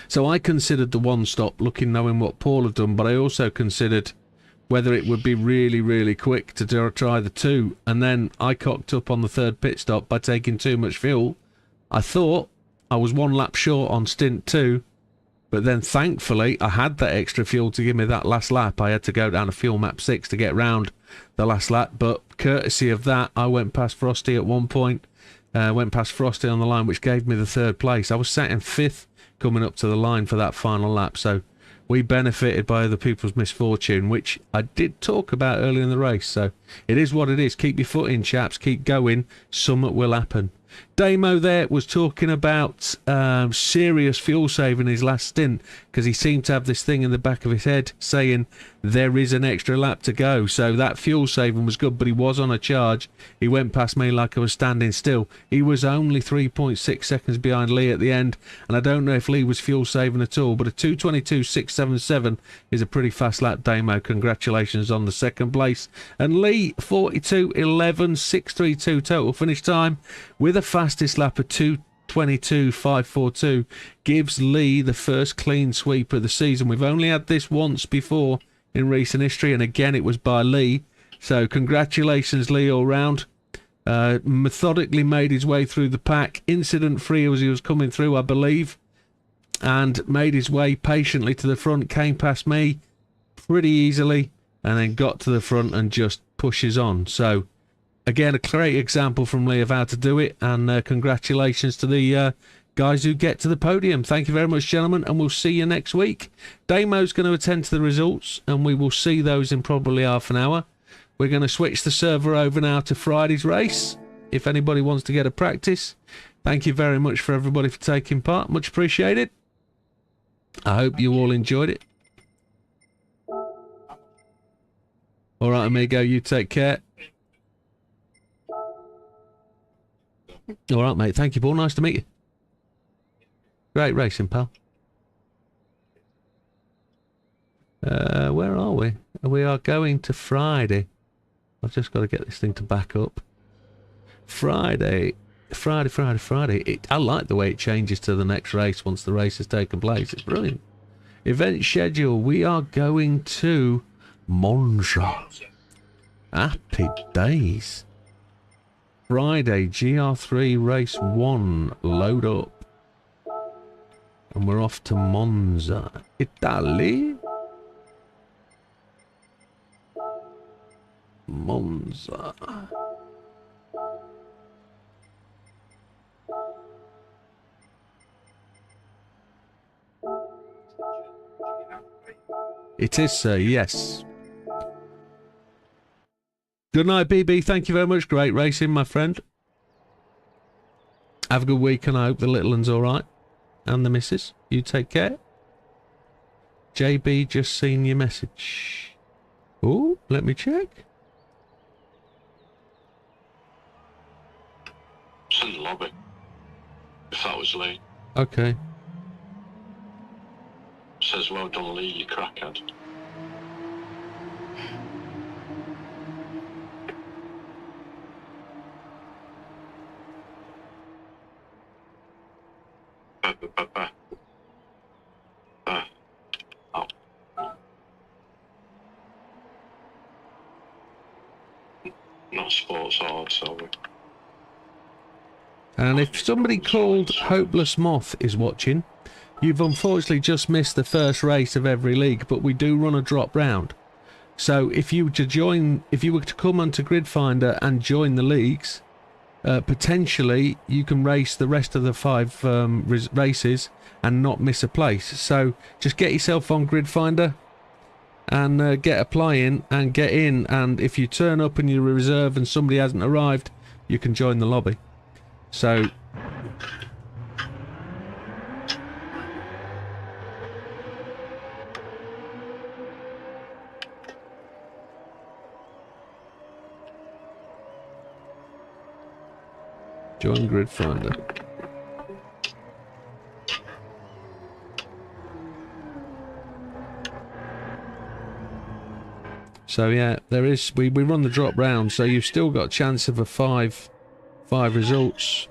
So I considered the 1 stop, knowing what Paul had done, but I also considered whether it would be really, really quick to try the 2. And then I cocked up on the 3rd pit stop by taking too much fuel. I thought I was 1 lap short on stint 2, but then thankfully I had that extra fuel to give me that last lap. I had to go down to fuel map 6 to get round the last lap, but courtesy of that, I went past Frosty at one point. Went past Frosty on the line, which gave me the 3rd place. I was sat in 5th coming up to the line for that final lap, so we benefited by other people's misfortune, which I did talk about earlier in the race. So it is what it is. Keep your foot in, chaps. Keep going. Something will happen. Damo there was talking about serious fuel saving his last stint because he seemed to have this thing in the back of his head saying there is an extra lap to go. So that fuel saving was good, but he was on a charge. He went past me like I was standing still. He was only 3.6 seconds behind Lee at the end, and I don't know if Lee was fuel saving at all, but a 2:22.677 is a pretty fast lap, Damo. Congratulations on the 2nd place. And Lee, 42.11.632 total finish time with a fastest lap of 2:22.542 gives Lee the first clean sweep of the season. We've only had this once before in recent history, and again it was by Lee. So congratulations, Lee, all round. Methodically made his way through the pack, incident free as he was coming through, I believe, and made his way patiently to the front, came past me pretty easily, and then got to the front and just pushes on. So again, a great example from Lee of how to do it, and congratulations to the guys who get to the podium. Thank you very much, gentlemen, and we'll see you next week. Damo's going to attend to the results, and we will see those in probably half an hour. We're going to switch the server over now to Friday's race, if anybody wants to get a practice. Thank you very much for everybody for taking part. Much appreciated. I hope you all enjoyed it. All right, amigo, you take care. All right, mate. Thank you, Paul. Nice to meet you. Great racing, pal. Where are we? We are going to Friday. I've just got to get this thing to back up. Friday. I like the way it changes to the next race once the race has taken place. It's brilliant. Event schedule. We are going to Monza. Happy days. Friday, GR3 race 1. Load up. And we're off to Monza, Italy. Monza. It is, sir, yes. Good night, BB. Thank you very much. Great racing, my friend. Have a good week, and I hope the little one's alright. And the missus. You take care. JB, just seen your message. Oh, let me check. It's in the lobby. If that was Lee. Okay. Says, well done, Lee, you crackhead. Oh. Not sports hard, sorry. And if somebody called Hopeless Moth is watching, you've unfortunately just missed the first race of every league, but we do run a drop round. So if you were to come onto Grid Finder and join the leagues, potentially you can race the rest of the 5 races and not miss a place. So just get yourself on Grid Finder and get applying and get in. And if you turn up and you're a reserve and somebody hasn't arrived, you can join the lobby. So join Grid Finder. So yeah, there is. We run the drop round, so you've still got a chance of a five results,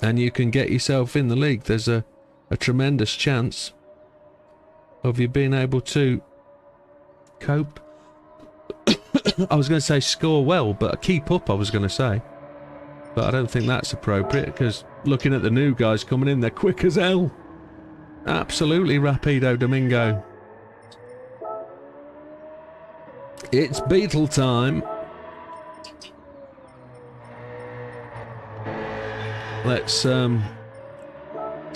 and you can get yourself in the league. There's a tremendous chance of you being able to cope. I was going to say score well, but keep up. I was going to say. But I don't think that's appropriate, because looking at the new guys coming in, they're quick as hell. Absolutely rapido Domingo. It's Beetle time. Let's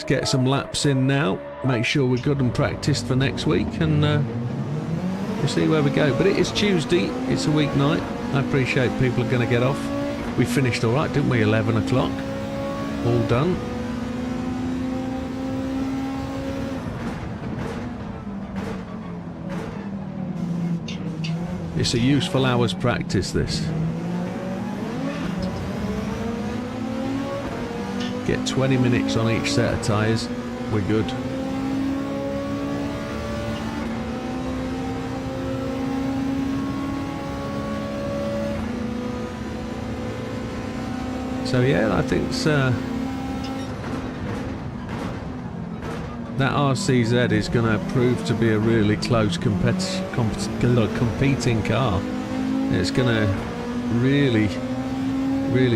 get some laps in now. Make sure we're good and practiced for next week, and we'll see where we go. But it is Tuesday. It's a weeknight. I appreciate people are going to get off. We finished all right, didn't we? 11 o'clock. All done. It's a useful hour's practice, this. Get 20 minutes on each set of tyres. We're good. So yeah, I think it's, that RCZ is going to prove to be a really close competing car. It's going to really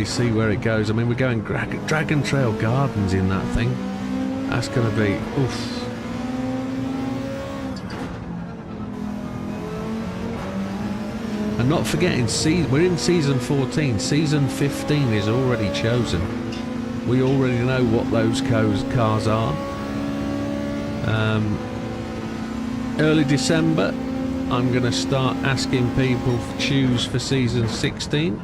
see where it goes. I mean, we're going Dragon Trail Gardens in that thing. That's going to be oof. And not forgetting, we're in season 14. Season 15 is already chosen. We already know what those cars are. Early December, I'm going to start asking people to choose for season 16.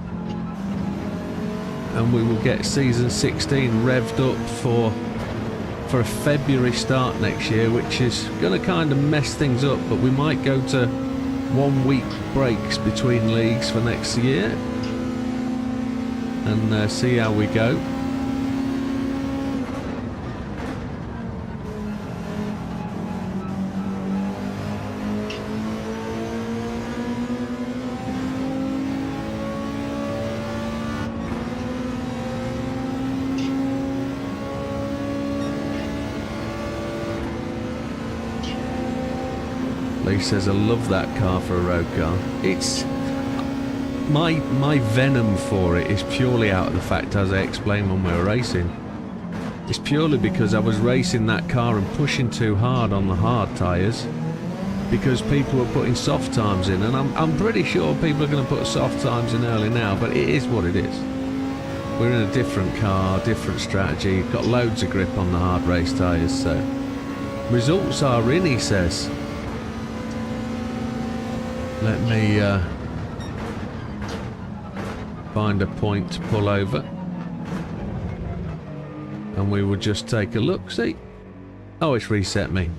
And we will get season 16 revved up for a February start next year, which is going to kind of mess things up, but we might go to 1 week breaks between leagues for next year and see how we go. Lee says, I love that car for a road car. It's... My venom for it is purely out of the fact, as I explained when we were racing. It's purely because I was racing that car and pushing too hard on the hard tyres because people were putting soft times in, and I'm pretty sure people are going to put soft times in early now, but it is what it is. We're in a different car, different strategy, got loads of grip on the hard race tyres, so... Results are in, he says. Let me find a point to pull over. And we will just take a look, see? Oh, it's reset me.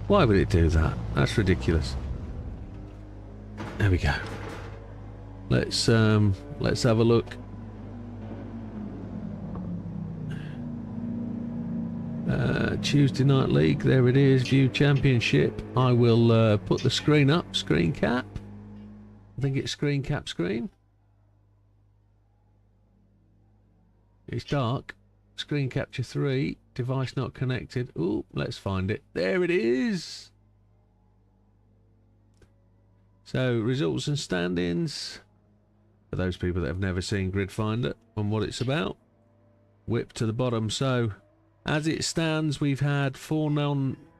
Why would it do that? That's ridiculous. There we go. Let's have a look. Tuesday Night League, there it is, View Championship. I will put the screen up, screen cap. I think it's screen cap screen. It's dark. Screen capture 3. Device not connected. Ooh, let's find it. There it is. So, results and stand-ins. For those people that have never seen Grid Finder and what it's about. Whip to the bottom. So, as it stands, we've had 4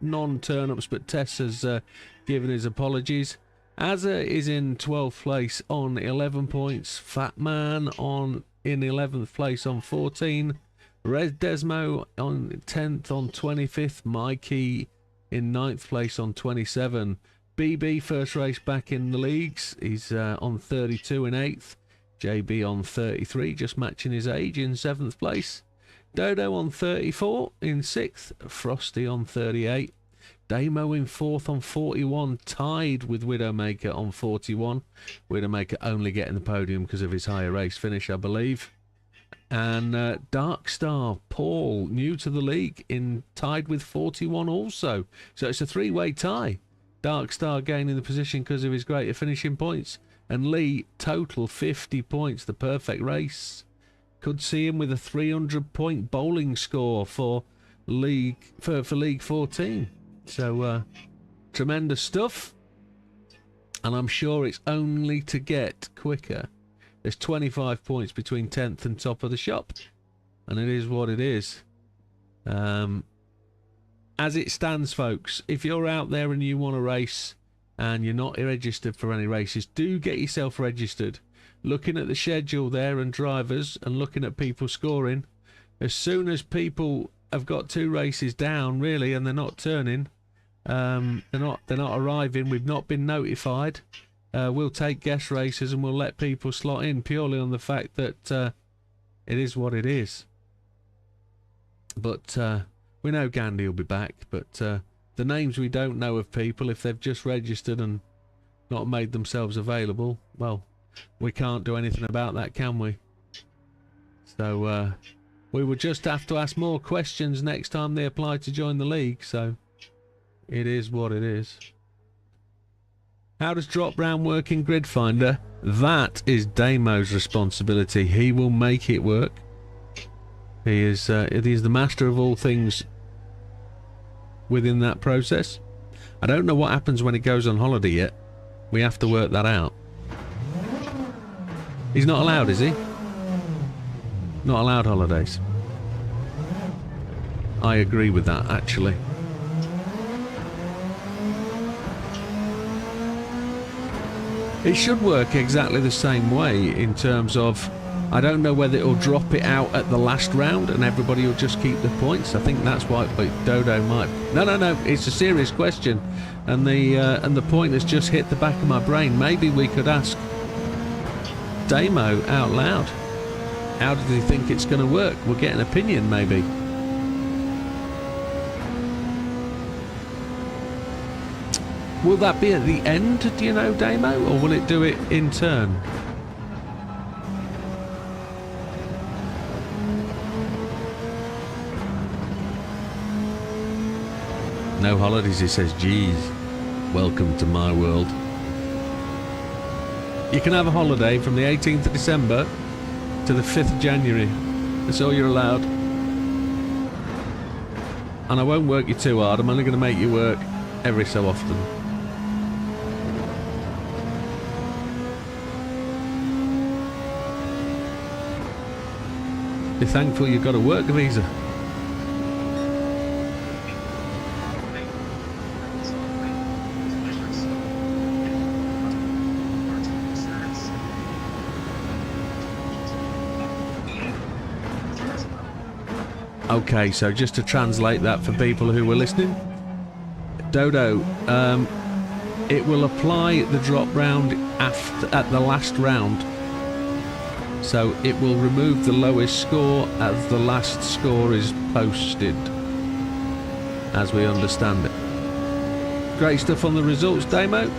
non-turn-ups, but Tess has given his apologies. Azza is in 12th place on 11 points. Fat Man in 11th place on 14. Red Desmo on 10th on 25th. Mikey in 9th place on 27. BB first race back in the leagues. He's on 32 in 8th. JB on 33, just matching his age, in 7th place. Dodo on 34 in 6th. Frosty on 38. Damo in 4th on 41, tied with Widdowmaker on 41. Widdowmaker only getting the podium because of his higher race finish, I believe. And Darkstar Paul, new to the league, tied with 41 also. So it's a 3-way tie. Darkstar gaining the position because of his greater finishing points. And Lee, total 50 points, the perfect race. Could see him with a 300-point bowling score for League 14. So, tremendous stuff. And I'm sure it's only to get quicker. There's 25 points between 10th and top of the shop. And it is what it is. As it stands, folks, if you're out there and you want to race and you're not registered for any races, do get yourself registered. Looking at the schedule there and drivers and looking at people scoring, as soon as people have got 2 races down, really, and they're not turning, they're not arriving, we've not been notified, we'll take guest races and we'll let people slot in purely on the fact that it is what it is. But we know Gandhi will be back, but the names we don't know of people, if they've just registered and not made themselves available, well, we can't do anything about that, can we? So we will just have to ask more questions next time they apply to join the league, so it is what it is. How does drop round work in Grid Finder? That is Damo's responsibility. He will make it work. He is the master of all things within that process. I don't know what happens when he goes on holiday yet. We have to work that out. He's not allowed, is he? Not allowed holidays. I agree with that, actually. It should work exactly the same way in terms of, I don't know whether it'll drop it out at the last round and everybody will just keep the points. I think that's why Dodo might. No, it's a serious question, and the point has just hit the back of my brain. Maybe we could ask Damo out loud. How does he think it's going to work? We'll get an opinion, maybe. Will that be at the end, do you know, Damo? Or will it do it in turn? No holidays, he says. Geez, welcome to my world. You can have a holiday from the 18th of December to the 5th of January. That's all you're allowed. and I won't work you too hard. I'm only going to make you work every so often. Be thankful you've got a work visa. Okay, so just to translate that for people who were listening, Dodo, it will apply the drop round at the last round. So it will remove the lowest score as the last score is posted, as we understand it. Great stuff on the results, Damo.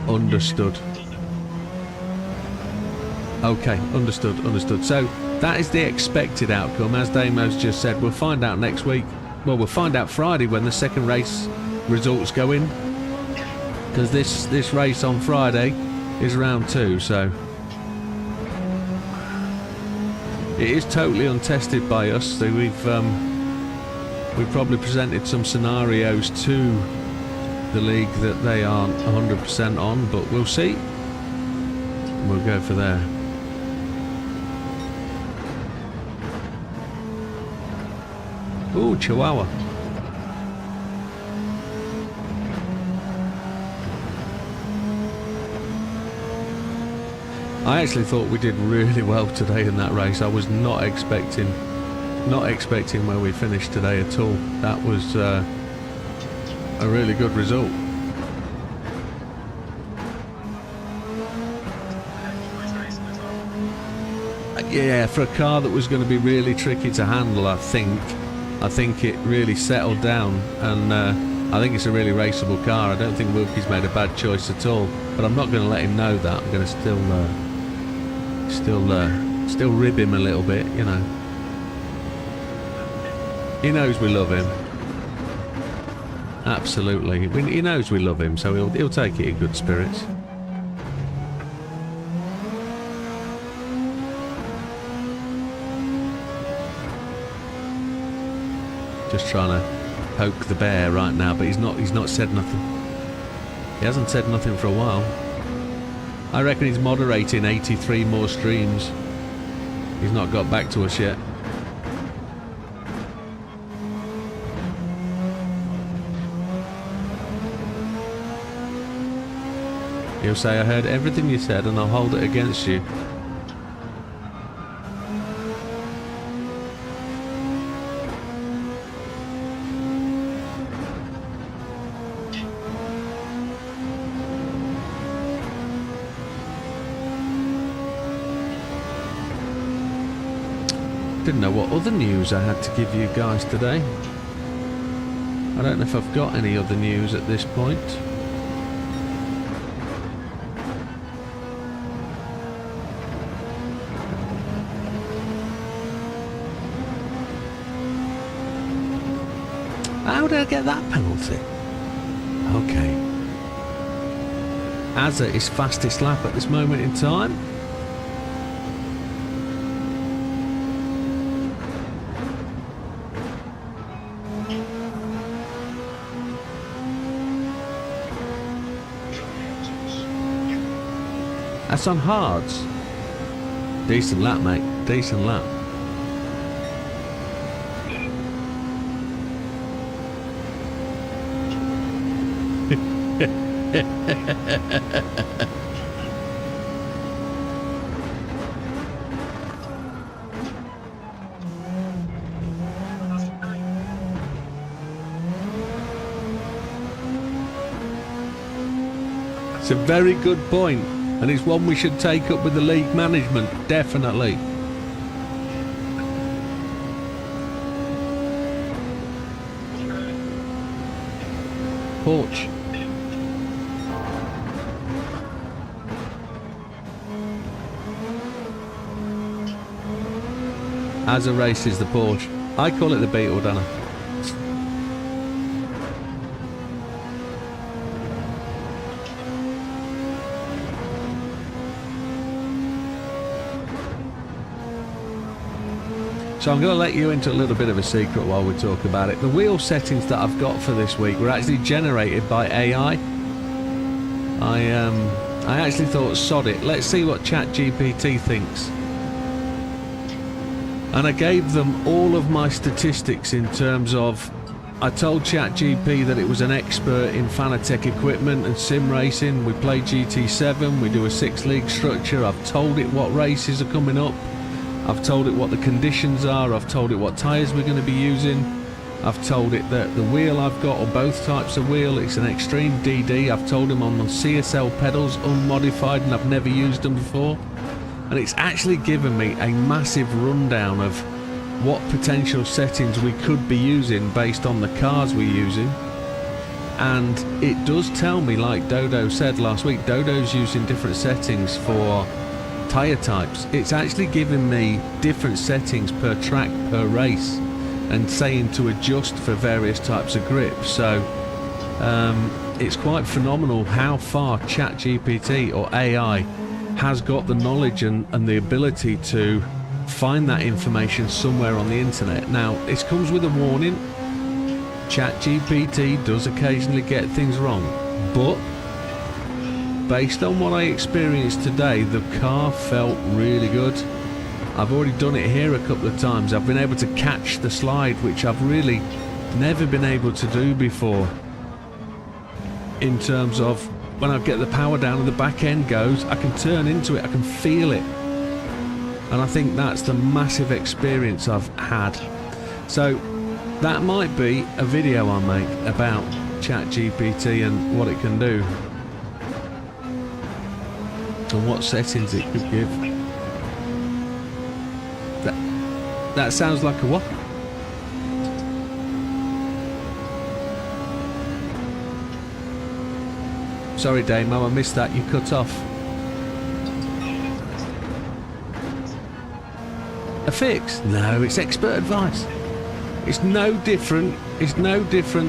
Understood. Okay, understood. So that is the expected outcome. As Damo's just said, we'll find out next week. Well, we'll find out Friday when the second race results go in. Because this race on Friday is round 2, so it is totally untested by us. So we've probably presented some scenarios to the league that they aren't 100% on, but we'll see. We'll go for there. Ooh, Chihuahua. I actually thought we did really well today in that race. I was not expecting where we finished today at all. That was a really good result. Yeah, for a car that was going to be really tricky to handle, I think it really settled down, and I think it's a really raceable car. I don't think Wilkie's made a bad choice at all, but I'm not going to let him know that. I'm going to still rib him a little bit, you know. He knows we love him. Absolutely, he knows we love him, so he'll take it in good spirits. Just trying to poke the bear right now, but he's not said nothing. He hasn't said nothing for a while. I reckon he's moderating 83 more streams. He's not got back to us yet. He'll say, I heard everything you said and I'll hold it against you. Didn't know what other news I had to give you guys today. I don't know if I've got any other news at this point. How did I get that penalty? Okay. Azza is fastest lap at this moment in time. That's on hards. Decent lap, mate. Decent lap. It's a very good point. And it's one we should take up with the league management, definitely. Porch. As a race is the Porsche. I call it the Beetle, don't I? So I'm going to let you into a little bit of a secret while we talk about it. The wheel settings that I've got for this week were actually generated by AI. I actually thought, sod it, let's see what ChatGPT thinks. And I gave them all of my statistics in terms of, I told ChatGPT that it was an expert in Fanatec equipment and sim racing. We play GT7, we do a 6-league structure. I've told it what races are coming up. I've told it what the conditions are. I've told it what tyres we're going to be using. I've told it that the wheel I've got, or both types of wheel, it's an Extreme DD. I've told him on the CSL pedals, unmodified, and I've never used them before. And it's actually given me a massive rundown of what potential settings we could be using based on the cars we're using. And it does tell me, like Dodo said last week, Dodo's using different settings for tyre types. It's actually giving me different settings per track, per race, and saying to adjust for various types of grip. So it's quite phenomenal how far ChatGPT or AI has got the knowledge and the ability to find that information somewhere on the internet. Now, this comes with a warning. ChatGPT does occasionally get things wrong, but based on what I experienced today, the car felt really good. I've already done it here a couple of times. I've been able to catch the slide, which I've really never been able to do before, in terms of when I get the power down and the back end goes, I can turn into it, I can feel it. And I think that's the massive experience I've had. So that might be a video I make about ChatGPT and what it can do and what settings it could give. That sounds like a what? Sorry Damo, I missed that, you cut off. A fix? No, it's expert advice. It's no different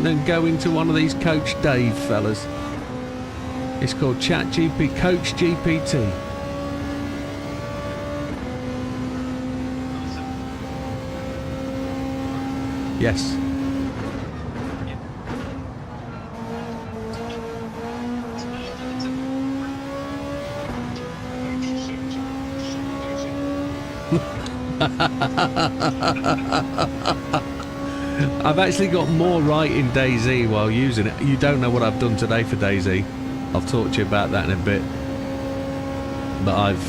than going to one of these Coach Dave fellas. It's called ChatGPT, Coach GPT. Yes. I've actually got more right in DayZ while using it. You don't know what I've done today for DayZ. I'll talk to you about that in a bit. But I've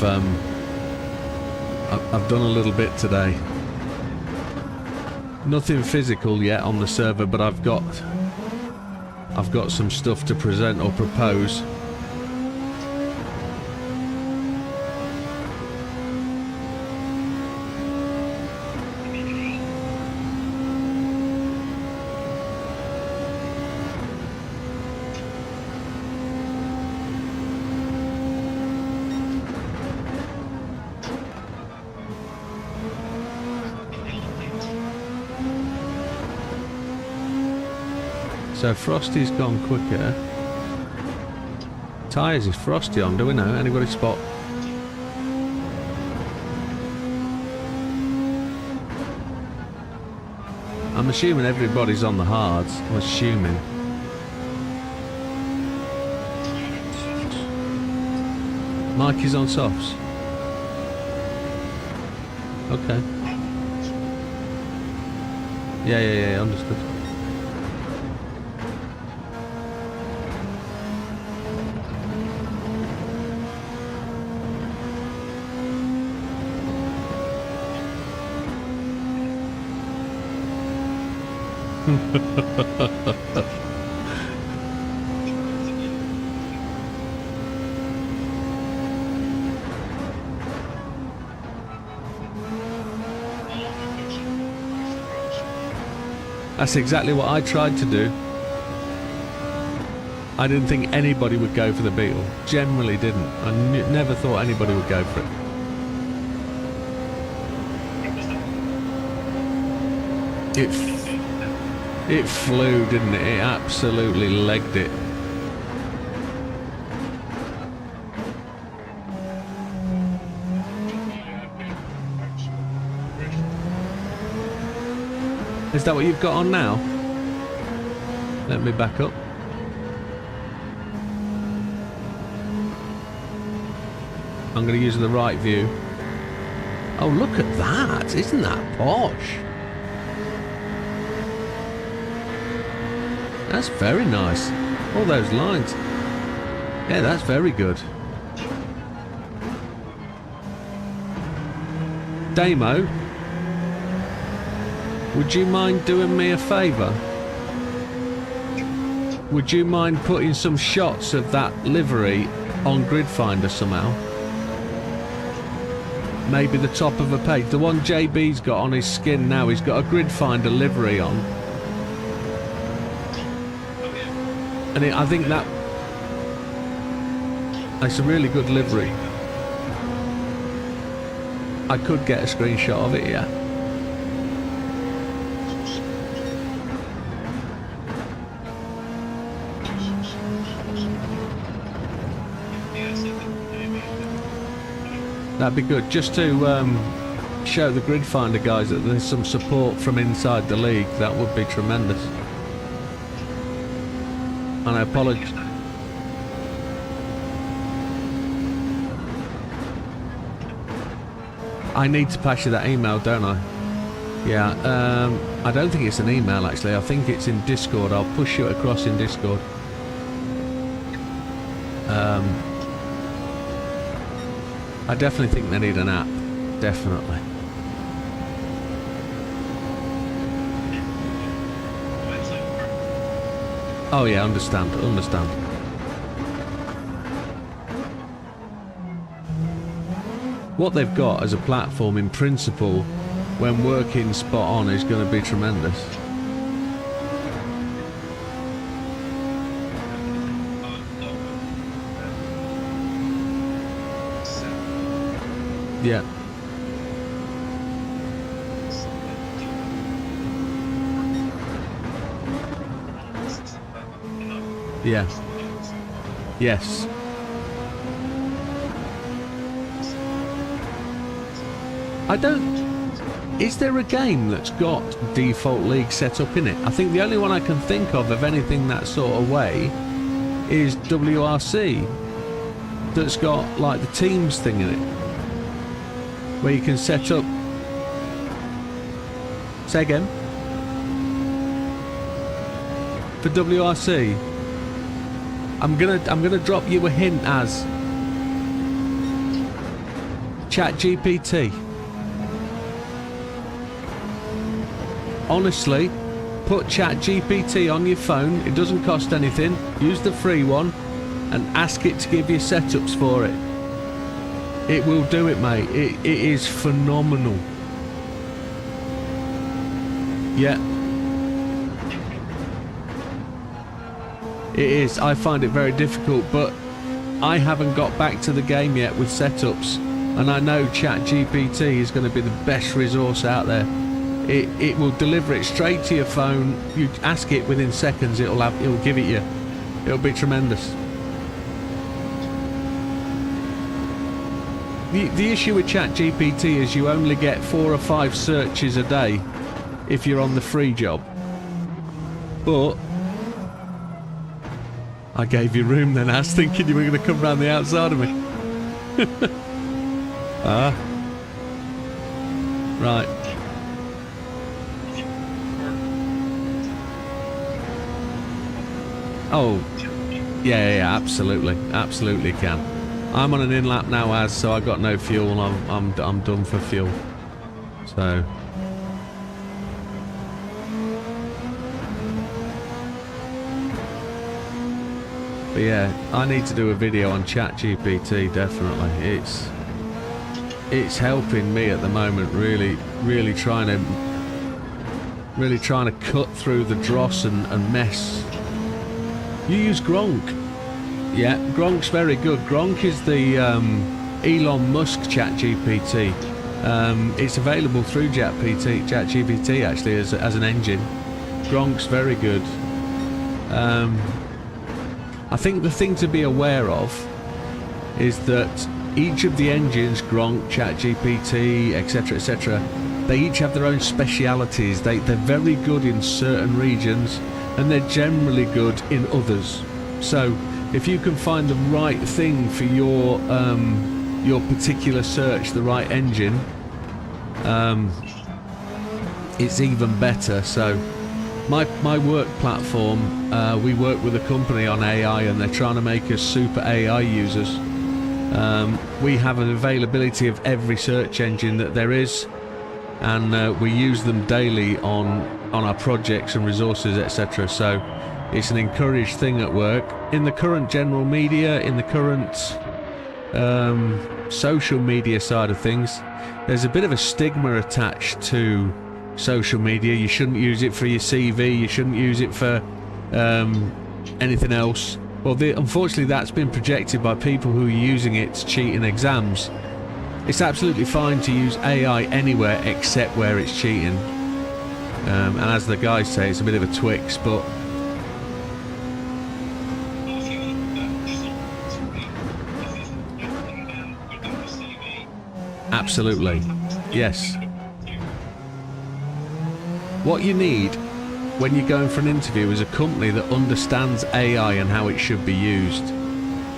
done a little bit today. Nothing physical yet on the server, but I've got some stuff to present or propose. So Frosty's gone quicker. Tyres is Frosty on, do we know? Anybody spot? I'm assuming everybody's on the hards. I'm assuming. Mikey's on softs. Okay. Yeah, understood. That's exactly what I tried to do. I didn't think anybody would go for the Beetle. Generally didn't. I never thought anybody would go for it. It flew, didn't it? It absolutely legged it. Is that what you've got on now? Let me back up. I'm going to use the right view. Oh, look at that. Isn't that posh? That's very nice. All those lines. Yeah, that's very good. Damo, would you mind doing me a favour? Would you mind putting some shots of that livery on Grid Finder somehow? Maybe the top of a page. The one JB's got on his skin now, he's got a Grid Finder livery on. And I think that... It's a really good livery. I could get a screenshot of it, yeah. That'd be good, just to show the Grid Finder guys that there's some support from inside the league. That would be tremendous. And I apologise. I need to pass you that email, don't I? Yeah, I don't think it's an email actually. I think it's in Discord. I'll push you across in Discord. I definitely think they need an app. Definitely. Oh yeah, understand. What they've got as a platform in principle, when working spot on, is going to be tremendous. Yeah. Yeah. Yes. I don't... Is there a game that's got default league set up in it? I think the only one I can think of anything that sort of way is WRC, that's got like the teams thing in it, where you can set up... Say again? For WRC, I'm gonna drop you a hint as ChatGPT. Honestly, put ChatGPT on your phone. It doesn't cost anything. Use the free one and ask it to give you setups for it. It will do it, mate. It is phenomenal. Yeah. It is. I find it very difficult, but I haven't got back to the game yet with setups, and I know ChatGPT is going to be the best resource out there. It will deliver it straight to your phone. You ask it within seconds, it'll give it you. It'll be tremendous. The issue with ChatGPT is you only get 4 or 5 searches a day if you're on the free job. But I gave you room then. I was thinking you were going to come round the outside of me. Right. Oh, yeah, absolutely can. I'm on an in-lap now, so I got no fuel. I'm done for fuel. So. But yeah, I need to do a video on ChatGPT, definitely. It's helping me at the moment, really trying to cut through the dross and mess. You use Gronk. Yeah, Gronk's very good. Gronk is the Elon Musk ChatGPT. It's available through ChatGPT actually as an engine. Gronk's very good. I think the thing to be aware of is that each of the engines, Gronk, ChatGPT, etc., they each have their own specialities. They're very good in certain regions, and they're generally good in others. So if you can find the right thing for your particular search, the right engine, it's even better. So my work platform, we work with a company on AI, and they're trying to make us super AI users. We have an availability of every search engine that there is, and we use them daily on our projects and resources, etc. So it's an encouraged thing at work. In the current general media, in the current social media side of things, there's a bit of a stigma attached to social media. You shouldn't use it for your CV, you shouldn't use it for anything else. Well, unfortunately that's been projected by people who are using it to cheat in exams. It's absolutely fine to use AI anywhere except where it's cheating. And as the guys say, it's a bit of a Twix, but absolutely, yes. What you need when you're going for an interview is a company that understands AI and how it should be used.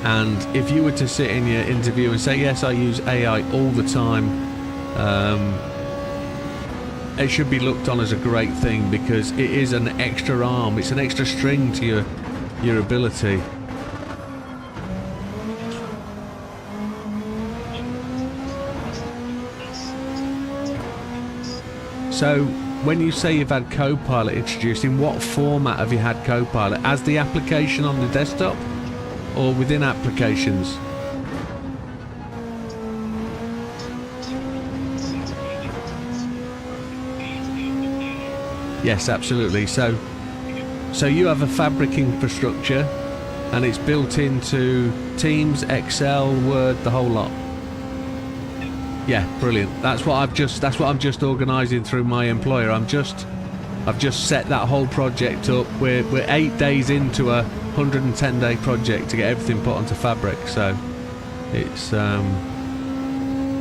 And if you were to sit in your interview and say, yes, I use AI all the time, it should be looked on as a great thing, because it is an extra arm, it's an extra string to your ability. So when you say you've had Copilot introduced, in what format have you had Copilot? As the application on the desktop, or within applications? Yes, absolutely. So you have a Fabric infrastructure, and it's built into Teams, Excel, Word, the whole lot. Yeah, brilliant. That's what I'm just organising through my employer. I've just set that whole project up. We're 8 days into a 110-day project to get everything put onto Fabric. So it's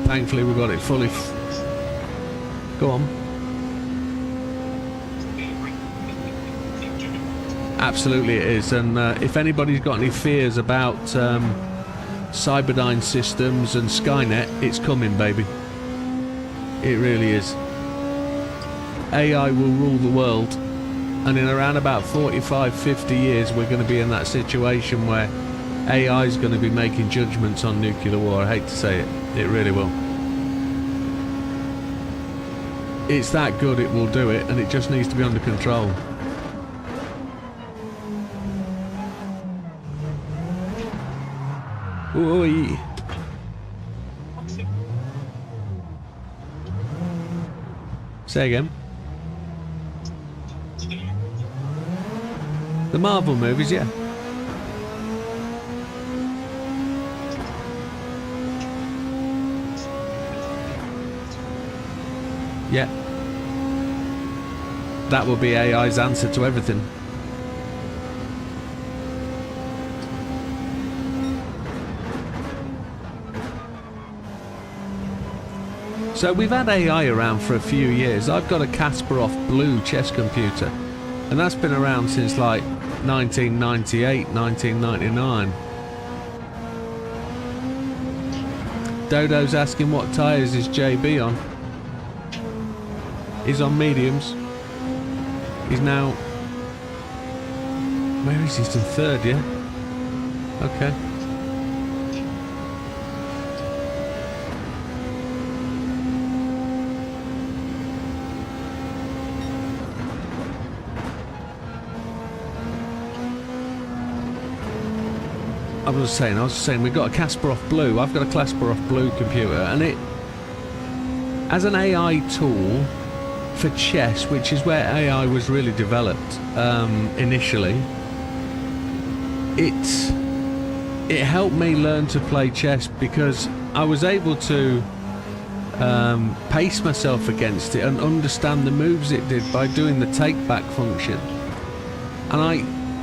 thankfully we've got it fully. Go on. Absolutely, it is. And if anybody's got any fears about Cyberdyne systems and Skynet, it's coming, baby. It really is. AI will rule the world, and in around about 45-50 years we're going to be in that situation where AI is going to be making judgments on nuclear war. I hate to say it, it really will. It's that good, it will do it, and it just needs to be under control. Oi. Say again. The Marvel movies, yeah. Yeah. That will be AI's answer to everything. So we've had AI around for a few years. I've got a Kasparov Blue chess computer, and that's been around since like 1998, 1999. Dodo's asking what tyres is JB on. He's on mediums. He's now... Where is he? He's in third, yeah? Okay. I was just saying, we've got a Kasparov Blue. I've got a Kasparov Blue computer, and it, as an AI tool for chess, which is where AI was really developed initially, it helped me learn to play chess, because I was able to pace myself against it and understand the moves it did by doing the take-back function. And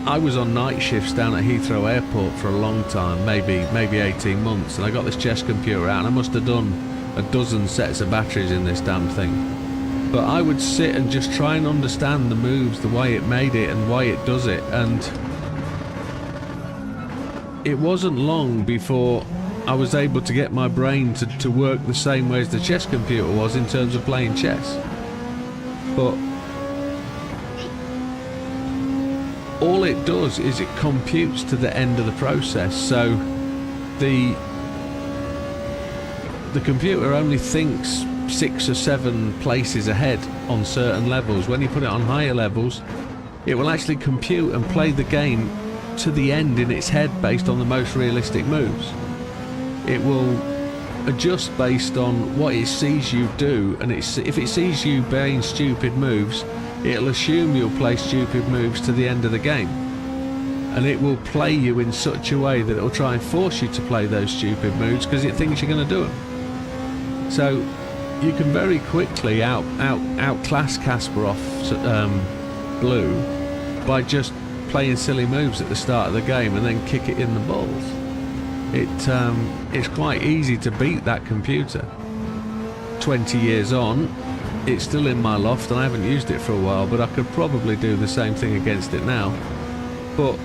I was on night shifts down at Heathrow Airport for a long time, maybe 18 months, and I got this chess computer out, and I must have done a dozen sets of batteries in this damn thing. But I would sit and just try and understand the moves, the way it made it and why it does it, and it wasn't long before I was able to get my brain to work the same way as the chess computer was in terms of playing chess. But all it does is it computes to the end of the process. So the computer only thinks 6 or 7 places ahead on certain levels. When you put it on higher levels, it will actually compute and play the game to the end in its head based on the most realistic moves. It will adjust based on what it sees you do, and if it sees you playing stupid moves, it'll assume you'll play stupid moves to the end of the game, and it will play you in such a way that it'll try and force you to play those stupid moves because it thinks you're going to do them. So you can very quickly outclass Kasparov's blue by just playing silly moves at the start of the game and then kick it in the balls. It's quite easy to beat that computer. 20 years on, it's still in my loft and I haven't used it for a while, but I could probably do the same thing against it now. But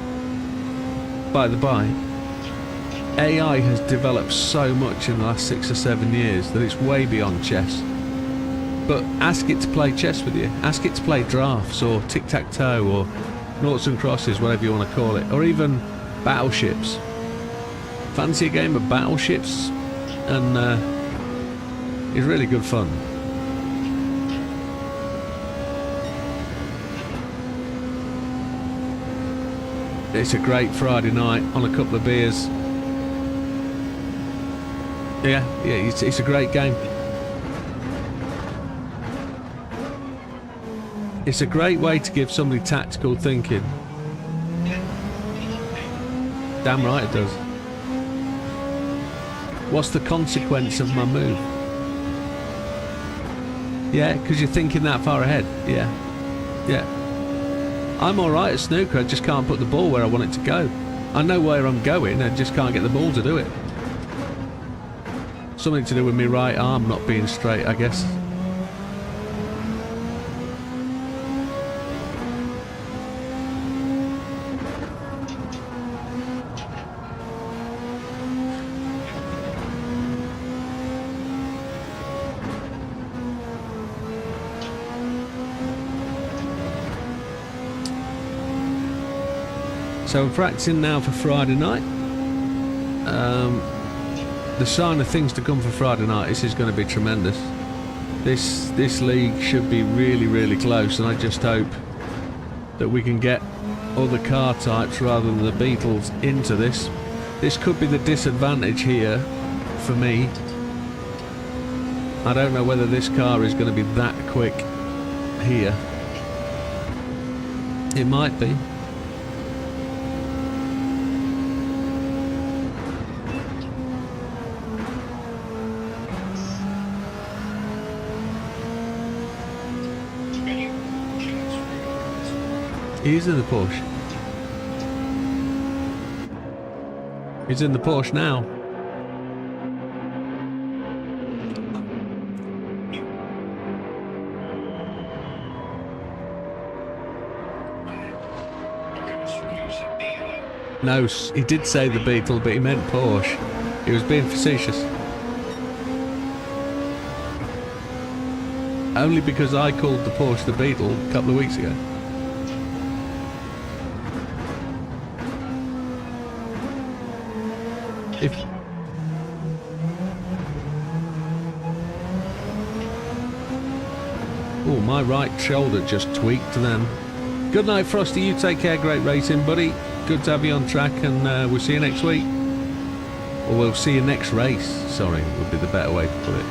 by the by, AI has developed so much in the last 6 or 7 years that it's way beyond chess. But ask it to play chess with you. Ask it to play drafts or tic-tac-toe or noughts and crosses, whatever you want to call it, or even battleships. Fancy a game of battleships? And it's really good fun. It's a great Friday night on a couple of beers. Yeah, it's a great game. It's a great way to give somebody tactical thinking. Damn right it does. What's the consequence of my move? Yeah, because you're thinking that far ahead. Yeah. I'm alright at snooker, I just can't put the ball where I want it to go. I know where I'm going, I just can't get the ball to do it. Something to do with my right arm not being straight, I guess. So I'm practicing now for Friday night. The sign of things to come for Friday night, this is going to be tremendous. This league should be really, really close, and I just hope that we can get other car types rather than the Beetles into this. This could be the disadvantage here for me. I don't know whether this car is going to be that quick here. It might be. He's in the Porsche. He's in the Porsche now. No, he did say the Beetle, but he meant Porsche. He was being facetious. Only because I called the Porsche the Beetle a couple of weeks ago. Oh, my right shoulder just tweaked then. Good night, Frosty. You take care. Great racing, buddy. Good to have you on track, and we'll see you next week. Or we'll see you next race. Sorry, would be the better way to put it.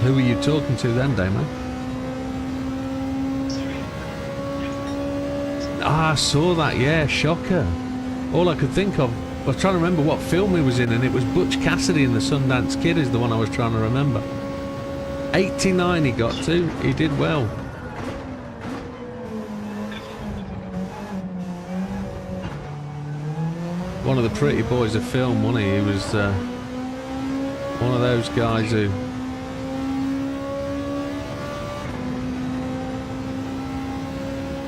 Who were you talking to then, Damo? Ah, I saw that, yeah, shocker. All I could think of, I was trying to remember what film he was in, and it was Butch Cassidy and the Sundance Kid is the one I was trying to remember. 89 he got to, he did well. One of the pretty boys of film, wasn't he? He was one of those guys who...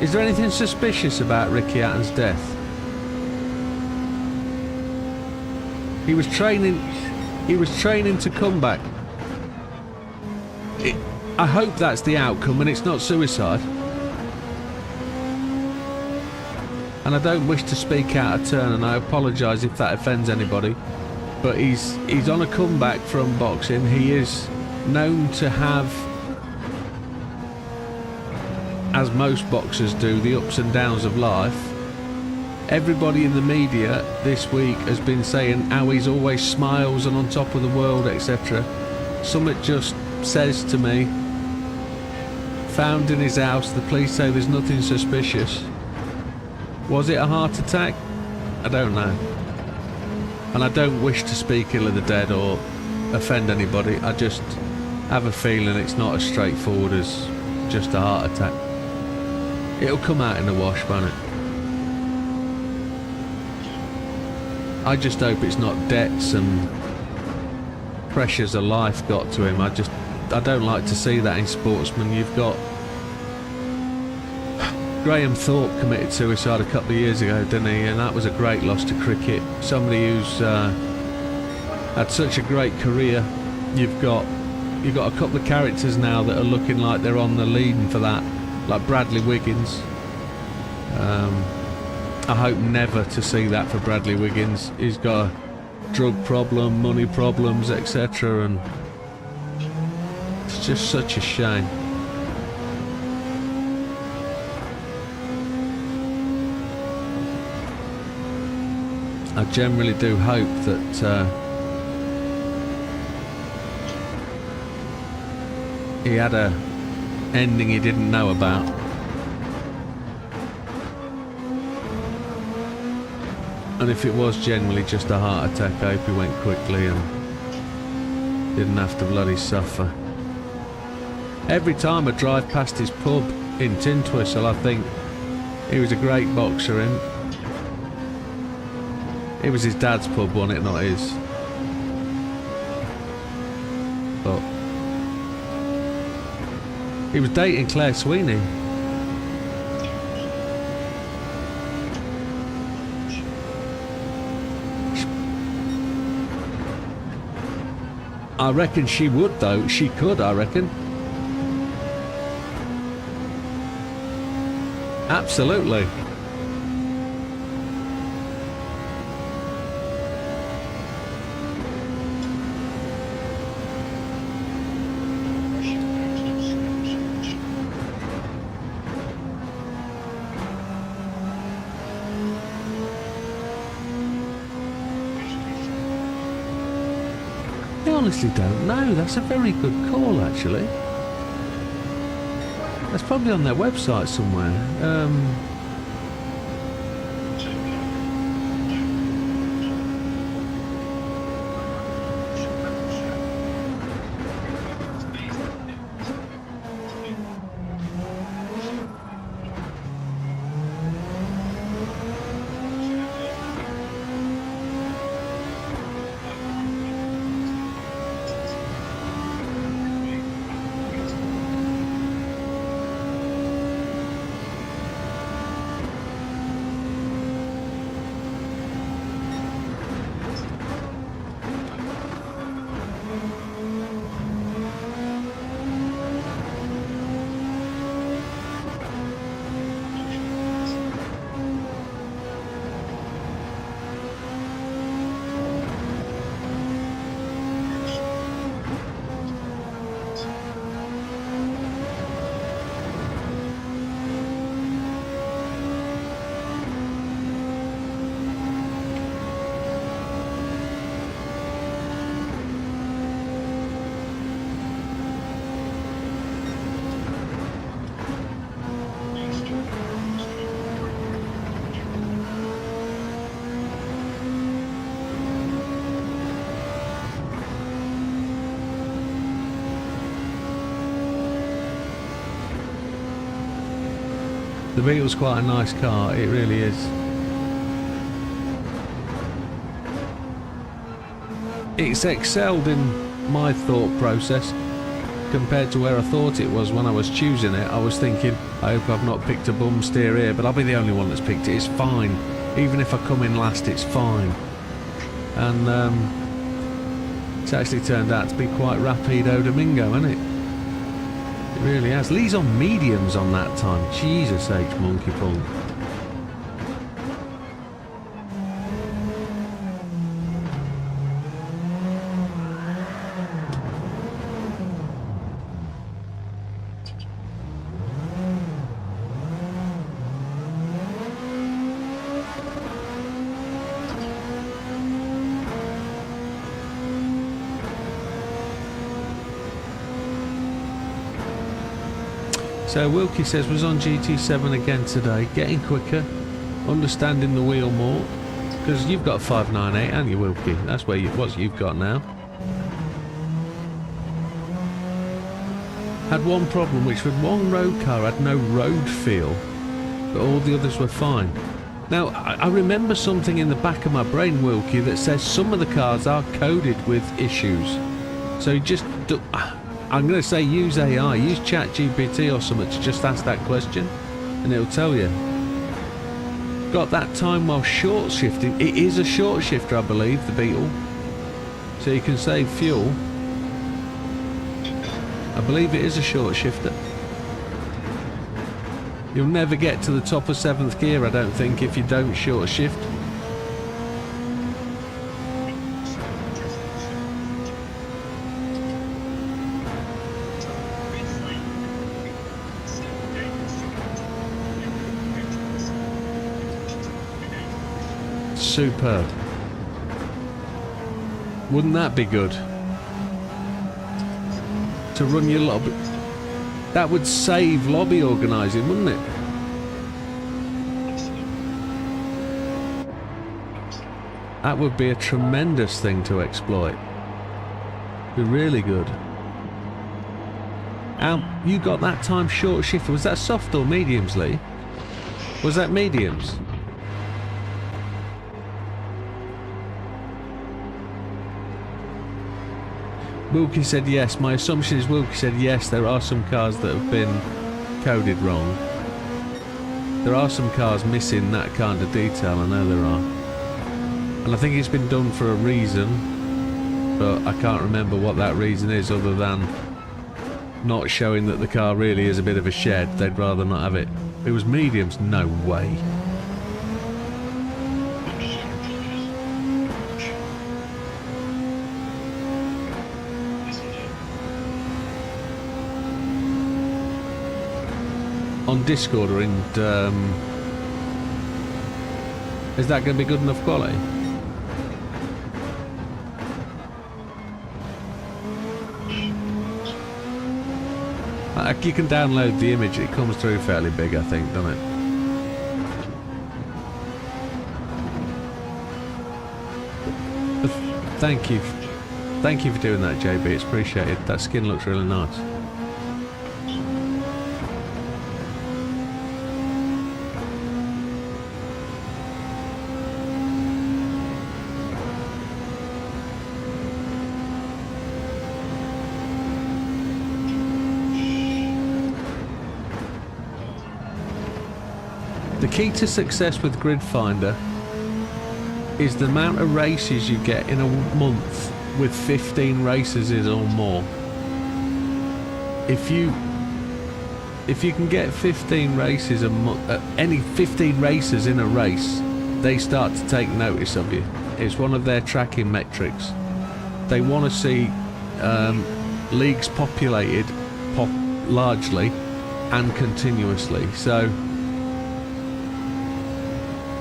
Is there anything suspicious about Ricky Hatton's death? He was training to come back. I hope that's the outcome and it's not suicide. And I don't wish to speak out of turn, and I apologise if that offends anybody, but he's on a comeback from boxing. He is known to have, as most boxers do, the ups and downs of life. Everybody in the media this week has been saying how he's always smiles and on top of the world, etc. Something just says to me, found in his house, the police say there's nothing suspicious. Was it a heart attack? I don't know. And I don't wish to speak ill of the dead or offend anybody. I just have a feeling it's not as straightforward as just a heart attack. It'll come out in the wash, won't it? I just hope it's not debts and pressures of life got to him. I don't like to see that in sportsmen. You've got Graham Thorpe committed suicide a couple of years ago, didn't he? And that was a great loss to cricket. Somebody who's had such a great career. You've got a couple of characters now that are looking like they're on the leading for that, like Bradley Wiggins. I hope never to see that for Bradley Wiggins. He's got a drug problem, money problems, etc. And it's just such a shame. I generally do hope that he had a ending he didn't know about. And if it was generally just a heart attack, I hope he went quickly and didn't have to bloody suffer. Every time I drive past his pub in Tintwistle, I think he was a great boxer. It was his dad's pub, wasn't it? Not his. But he was dating Claire Sweeney. I reckon she would, though. She could, I reckon. Absolutely. I honestly don't know. That's a very good call, actually. That's probably on their website somewhere. The Beetle's quite a nice car, it really is. It's excelled in my thought process compared to where I thought it was when I was choosing it. I was thinking, I hope I've not picked a bum steer here, but I'll be the only one that's picked it. It's fine. Even if I come in last, it's fine. And it's actually turned out to be quite rapido Domingo, hasn't it? It really has. Lee's on mediums on that time. Jesus H, monkey punk. So Wilkie says, was on GT7 again today, getting quicker, understanding the wheel more, because you've got a 598, haven't you, Wilkie? That's where what you've got now. Had one problem, which was one road car had no road feel, but all the others were fine. Now, I remember something in the back of my brain, Wilkie, that says some of the cars are coded with issues. So just do, I'm going to say use AI, use ChatGPT or something to just ask that question, and it'll tell you. Got that time while short shifting. It is a short shifter, I believe, the Beetle. So you can save fuel. I believe it is a short shifter. You'll never get to the top of 7th gear, I don't think, if you don't short shift. Superb. Wouldn't that be good? To run your lobby. That would save lobby organising, wouldn't it? That would be a tremendous thing to exploit. Be really good. You got that time short shifter. Was that soft or mediums, Lee? Was that mediums? Wilkie said yes. My assumption is Wilkie said yes, there are some cars that have been coded wrong. There are some cars missing that kind of detail, I know there are. And I think it's been done for a reason, but I can't remember what that reason is other than not showing that the car really is a bit of a shed. They'd rather not have it. If it was mediums, no way. On Discord or in is that going to be good enough quality? You can download the image, it comes through fairly big, I think, doesn't it? But thank you for doing that, JB, it's appreciated. That skin looks really nice. The key to success with Grid Finder is the amount of races you get in a month with 15 races or more. If you can get 15 races a month, any 15 races in a race, they start to take notice of you. It's one of their tracking metrics. They want to see leagues populated largely and continuously. So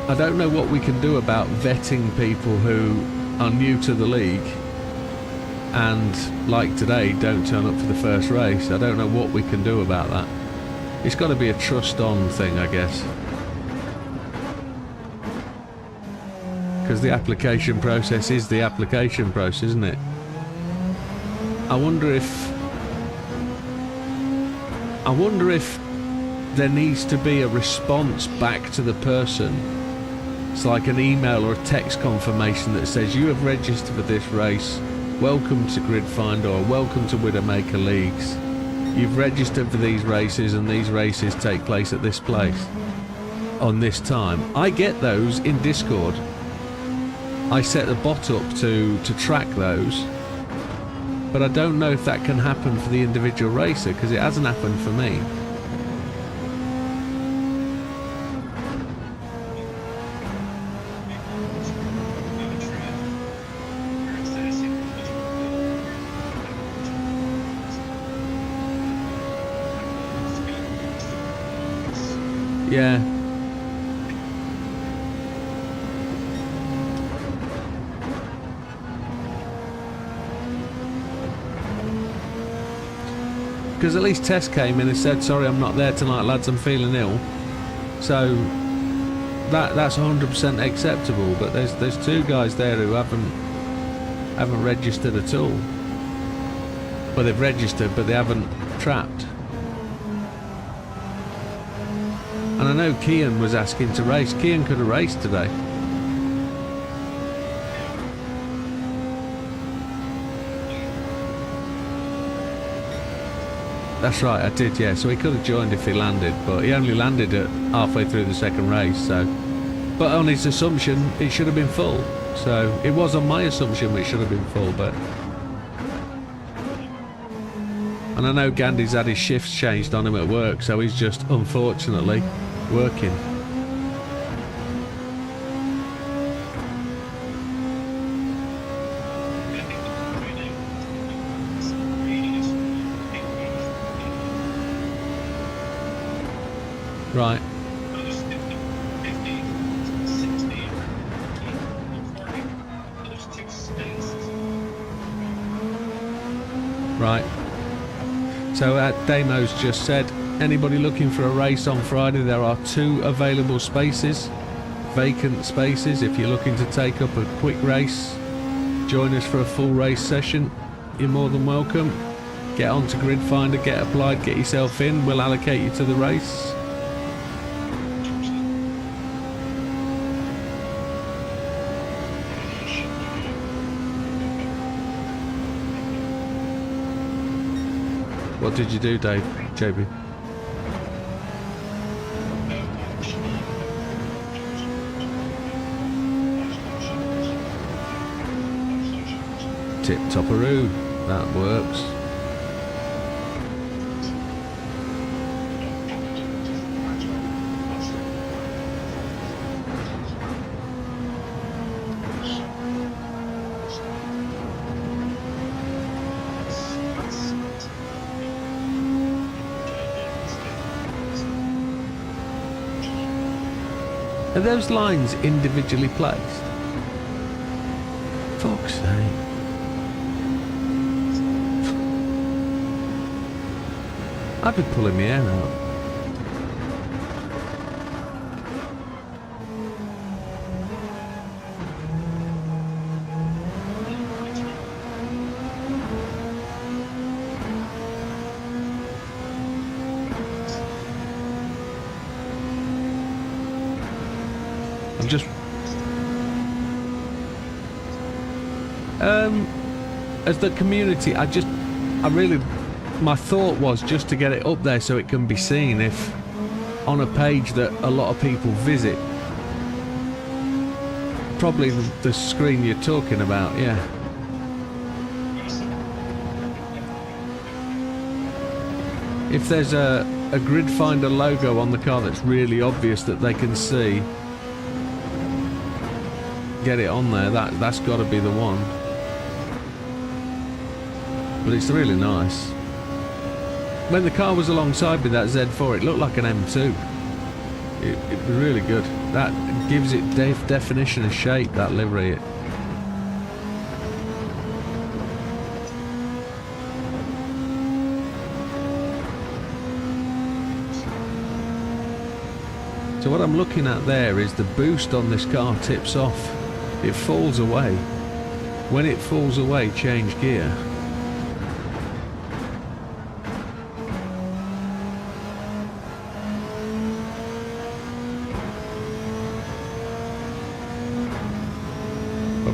I don't know what we can do about vetting people who are new to the league and, like today, don't turn up for the first race. I don't know what we can do about that. It's got to be a trust-on thing, I guess. Because the application process is the application process, isn't it? I wonder if there needs to be a response back to the person. It's like an email or a text confirmation that says you have registered for this race. Welcome to Grid Finder, or welcome to Widdowmaker Leagues. You've registered for these races and these races take place at this place on this time. I get those in Discord. I set the bot up to track those, but I don't know if that can happen for the individual racer because it hasn't happened for me. Yeah. Because at least Tess came in and said, sorry, I'm not there tonight, lads, I'm feeling ill. So that's 100% acceptable. But there's two guys there who haven't registered at all. Well, they've registered, but they haven't trapped. And I know Kian was asking to race. Kian could have raced today. That's right, I did, yeah. So he could have joined if he landed, but he only landed at halfway through the second race, so... But on his assumption, it should have been full. So it was on my assumption it should have been full, but... And I know Gandhi's had his shifts changed on him at work, so he's just, unfortunately, working. Right. Right. So Damo's just said, anybody looking for a race on Friday, there are 2 available spaces, vacant spaces. If you're looking to take up a quick race, join us for a full race session, you're more than welcome. Get onto Grid Finder, get applied, get yourself in, we'll allocate you to the race. What did you do, Dave? JB? Tip-topperoo. That works. Are those lines individually placed? Fuck's sake. I'd be pulling my hair out. Just as the community, my thought was just to get it up there so it can be seen if on a page that a lot of people visit. Probably the screen you're talking about, yeah. If there's a Grid Finder logo on the car that's really obvious that they can see, get it on there, that's got to be the one. But it's really nice. When the car was alongside with that Z4, it looked like an M2. It was really good. That gives it definition of shape, that livery. So what I'm looking at there is the boost on this car tips off. It falls away. When it falls away, change gear.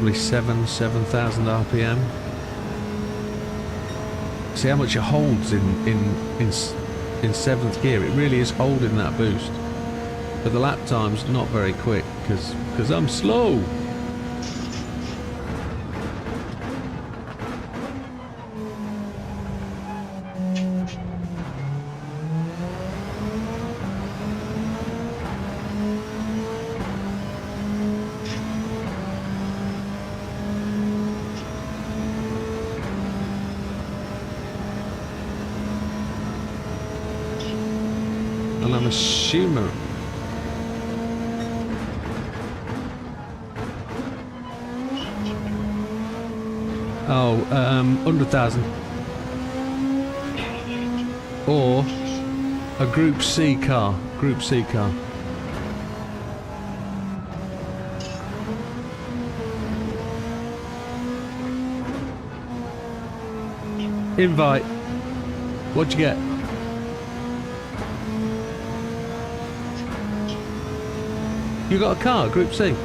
probably 7,000 RPM. See how much it holds in seventh gear. It really is holding that boost. But the lap time's not very quick because I'm slow. And I'm assuming oh, 100,000 or a Group C car. Group C car. Invite. What'd you get? You got a car, Group C.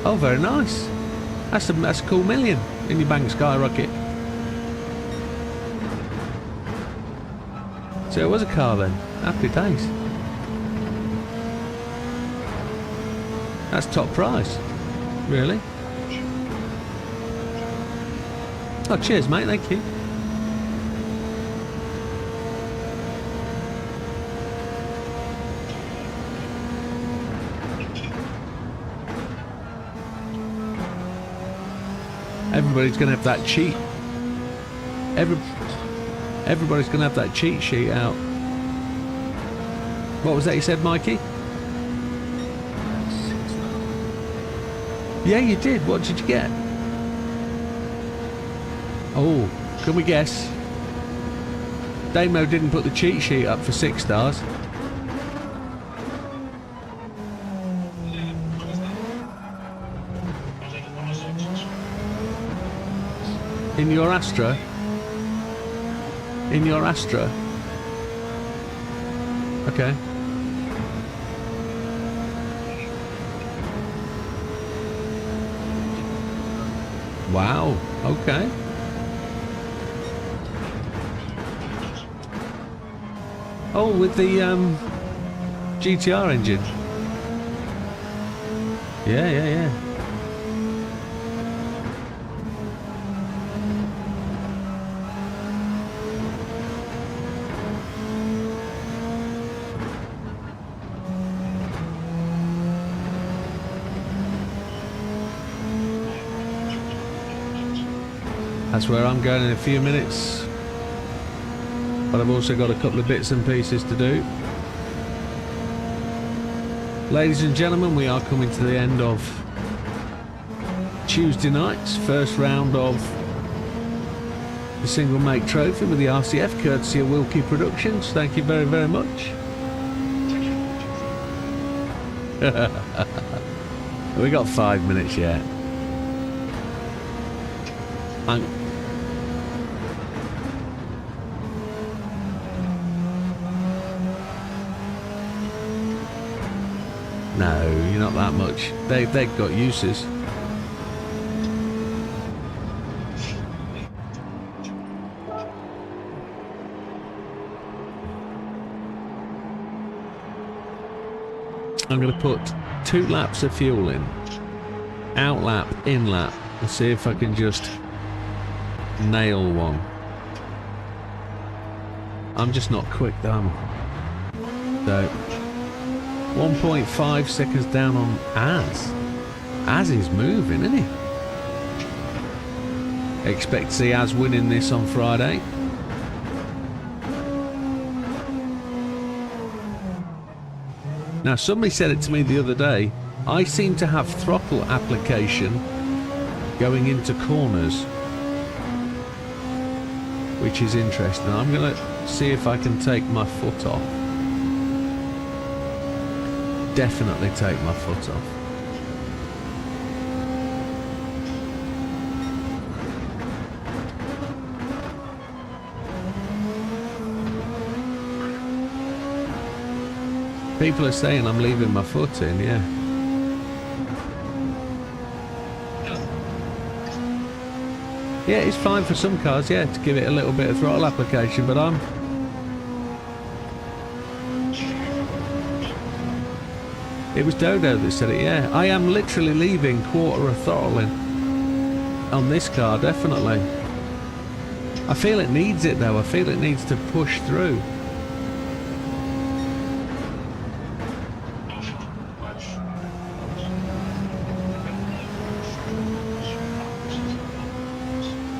Oh, very nice. That's a cool million in your bank, skyrocket. So it was a car then. Happy days. That's top price. Really? Oh, cheers, mate. Thank you. Everybody's going to have that cheat. Everybody's going to have that cheat sheet out. What was that you said, Mikey? Yeah, you did. What did you get? Oh, can we guess? Damo didn't put the cheat sheet up for 6 stars. In your Astra? In your Astra? Okay. Wow, okay. Oh, with the GTR engine. Yeah. That's where I'm going in a few minutes. But I've also got a couple of bits and pieces to do. Ladies and gentlemen, we are coming to the end of Tuesday night's first round of the single make trophy with the RCF, courtesy of Wilkie Productions. Thank you very, very much. We got 5 minutes yet. No, you're not that much. They've got uses. I'm going to put 2 laps of fuel in. Out lap, in lap. Let's see if I can just nail one. I'm just not quick though. So 1.5 seconds down on Az. Az is moving, isn't he? Expect to see Az winning this on Friday. Now somebody said it to me the other day. I seem to have throttle application going into corners, which is interesting. I'm going to see if I can take my foot off. Definitely take my foot off. People are saying I'm leaving my foot in, yeah. Yeah, it's fine for some cars, yeah, to give it a little bit of throttle application, but it was Dodo that said it, yeah. I am literally leaving quarter of throttle in on this car, definitely. I feel it needs it though, I feel it needs to push through.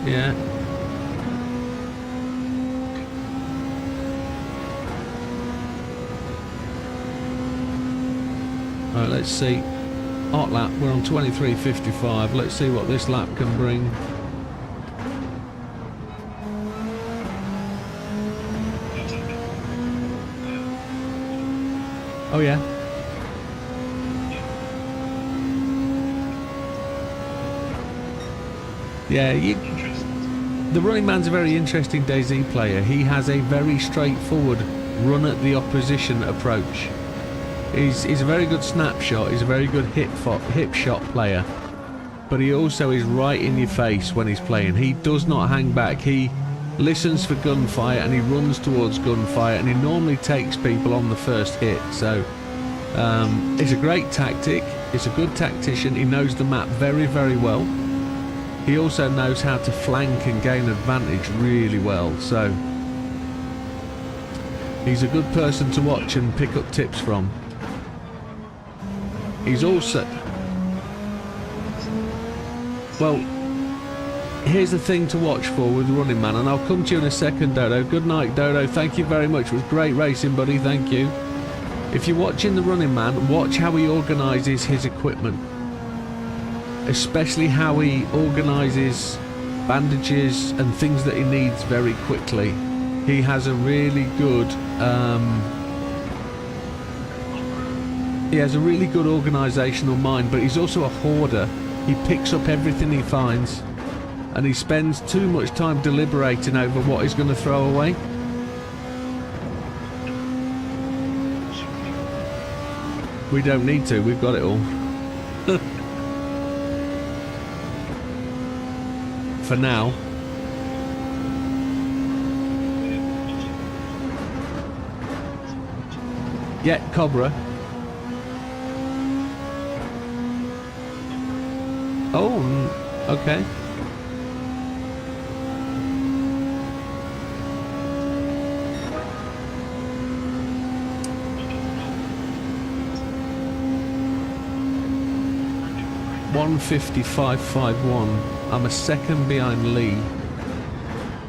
Yeah. Alright, let's see. Hot lap, we're on 23.55. Let's see what this lap can bring. Oh yeah. Yeah, the running man's a very interesting DayZ player. He has a very straightforward run at the opposition approach. He's a very good snapshot, he's a very good hip shot player, but he also is right in your face when he's playing. He does not hang back, he listens for gunfire and he runs towards gunfire, and he normally takes people on the first hit. So it's a great tactic, he's a good tactician, he knows the map very, very well. He also knows how to flank and gain advantage really well, so he's a good person to watch and pick up tips from. He's also... Well, here's the thing to watch for with Running Man, and I'll come to you in a second, Dodo. Good night, Dodo. Thank you very much. It was great racing, buddy. Thank you. If you're watching the Running Man, watch how he organises his equipment. Especially how he organises bandages and things that he needs very quickly. He has a really good organisational mind, but he's also a hoarder. He picks up everything he finds and he spends too much time deliberating over what he's going to throw away. We don't need to, we've got it all. For now. Yeah, Cobra. Oh, okay. $155.51. I'm a second behind Lee.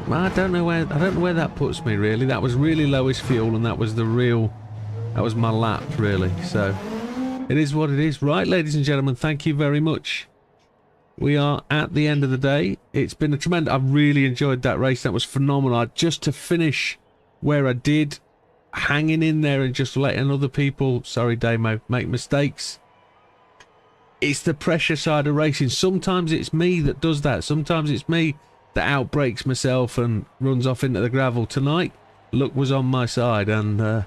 Well, I don't know where that puts me really. That was really lowest fuel, and that was my lap really. So it is what it is. Right, ladies and gentlemen, thank you very much. We are at the end of the day. It's been a tremendous... I've really enjoyed that race. That was phenomenal. Just to finish where I did, hanging in there and just letting other people, sorry Damo, make mistakes. It's the pressure side of racing. Sometimes it's me that does that. Sometimes it's me that outbrakes myself and runs off into the gravel. Tonight, luck was on my side, and I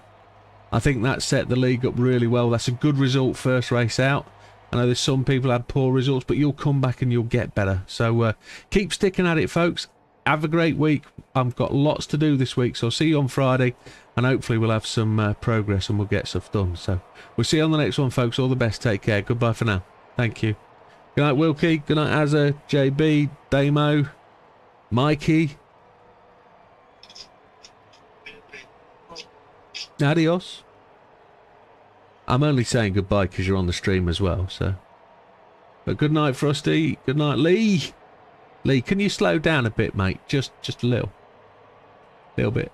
think that set the league up really well. That's a good result first race out. I know there's some people had poor results, but you'll come back and you'll get better. So keep sticking at it, folks. Have a great week. I've got lots to do this week, so I'll see you on Friday, and hopefully we'll have some progress and we'll get stuff done. So we'll see you on the next one, folks. All the best. Take care. Goodbye for now. Thank you. Good night, Wilkie. Good night, Azza, JB, Damo, Mikey. Adios. I'm only saying goodbye because you're on the stream as well, so. But good night, Frosty. Good night, Lee. Lee, can you slow down a bit, mate? Just a little. Little bit.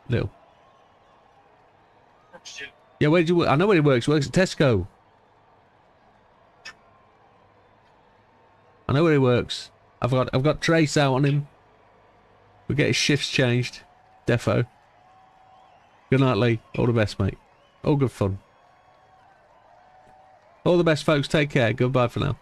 Little. Yeah, where do you work? I know where he works. He works at Tesco. I know where he works. I've got Trace out on him. We'll get his shifts changed. Defo. Good night, Lee. All the best, mate. All good fun. All the best, folks. Take care. Goodbye for now.